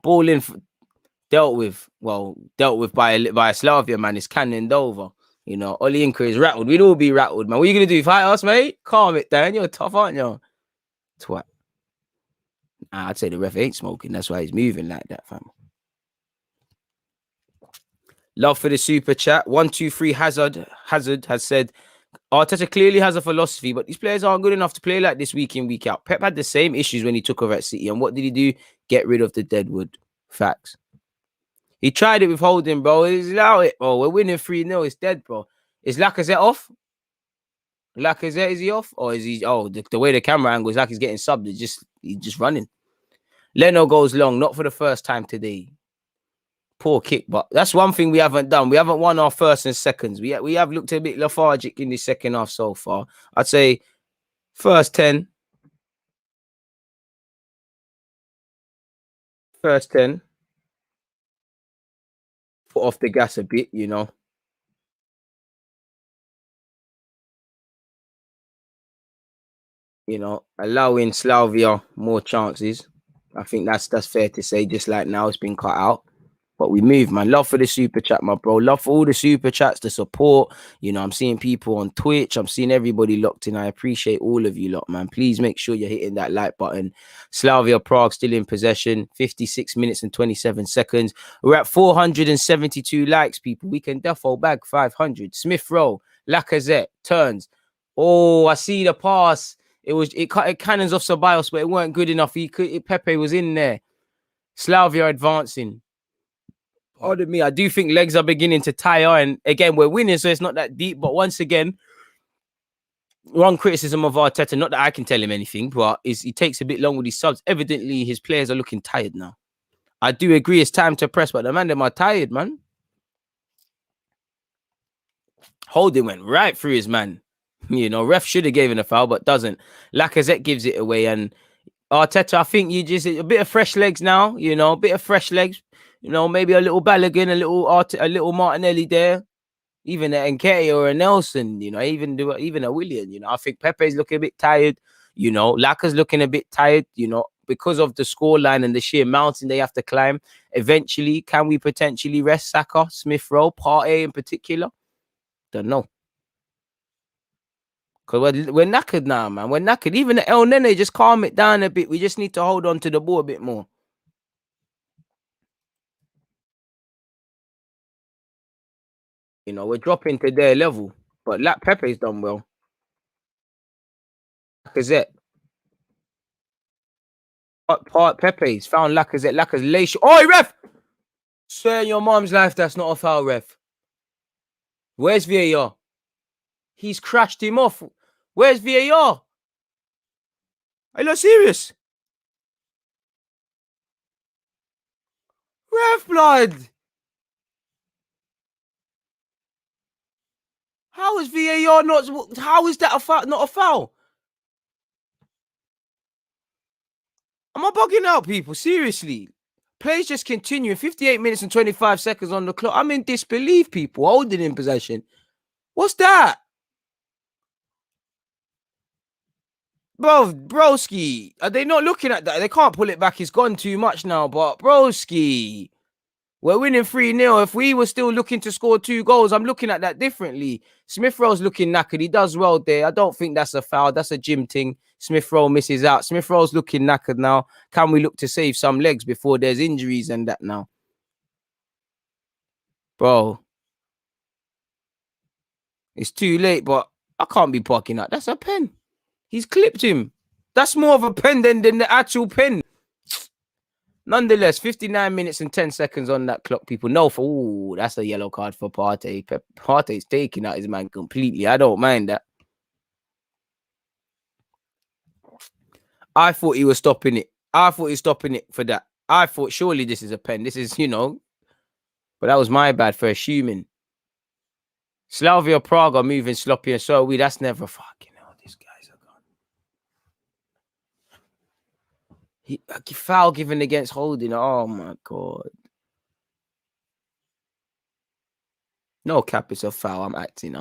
Ball in, dealt with by a Slavia, man. It's cannoned over. Olyinka is rattled. We'd all be rattled, man. What are you gonna do? Fight us, mate? Calm it down. You're tough, aren't you? Twat. I'd say the ref ain't smoking. That's why he's moving like that, fam. Love for the super chat. 123 Hazard has said, Arteta clearly has a philosophy, but these players aren't good enough to play like this week in, week out. Pep had the same issues when he took over at City. And what did he do? Get rid of the deadwood. Facts. He tried it with Holding, bro. He's allowed it, bro. We're winning 3-0. It's dead, bro. Is Lacazette off? Lacazette, is he off? Or is he... Oh, the way the camera angle is like he's getting subbed. He's just running. Leno goes long. Not for the first time today. Poor kick, but that's one thing we haven't done. We haven't won our first and seconds. We have looked a bit lethargic in the second half so far. I'd say first 10. First 10. Put off the gas a bit, you know. You know, allowing Slavia more chances. I think that's fair to say. Just like now, it's been cut out. But we move, man. Love for the super chat, my bro. Love for all the super chats, the support. You know, I'm seeing people on Twitch. I'm seeing everybody locked in. I appreciate all of you lot, man. Please make sure you're hitting that like button. Slavia Prague still in possession. 56 minutes and 27 seconds. We're at 472 likes, people. We can defo bag 500. Smith Rowe, Lacazette, turns. Oh, I see the pass. It cannons off Ceballos, but it weren't good enough. Pepe was in there. Slavia advancing. Pardon me, I do think legs are beginning to tire. And again, we're winning, so it's not that deep. But once again, one criticism of Arteta, not that I can tell him anything, but is he takes a bit long with his subs. Evidently, his players are looking tired now. I do agree it's time to press, but the man, them are tired, man. Holding went right through his man. You know, ref should have given a foul, but doesn't. Lacazette gives it away. And Arteta, I think you just a bit of fresh legs now, you know, a bit of fresh legs. You know, maybe a little Balogun, a little Martinelli there, even a Nketiah or a Nelson, you know, even a Willian, you know. I think Pepe's looking a bit tired, you know. Laka's looking a bit tired, you know, because of the scoreline and the sheer mountain they have to climb. Eventually, can we potentially rest Saka, Smith Rowe, Partey in particular? Don't know. Because we're knackered now, man. We're knackered. Even the El Nene, just calm it down a bit. We just need to hold on to the ball a bit more. You know, we're dropping to their level. But Pepe's done well. Lacazette. Pepe's found Lacazette. Lacazette. Oh, ref! Swear on your mom's life, that's not a foul, ref. Where's VAR? He's crashed him off. Where's VAR? Are you not serious? Ref blood! How is VAR not? How is that not a foul? Am I bugging out, people? Seriously. Plays just continue. 58 minutes and 25 seconds on the clock. I'm in disbelief, people. Holding in possession. What's that? Broski. Are they not looking at that? They can't pull it back. It's gone too much now. But broski. We're winning 3-0. If we were still looking to score 2 goals, I'm looking at that differently. Smith Rowe's looking knackered. He does well there. I don't think that's a foul. That's a gym thing. Smith Rowe misses out. Smith Rowe's looking knackered now. Can we look to save some legs before there's injuries and that now? Bro. It's too late, but I can't be parking out. That's a pen. He's clipped him. That's more of a pen than the actual pen. Nonetheless, 59 minutes and 10 seconds on that clock, people. No, that's a yellow card for Partey. Partey's taking out his man completely. I don't mind that. I thought he was stopping it. I thought he was stopping it for that. I thought surely this is a pen. This is, you know. But that was my bad for assuming. Slavia Prague are moving sloppy and so are we. That's never fucking hell. These guys are gone. Foul given against Holding. Oh my God. No cap, it's a foul. I'm acting.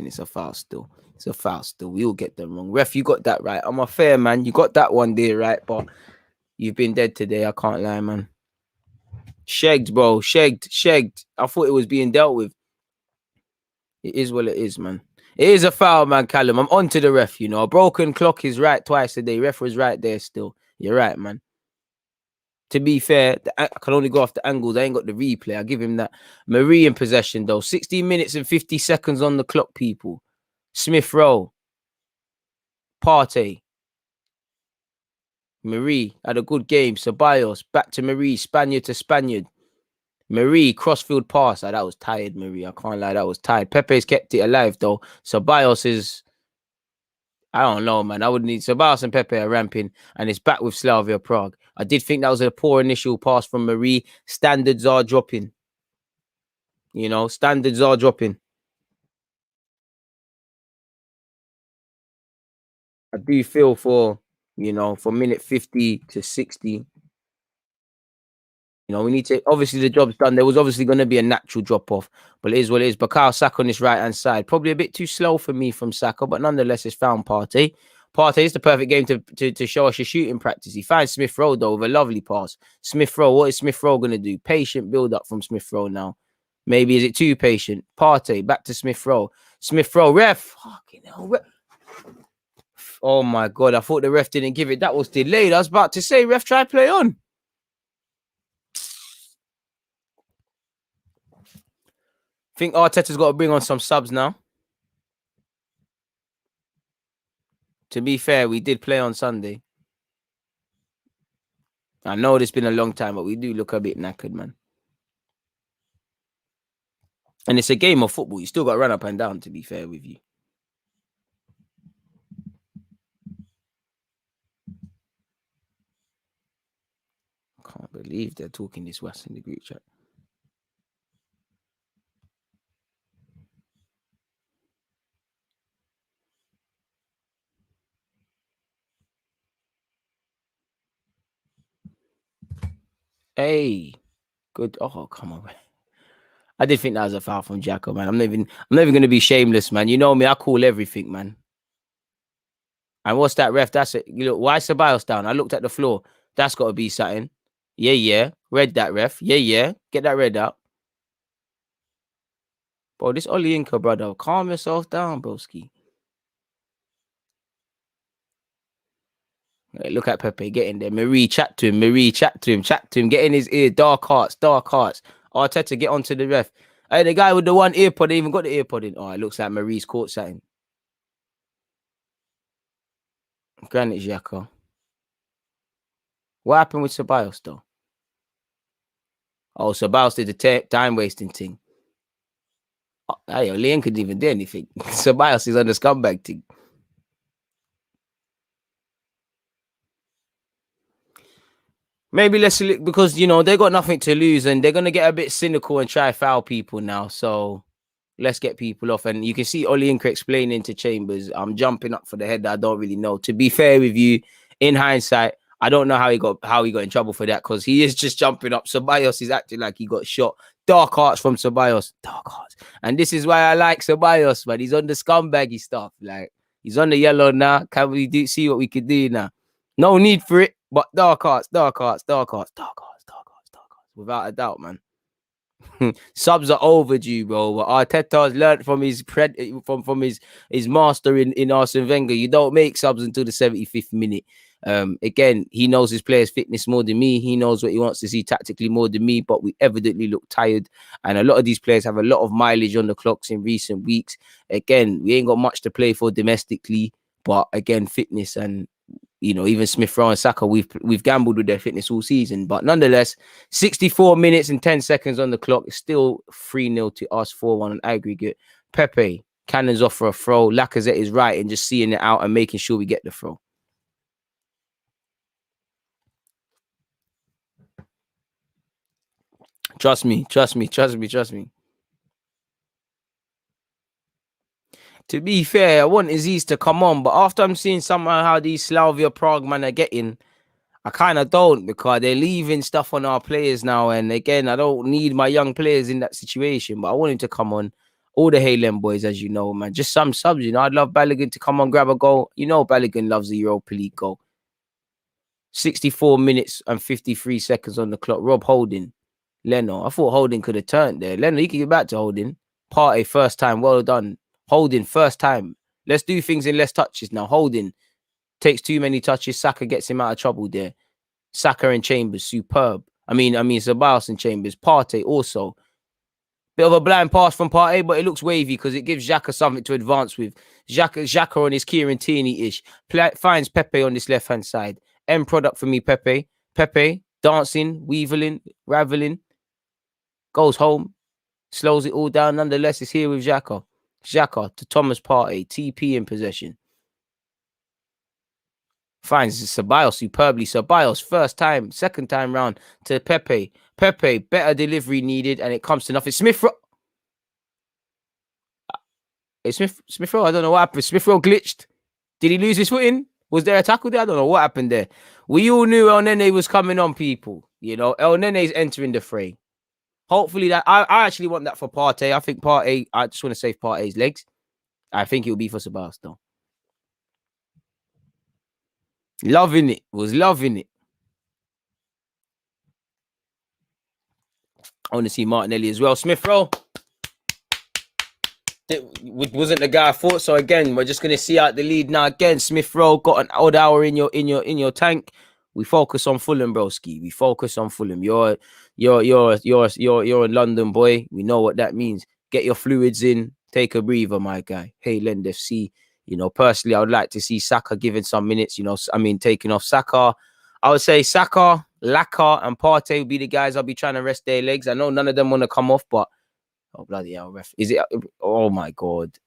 It's a foul still. It's a foul still. We all get them wrong. Ref, you got that right. I'm a fair man. You got that one there right, but you've been dead today. I can't lie, man. Shagged, bro. Shagged. I thought it was being dealt with. It is what it is, man. It is a foul, man, Callum. I'm on to the ref, you know. A broken clock is right twice a day. Ref was right there still. You're right, man. To be fair, I can only go off the angles. I ain't got the replay. I give him that. Marie in possession, though. 16 minutes and 50 seconds on the clock, people. Smith Rowe, Partey, Marie had a good game. Ceballos, back to Marie, Spaniard to Spaniard. Marie, crossfield pass. That was tired, Marie. I can't lie, that was tired. Pepe's kept it alive, though. Ceballos is... I don't know, man. I would need Ceballos and Pepe are ramping, and it's back with Slavia Prague. I did think that was a poor initial pass from Marie. Standards are dropping. You know, standards are dropping. I do feel for, you know, for minute 50 to 60, you know, we need to, obviously the job's done. There was obviously going to be a natural drop off, but it is what it is. Bukayo Saka on this right hand side, probably a bit too slow for me from Saka, but nonetheless, it's found Partey. Partey is the perfect game to show us your shooting practice. He finds Smith Rowe though with a lovely pass. Smith Rowe, what is Smith Rowe going to do? Patient build up from Smith Rowe now. Maybe is it too patient? Partey back to Smith Rowe. Smith Rowe, ref. Fucking hell, ref. Oh my God, I thought the ref didn't give it. That was delayed. I was about to say, ref, try play on. Think Arteta's got to bring on some subs now. To be fair, we did play on Sunday. I know it's been a long time, but we do look a bit knackered, man. And it's a game of football. You still got to run up and down, to be fair with you. I can't believe they're talking this West in the group chat. Hey, good. Oh, come on, man. I did think that was a foul from Jacko, man. I'm not even going to be shameless, man. You know me, I call everything, man. And what's that, ref? That's it. You look, why Ceballos down? I looked at the floor. That's got to be something. Yeah. Read that, ref. Yeah. Get that red up. Bro, this Oliinka, brother. Calm yourself down, broski. Look at Pepe getting there. Marie, chat to him. Chat to him. Get in his ear. Dark hearts. Arteta, get onto the ref. Hey, the guy with the one ear pod, they even got the ear pod in. Oh, it looks like Marie's caught something. Granite Xhaka. What happened with Ceballos, though? Oh, Ceballos did the time wasting thing. Oh, hey, Leon couldn't even do anything. Ceballos is on the scumbag thing. Maybe let's look, because, you know, they got nothing to lose and they're going to get a bit cynical and try foul people now. So let's get people off. And you can see Oliinka explaining to Chambers, I'm jumping up for the head that I don't really know. To be fair with you, in hindsight, I don't know how he got in trouble for that, because he is just jumping up. Ceballos is acting like he got shot. Dark hearts from Ceballos. Dark hearts. And this is why I like Ceballos, man. He's on the scumbaggy stuff. Like, he's on the yellow now. Can we see what we could do now? No need for it, but dark hearts. Without a doubt, man. Subs are overdue, bro. But Arteta's learned from his master in Arsene Wenger. You don't make subs until the 75th minute. Again, he knows his players' fitness more than me. He knows what he wants to see tactically more than me. But we evidently look tired, and a lot of these players have a lot of mileage on the clocks in recent weeks. Again, we ain't got much to play for domestically, but again, fitness and, you know, even Smith Rowe and Saka, we've gambled with their fitness all season. But nonetheless, 64 minutes and 10 seconds on the clock. It's still 3-0 to us, 4-1 on aggregate. Pepe, cannons off for a throw. Lacazette is right and just seeing it out and making sure we get the throw. Trust me. To be fair, I want Aziz to come on, but after I'm seeing somehow how these Slavia Prague man are getting, I kind of don't, because they're leaving stuff on our players now. And again, I don't need my young players in that situation, but I want him to come on. All the Haaland boys, as you know, man. Just some subs, you know. I'd love Balogun to come on, grab a goal. You know, Balogun loves the Europa League goal. 64 minutes and 53 seconds on the clock. Rob Holding. Leno. I thought Holding could have turned there. Leno, you can get back to Holding. Partey, first time. Well done. Holding, first time. Let's do things in less touches now. Holding takes too many touches. Saka gets him out of trouble there. Saka and Chambers, superb. I mean, Ceballos and Chambers. Partey also. Bit of a blind pass from Partey, but it looks wavy because it gives Xhaka something to advance with. Xhaka on his Kieran Tierney-ish. Finds Pepe on this left-hand side. End product for me, Pepe. Pepe, dancing, weaveling, raveling. Goes home. Slows it all down. Nonetheless, it's here with Xhaka. Xhaka to Thomas Partey. TP in possession. Finds Ceballos superbly. Ceballos, first time, second time round to Pepe. Pepe, better delivery needed, and it comes to nothing. Smith Rowe. Smith Rowe, I don't know what happened. Smith Rowe glitched. Did he lose his footing? Was there a tackle there? I don't know what happened there. We all knew El Nene was coming on, people. You know, El Nene's entering the fray. Hopefully that I actually want that for Partey. I think Partey, I just want to save Partey's legs. I think it will be for Ceballos though. Loving it. Was loving it. I want to see Martinelli as well. Smith Rowe. It wasn't the guy I thought. So again, we're just gonna see out the lead now. Again, Smith Rowe got an odd hour in your tank. We focus on Fulham, broski. We focus on Fulham. You're a London boy. We know what that means. Get your fluids in. Take a breather, my guy. Hey, Lend FC. You know, personally, I would like to see Saka given some minutes. You know, I mean, taking off Saka. I would say Saka, Laka, and Partey would be the guys I'll be trying to rest their legs. I know none of them want to come off, but oh bloody hell, ref! Is it? Oh my god,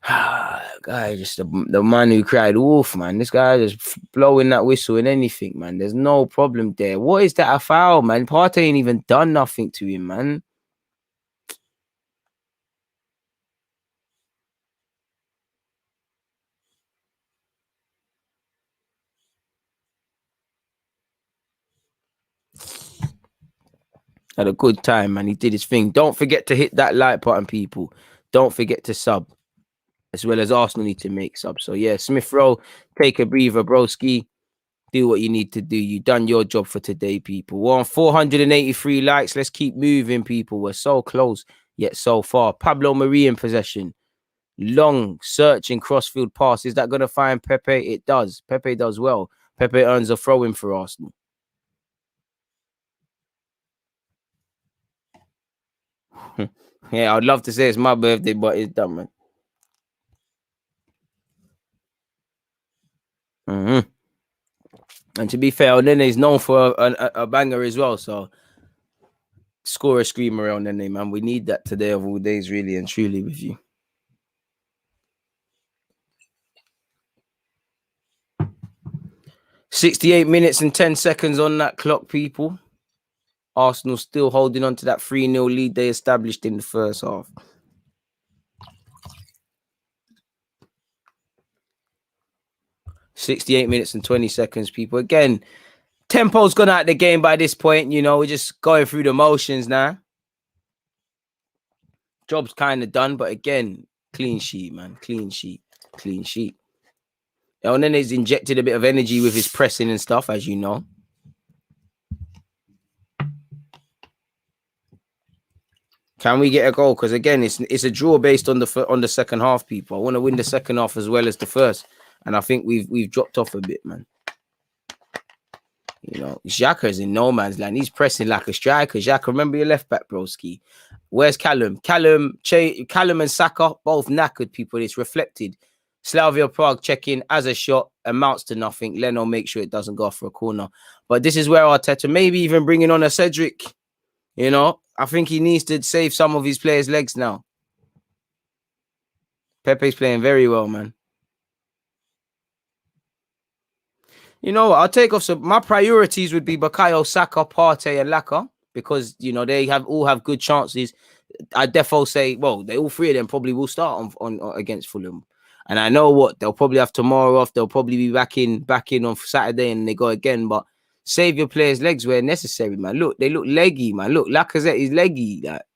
guy, just the man who cried wolf, man. This guy just blowing that whistle and anything, man. There's no problem there. What is that a foul, man? Partey ain't even done nothing to him, man. Had a good time, man. He did his thing. Don't forget to hit that like button, people. Don't forget to sub. As well as Arsenal need to make sub. So yeah, Smith Rowe, take a breather, broski. Do what you need to do. You done your job for today, people. We're on 483 likes. Let's keep moving, people. We're so close, yet so far. Pablo Marie in possession. Long searching crossfield pass. Is that going to find Pepe? It does. Pepe does well. Pepe earns a throw-in for Arsenal. Yeah, I'd love to say it's my birthday, but it's done, man. And to be fair, Nene is known for a banger as well. So score a screamer on Nene, man. We need that today of all days, really and truly with you. $68 minutes and 10 seconds on that clock, people. Arsenal still holding on to that 3-0 lead they established in the first half. $68 minutes and 20 seconds, people. Again, tempo's gone out of the game by this point. You know, we're just going through the motions now. Job's kind of done, but again, clean sheet, man. Clean sheet. Clean sheet. And then he's injected a bit of energy with his pressing and stuff, as you know. Can we get a goal? Because again, it's a draw based on the second half, people. I want to win the second half as well as the first, and I think we've dropped off a bit, man. You know, Xhaka's in no man's land. He's pressing like a striker. Xhaka, remember your left back, broski. Where's Callum? Callum and Saka both knackered, people. It's reflected. Slavia Prague check-in as a shot amounts to nothing. Leno make sure it doesn't go for a corner. But this is where Arteta maybe even bringing on a Cedric. You know, I think he needs to save some of his players' legs now. Pepe's playing very well, man. You know what? I'll take off some. My priorities would be Bukayo Saka, Partey, and Laka because you know they all have good chances. I defo say, well, all three of them probably will start on against Fulham, and I know what they'll probably have tomorrow off. They'll probably be back in on Saturday, and they go again. But save your players' legs where necessary, man. Look, they look leggy, man. Look, Lacazette is leggy. That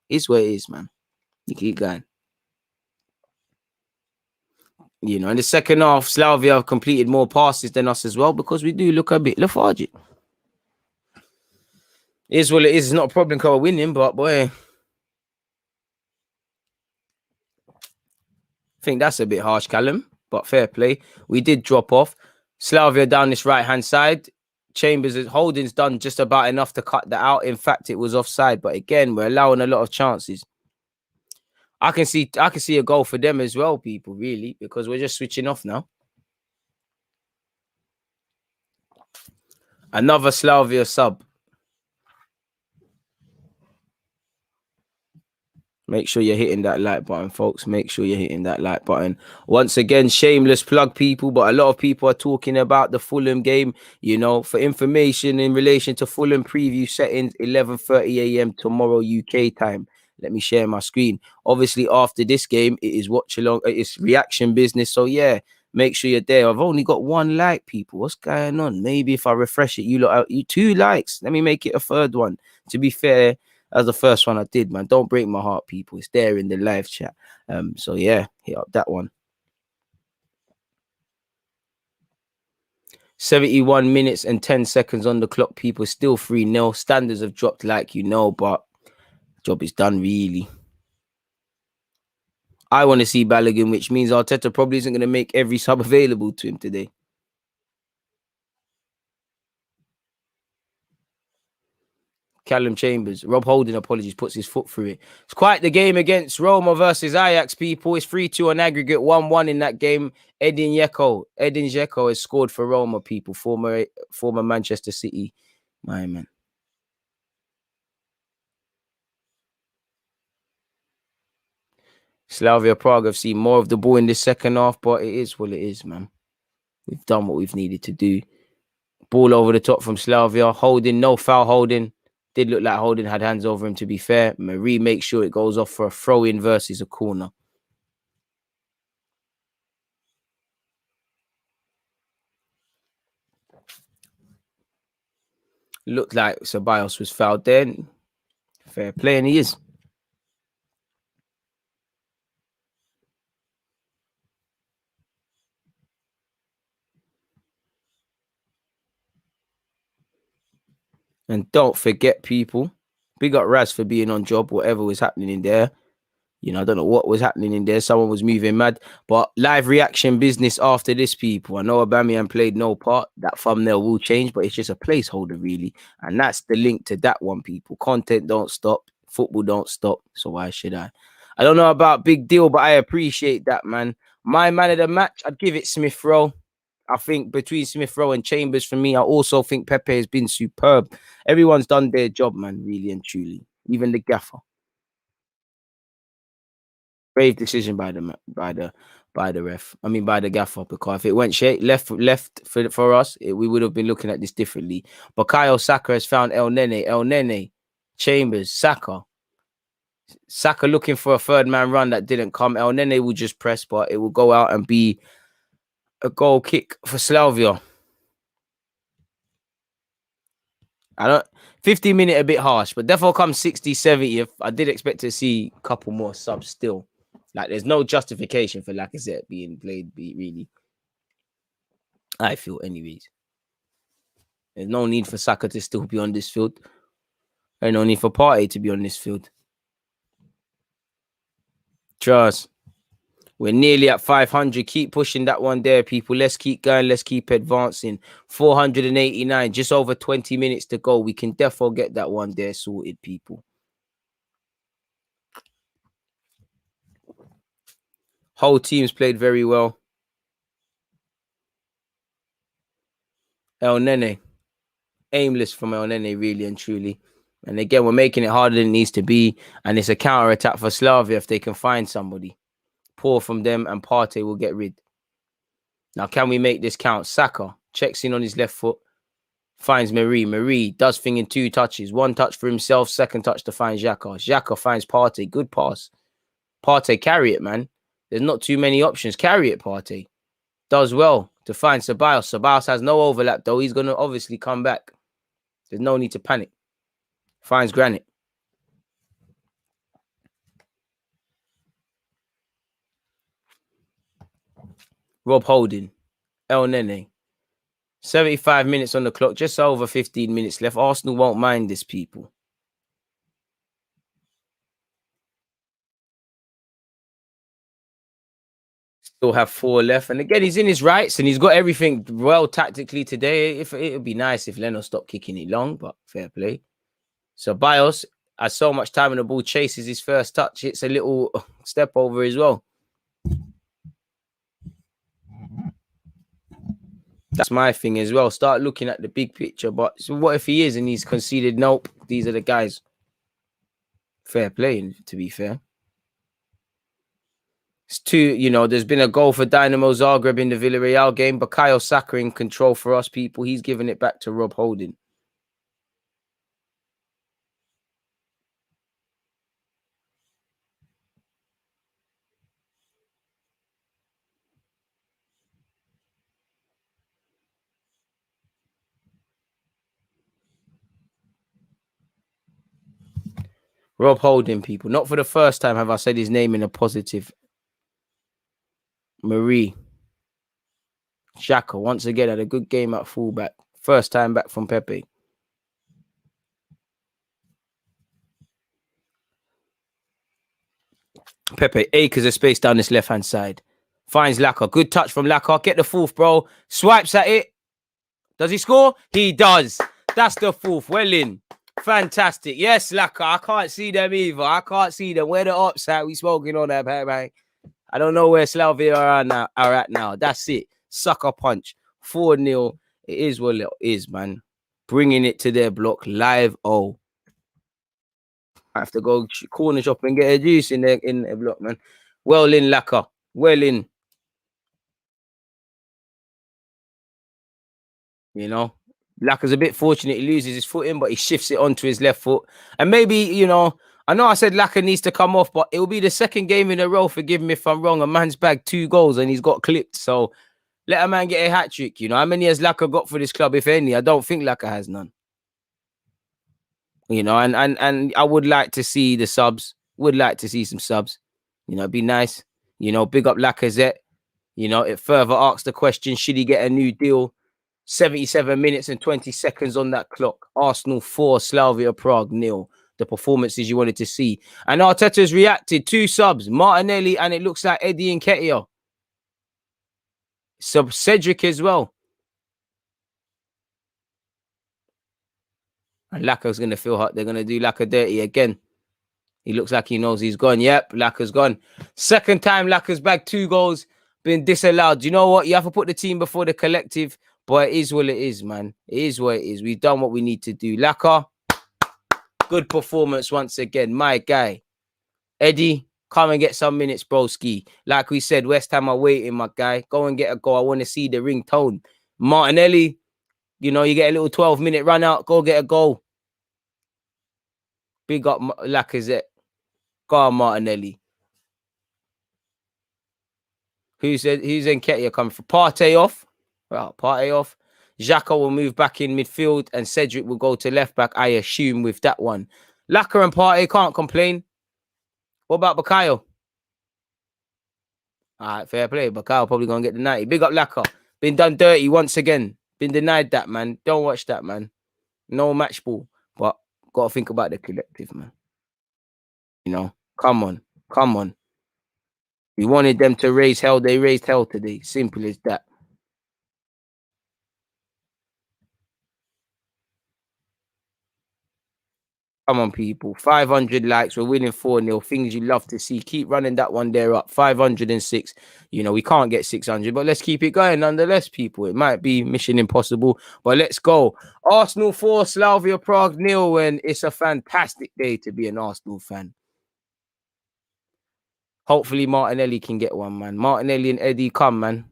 is what it is, man. You keep going. You know, in the second half, Slavia have completed more passes than us as well because we do look a bit lethargic. It is what it is. It's not a problem because we're winning, but boy, I think that's a bit harsh, Callum. But fair play. We did drop off. Slavia down this right-hand side. Chambers' holding's done just about enough to cut that out. In fact, it was offside, but again, we're allowing a lot of chances. I can see a goal for them as well, people, really, because we're just switching off now. Another Slavia sub. Make sure you're hitting that like button, folks. Make sure you're hitting that like button. Once again, shameless plug, people, but a lot of people are talking about the Fulham game. You know, for information in relation to Fulham preview settings, 11:30 a.m. tomorrow UK time. Let me share my screen. Obviously, after this game, it is Watchalong. It's reaction business. So yeah, make sure you're there. I've only got 1 like, people. What's going on? Maybe if I refresh it, you 2 likes. Let me make it a 3rd one. To be fair, as the first one I did, man. Don't break my heart, people. It's there in the live chat. So yeah, hit up that one. 71 minutes and 10 seconds on the clock, people. Still 3-0. Standards have dropped, like you know, but job is done, really. I want to see Balogun, which means Arteta probably isn't going to make every sub available to him today. Callum Chambers, Rob Holding, apologies, puts his foot through it. It's quite the game against Roma versus Ajax, people. It's 3-2 on aggregate, 1-1 in that game. Edin Dzeko has scored for Roma, people. Former Manchester City, my man. Slavia Prague have seen more of the ball in this second half, but it is what it is, man. We've done what we've needed to do. Ball over the top from Slavia. Holding, no foul Holding. Did look like Holding had hands over him, to be fair. Marie makes sure it goes off for a throw-in versus a corner. Looked like Ceballos was fouled then. Fair play, and he is. And don't forget, people, big up Raz for being on job, whatever was happening in there. You know, I don't know what was happening in there. Someone was moving mad. But live reaction business after this, people. I know Aubameyang played no part. That thumbnail will change, but it's just a placeholder, really. And that's the link to that one, people. Content don't stop. Football don't stop. So why should I? I don't know about big deal, but I appreciate that, man. My man of the match, I'd give it Smith Rowe. I think between Smith Rowe and Chambers, for me, I also think Pepe has been superb. Everyone's done their job, man, really and truly. Even the gaffer. Brave decision by the ref. I mean by the gaffer, because if it went left for us, we would have been looking at this differently. But Kyle Saka has found El Nene, Chambers, Saka looking for a 3rd man run that didn't come. El Nene will just press, but it will go out and be a goal kick for Slavia. 50-minute a bit harsh, but definitely come 60, 70th. I did expect to see a couple more subs still. Like, there's no justification for Lacazette being played, really. I feel, anyways. There's no need for Saka to still be on this field. There's no need for Partey to be on this field. Trust. We're nearly at 500. Keep pushing that one there, people. Let's keep going. Let's keep advancing. 489. Just over 20 minutes to go. We can definitely get that one there sorted, people. Whole team's played very well. El Nene. Aimless from El Nene, really and truly. And again, we're making it harder than it needs to be. And it's a counter-attack for Slavia if they can find somebody. Poor from them, and Partey will get rid. Now, can we make this count? Saka checks in on his left foot. Finds Marie. Marie does thing in 2 touches. 1 touch for himself. 2nd touch to find Xhaka. Xhaka finds Partey. Good pass. Partey, carry it, man. There's not too many options. Carry it, Partey. Does well to find Ceballos. Ceballos has no overlap, though. He's going to obviously come back. There's no need to panic. Finds Granit. Rob Holding. El Nene. 75 minutes on the clock. Just over 15 minutes left. Arsenal won't mind this, people. Still have 4 left. And again, he's in his rights and he's got everything well tactically today. If it would be nice if Leno stopped kicking it long, but fair play. So Bios has so much time and the ball chases his first touch. It's a little step over as well. That's my thing as well. Start looking at the big picture. But so what if he is and he's conceded? Nope. These are the guys. Fair play, to be fair. It's 2, there's been a goal for Dynamo Zagreb in the Villarreal game. Bukayo Saka in control for us people. He's giving it back to Rob Holding. Rob Holding, people. Not for the first time have I said his name in a positive. Marie. Xhaka, once again, had a good game at fullback. First time back from Pepe. Pepe, acres of space down this left-hand side. Finds Laka. Good touch from Laka. Get the fourth, bro. Swipes at it. Does he score? He does. That's the fourth. Well in. Fantastic. Yes, Laka. I can't see them either. I can't see them. Where the ops at? We smoking on that, bang. I don't know where Slavia are at now. That's it. Sucker punch. 4-0. It is what it is, man. Bringing it to their block live. Oh. I have to go corner shop and get a juice in the block, man. Well in, Laka. Well in. Laka's a bit fortunate. He loses his foot in, but he shifts it onto his left foot. And maybe, I know I said Laka needs to come off, but it will be the second game in a row. Forgive me if I'm wrong. A man's bagged 2 goals and he's got clipped. So let a man get a hat trick. How many has Laka got for this club, if any? I don't think Laka has none. And I would like to see the subs. Would like to see some subs. It'd be nice. Big up Lacazette. It further asks the question, should he get a new deal? 77 minutes and 20 seconds on that clock. Arsenal 4, Slavia Prague 0. The performances you wanted to see. And Arteta's reacted. 2 subs, Martinelli, and it looks like Eddie and Nketiah. Sub Cedric as well. And Laka's going to feel hot. They're going to do Laka dirty again. He looks like he knows he's gone. Yep, Laka's gone. Second time Laka's bagged 2 goals. Been disallowed. You know what? You have to put the team before the collective. But it is what it is, man. It is what it is. We've done what we need to do. Laka, good performance once again. My guy. Eddie, come and get some minutes, broski. Like we said, West Ham are waiting, my guy. Go and get a goal. I want to see the ringtone. Martinelli, you get a little 12-minute run out. Go get a goal. Big up Lacazette. Go on, Martinelli. Who's Nketiah coming for? Partey off. Well, Partey off. Xhaka will move back in midfield and Cedric will go to left back, I assume, with that one. Laka and Partey can't complain. What about Bukayo? All right, fair play. Bukayo probably going to get the 90. Big up Laka. Been done dirty once again. Been denied that, man. Don't watch that, man. No match ball. But got to think about the collective, man. Come on. Come on. We wanted them to raise hell. They raised hell today. Simple as that. Come on, people. 500 likes. We're winning 4-0. Things you love to see. Keep running that one there up. 506. We can't get 600, but let's keep it going nonetheless, people. It might be mission impossible, but let's go. Arsenal 4, Slavia Prague 0, and it's a fantastic day to be an Arsenal fan. Hopefully Martinelli can get one, man. Martinelli and Eddie, come, man.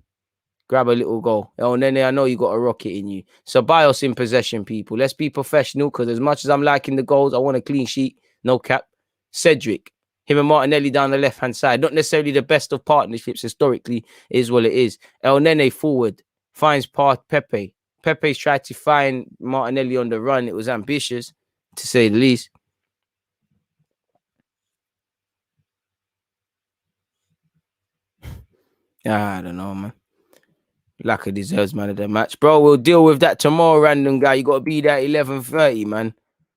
Grab a little goal. Oh, Nene, I know you got a rocket in you. So Bios in possession, people. Let's be professional, because as much as I'm liking the goals, I want a clean sheet. No cap. Cedric. Him and Martinelli down the left-hand side. Not necessarily the best of partnerships historically. It is what it is. El Nene forward. Finds Pepe. Pepe's tried to find Martinelli on the run. It was ambitious, to say the least. I don't know, man. Laka deserves man of the match. Bro, we'll deal with that tomorrow, random guy. You got to be there at 11:30, man.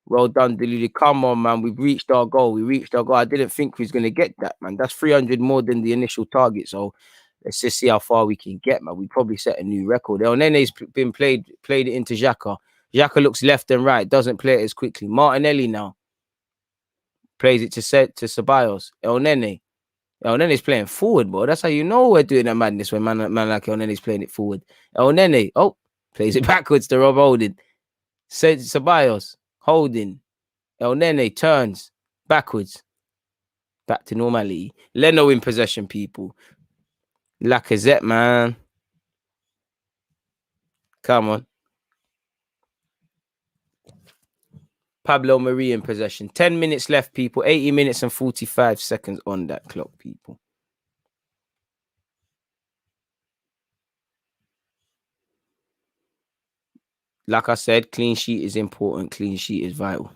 Well done, Deluded. Come on, man. We've reached our goal. I didn't think we was going to get that, man. That's 300 more than the initial target. So Let's just see how far we can get, man. We probably set a new record. El Nene's been played it into Xhaka. Xhaka looks left and right, doesn't play it as quickly. Martinelli now plays it to Ceballos. El Nene's playing forward, bro. That's how you know we're doing a madness when man like El Nene's playing it forward. El Nene, plays it backwards to Rob Holding. Ceballos, Holding. El Nene turns backwards. Back to normality. Leno in possession, people. Lacazette, man. Come on. Pablo Marie in possession. 10 minutes left, people. 80 minutes and 45 seconds on that clock, people. Like I said, clean sheet is important. Clean sheet is vital.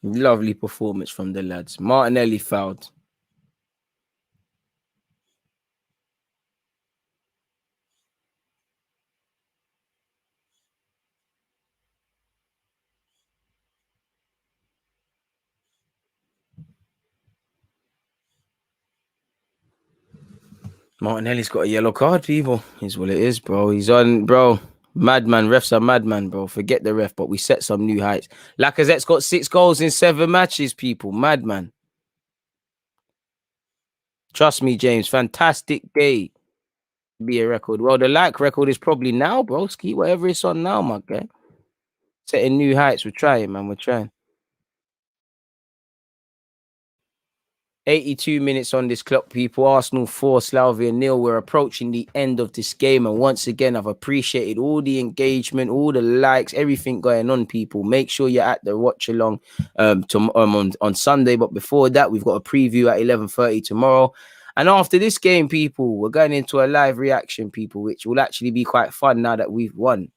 Lovely performance from the lads. Martinelli fouled. Martinelli's got a yellow card, people. Is what it is, bro. He's on, bro. Madman. Refs are madman, bro. Forget the ref, but we set some new heights. Lacazette's got 6 goals in 7 matches, people. Madman. Trust me, James. Fantastic day. Be a record. Well, the like record is probably now, bro. Ski, whatever it's on now, my guy. Setting new heights. We're trying, man. We're trying. 82 minutes on this clock, people. Arsenal 4, Slavia 0. We're approaching the end of this game. And once again, I've appreciated all the engagement, all the likes, everything going on, people. Make sure you're at the Watchalong on Sunday. But before that, we've got a preview at 11:30 tomorrow. And after this game, people, we're going into a live reaction, people, which will actually be quite fun now that we've won.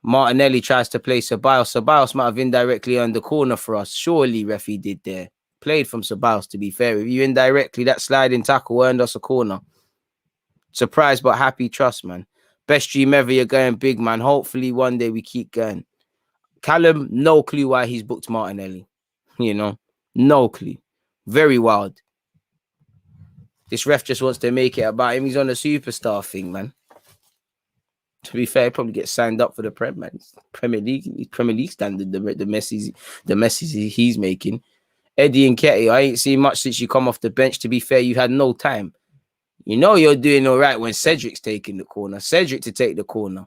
Martinelli tries to play Ceballos. Ceballos might have indirectly earned the corner for us. Surely, referee did there. Played from Ceballos, to be fair with you. Indirectly, that sliding tackle earned us a corner. Surprised but happy, trust, man. Best dream ever, you're going big, man. Hopefully one day we keep going. Callum, no clue why he's booked Martinelli. You know, no clue. Very wild. This ref just wants to make it about him. He's on a superstar thing, man. To be fair, probably get signed up for the Premier League standard. The messes he's making. Eddie Nketiah, I ain't seen much since you come off the bench. To be fair, you had no time. You know you're doing all right when Cedric's taking the corner. Cedric to take the corner.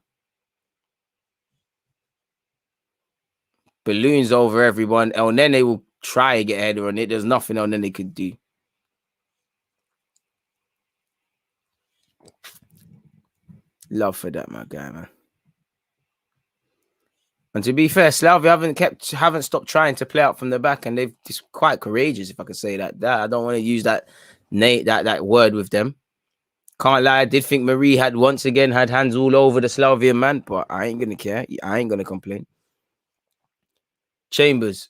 Balloons over everyone. El Nene will try and get a header on it. There's nothing El Nene could do. Love for that, my guy, man. And to be fair, Slavia haven't stopped trying to play out from the back, and they've just quite courageous, if I could say that. I don't want to use that word with them. Can't lie, I did think Marie had once again had hands all over the Slavian man, but I ain't gonna care. I ain't gonna complain. Chambers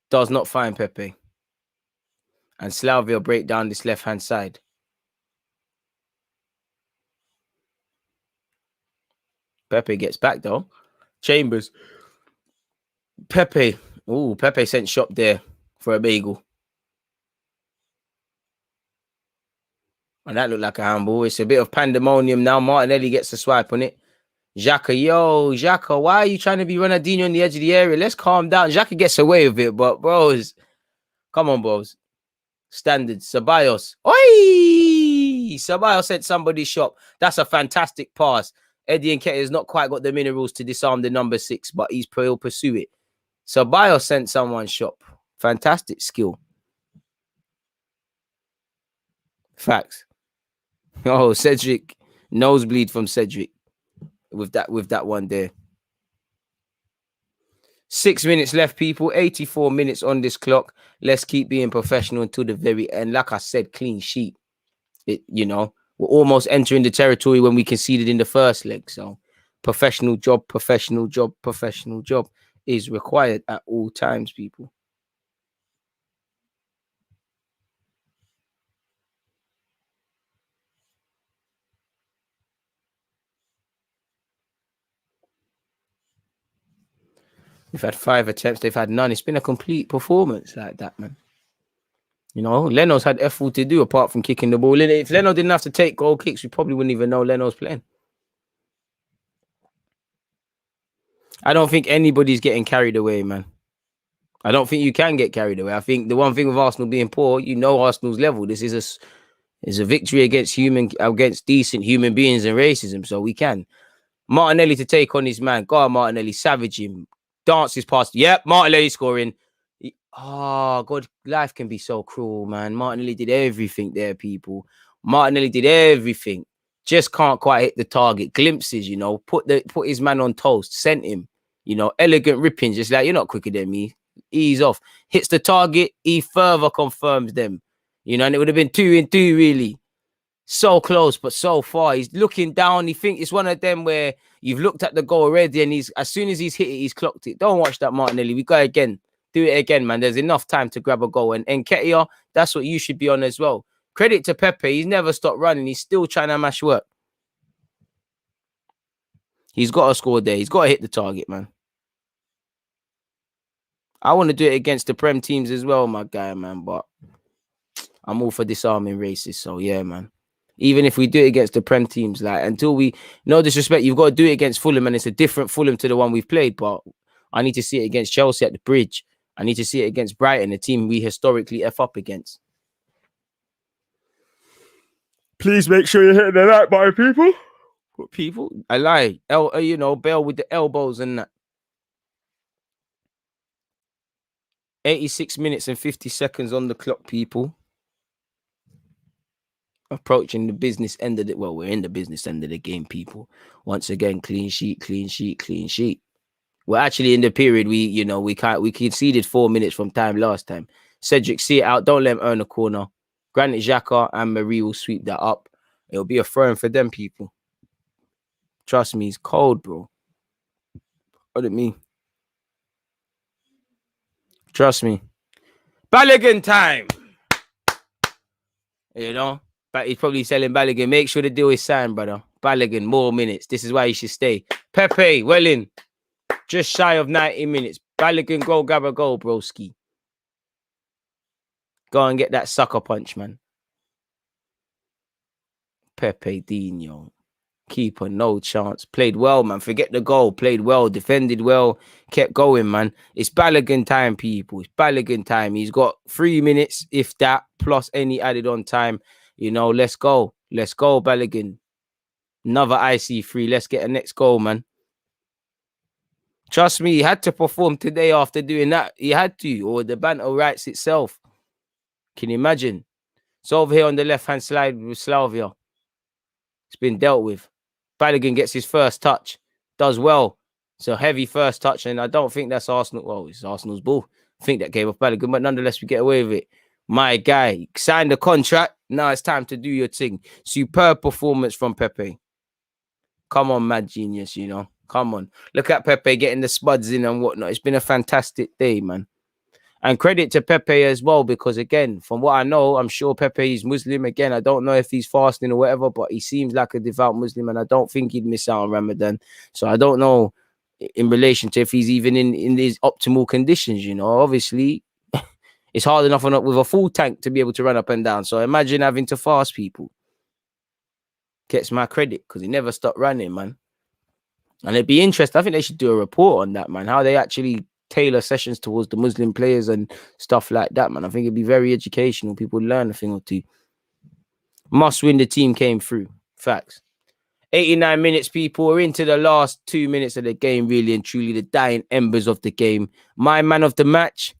does not find Pepe, and Slavia break down this left-hand side. Pepe gets back though. Chambers. Pepe. Ooh, Pepe sent shop there for a bagel. And that looked like a handball. It's a bit of pandemonium now. Martinelli gets a swipe on it. Xhaka, why are you trying to be Ronaldinho on the edge of the area? Let's calm down. Xhaka gets away with it, but bros, come on, bros. Standard. Ceballos. Oi! Ceballos sent somebody's shop. That's a fantastic pass. Eddie Nketiah has not quite got the minerals to disarm the number 6, but he'll pursue it. Ceballos sent someone's shop. Fantastic skill. Facts. Oh, Cedric. Nosebleed from Cedric. With that one there. 6 minutes left, people. 84 minutes on this clock. Let's keep being professional until the very end. Like I said, clean sheet. We're almost entering the territory when we conceded in the first leg. So professional job is required at all times, people. We've had 5 attempts. They've had none. It's been a complete performance like that, man. You know, Leno's had F all to do apart from kicking the ball in. If Leno didn't have to take goal kicks, we probably wouldn't even know Leno's playing. I don't think anybody's getting carried away, man. I don't think you can get carried away. I think the one thing with Arsenal being poor, you know Arsenal's level. This is a victory against decent human beings and racism. So we can. Martinelli to take on his man. Go on, Martinelli, savage him. Dances past. Yep, Martinelli scoring. Oh, God, life can be so cruel, man. Martinelli did everything there, people. Martinelli did everything. Just can't quite hit the target. Glimpses, you know, put his man on toast, sent him, you know, elegant ripping, just like, you're not quicker than me. Ease off. Hits the target, he further confirms them. You know, and it would have been 2-2, really. So close, but so far. He's looking down. He thinks it's one of them where you've looked at the goal already, and as soon as he's hit it, he's clocked it. Don't watch that, Martinelli. We go again. Do it again, man. There's enough time to grab a goal. And Nketiah, that's what you should be on as well. Credit to Pepe. He's never stopped running. He's still trying to mash work. He's got to score there. He's got to hit the target, man. I want to do it against the Prem teams as well, my guy, man. But I'm all for disarming races. So, yeah, man. Even if we do it against the Prem teams, like, until we, no disrespect, you've got to do it against Fulham, and it's a different Fulham to the one we've played. But I need to see it against Chelsea at the Bridge. I need to see it against Brighton, a team we historically F up against. Please make sure you're hitting the like button, people. What people? I lie. You know, Bell with the elbows and that. 86 minutes and 50 seconds on the clock, people. Approaching the business end of it. Well, we're in the business end of the game, people. Once again, clean sheet, clean sheet, clean sheet. Well, actually, in the period, we conceded 4 minutes from time last time. Cedric, see it out. Don't let him earn a corner. Granit Xhaka and Marie will sweep that up. It'll be a throw-in for them, people. Trust me, he's cold, bro. What do you mean? Trust me. Balogun time. You know, but he's probably selling Balogun. Make sure the deal is signed, brother. Balogun, more minutes. This is why he should stay. Pepe, well in. Just shy of 90 minutes. Balogun, go grab a goal, broski. Go and get that sucker punch, man. Pepe Dino. Keeper, no chance. Played well, man. Forget the goal. Played well, defended well, kept going, man. It's Balogun time, people. It's Balogun time. He's got 3 minutes, if that, plus any added on time. You know, let's go. Let's go, Balogun. Another IC3. Let's get a next goal, man. Trust me, he had to perform today after doing that. He had to, or the banter writes itself. Can you imagine? It's over here on the left-hand side with Slavia. It's been dealt with. Balogun gets his first touch. Does well. It's a heavy first touch, and I don't think that's Arsenal. Well, it's Arsenal's ball. I think that gave off Balogun, but nonetheless, we get away with it. My guy, signed the contract. Now it's time to do your thing. Superb performance from Pepe. Come on, mad genius, you know. Come on. Look at Pepe getting the spuds in and whatnot. It's been a fantastic day, man. And credit to Pepe as well, because again, from what I know, I'm sure Pepe is Muslim. Again, I don't know if he's fasting or whatever, but he seems like a devout Muslim, and I don't think he'd miss out on Ramadan. So I don't know in relation to if he's even in these optimal conditions, you know. Obviously, it's hard enough with a full tank to be able to run up and down. So imagine having to fast, people. Gets my credit because he never stopped running, man. And it'd be interesting. I think they should do a report on that, man. How they actually tailor sessions towards the Muslim players and stuff like that, man. I think it'd be very educational. People learn a thing or two. Must win. The team came through. Facts. 89 minutes, people. We're into the last 2 minutes of the game, really and truly. The dying embers of the game. My man of the match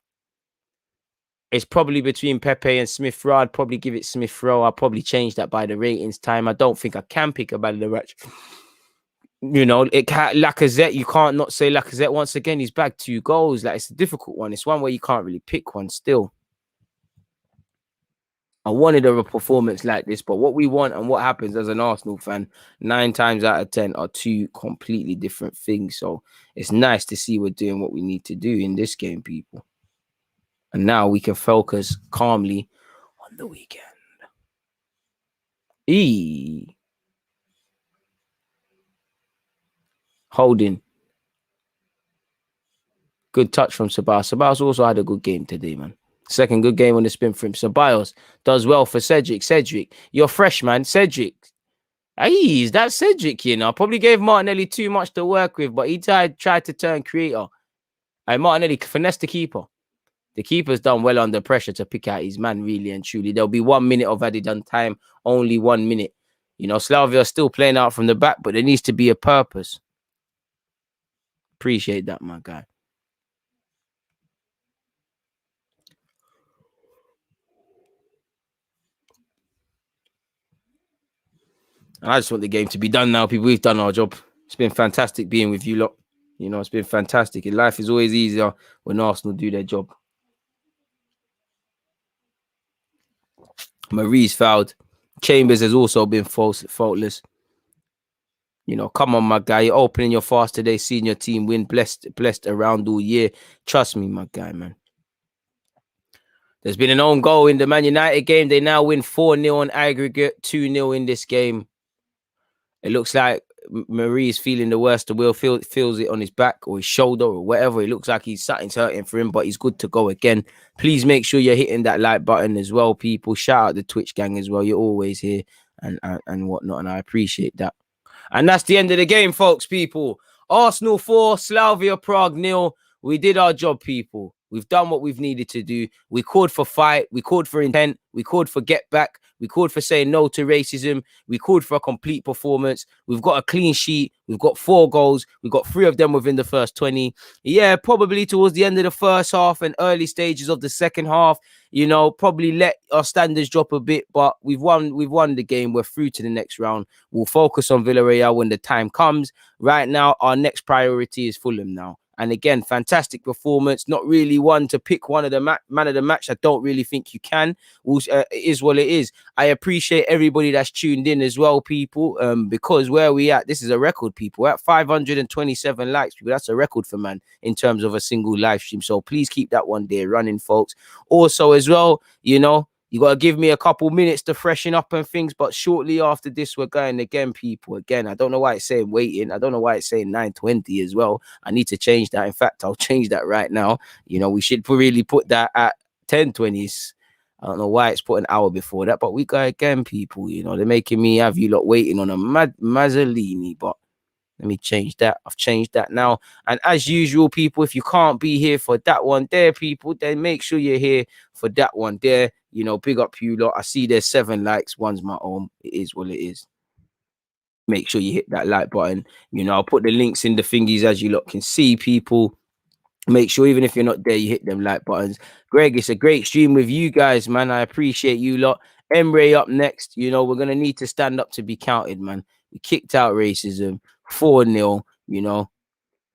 is probably between Pepe and Smith Rowe. I'd probably give it Smith Rowe. I'll probably change that by the ratings time. I don't think I can pick a man of the match. You know, Lacazette, you can't not say Lacazette. Once again, he's bagged 2 goals. Like, it's a difficult one. It's one where you can't really pick one still. I wanted a performance like this, but what we want and what happens as an Arsenal fan 9 times out of 10 are 2 completely different things. So it's nice to see we're doing what we need to do in this game, people. And now we can focus calmly on the weekend. Holding. Good touch from Ceballos. Ceballos also had a good game today, man. Second good game on the spin for him. Ceballos does well for Cedric. Cedric, you're fresh, man. Cedric. Hey, that's Cedric, you know. Probably gave Martinelli too much to work with, but he tried to turn creator. And Martinelli finessed the keeper. The keeper's done well under pressure to pick out his man, really and truly. There'll be 1 minute of added on time, only 1 minute. You know, Slavia are still playing out from the back, but there needs to be a purpose. Appreciate that, my guy. And I just want the game to be done now, people. We've done our job. It's been fantastic being with you lot. You know, it's been fantastic. And life is always easier when Arsenal do their job. Marie's fouled. Chambers has also been faultless. You know, come on, my guy. You're opening your fast today, seeing your team win. Blessed around all year. Trust me, my guy, man. There's been an own goal in the Man United game. They now win 4-0 on aggregate, 2-0 in this game. It looks like Marie is feeling the worst. The wheel feels it on his back or his shoulder or whatever. It looks like something's hurting for him, but he's good to go again. Please make sure you're hitting that like button as well, people. Shout out the Twitch gang as well. You're always here and whatnot, and I appreciate that. And that's the end of the game, folks, people. Arsenal 4, Slavia Prague 0. We did our job, people. We've done what we've needed to do. We called for fight. We called for intent. We called for get back. We called for saying no to racism. We called for a complete performance. We've got a clean sheet. We've got 4 goals. We've got 3 of them within the first 20. Yeah, probably towards the end of the first half and early stages of the second half, you know, probably let our standards drop a bit, but we've won the game. We're through to the next round. We'll focus on Villarreal when the time comes. Right now, our next priority is Fulham now. And again, fantastic performance. Not really one to pick one of the man of the match. I don't really think you can. It is what it is. I appreciate everybody that's tuned in as well, people. Because where we at, this is a record, people. We're at 527 likes, people. That's a record for man in terms of a single live stream. So please keep that one there running, folks. Also, as well, you know, you got to give me a couple minutes to freshen up and things. But shortly after this, we're going again, people. Again, I don't know why it's saying waiting. I don't know why it's saying 9:20 as well. I need to change that. In fact, I'll change that right now. You know, we should really put that at 10:20. I don't know why it's put an hour before that. But we go again, people. You know, they're making me have you lot waiting on a Mazzolini. But let me change that. I've changed that now. And as usual, people, if you can't be here for that one there, people, then make sure you're here for that one there. You know, big up you lot. I see there's 7 likes. One's my own. It is what it is. Make sure you hit that like button. You know, I'll put the links in the thingies as you lot can see, people. Make sure even if you're not there, you hit them like buttons. Greg, it's a great stream with you guys, man. I appreciate you lot. Emre up next. You know, we're going to need to stand up to be counted, man. We kicked out racism. 4-0, you know.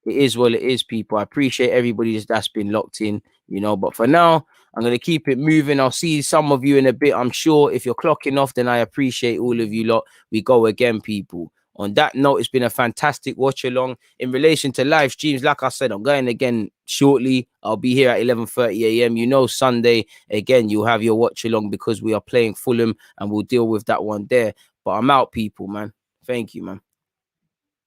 It is what it is, people. I appreciate everybody that's been locked in, you know. But for now, I'm going to keep it moving. I'll see some of you in a bit, I'm sure. If you're clocking off, then I appreciate all of you lot. We go again, people. On that note, it's been a fantastic watch along. In relation to live streams, like I said, I'm going again shortly. I'll be here at 11:30 a.m. You know, Sunday, again, you'll have your watch along because we are playing Fulham and we'll deal with that one there. But I'm out, people, man. Thank you, man.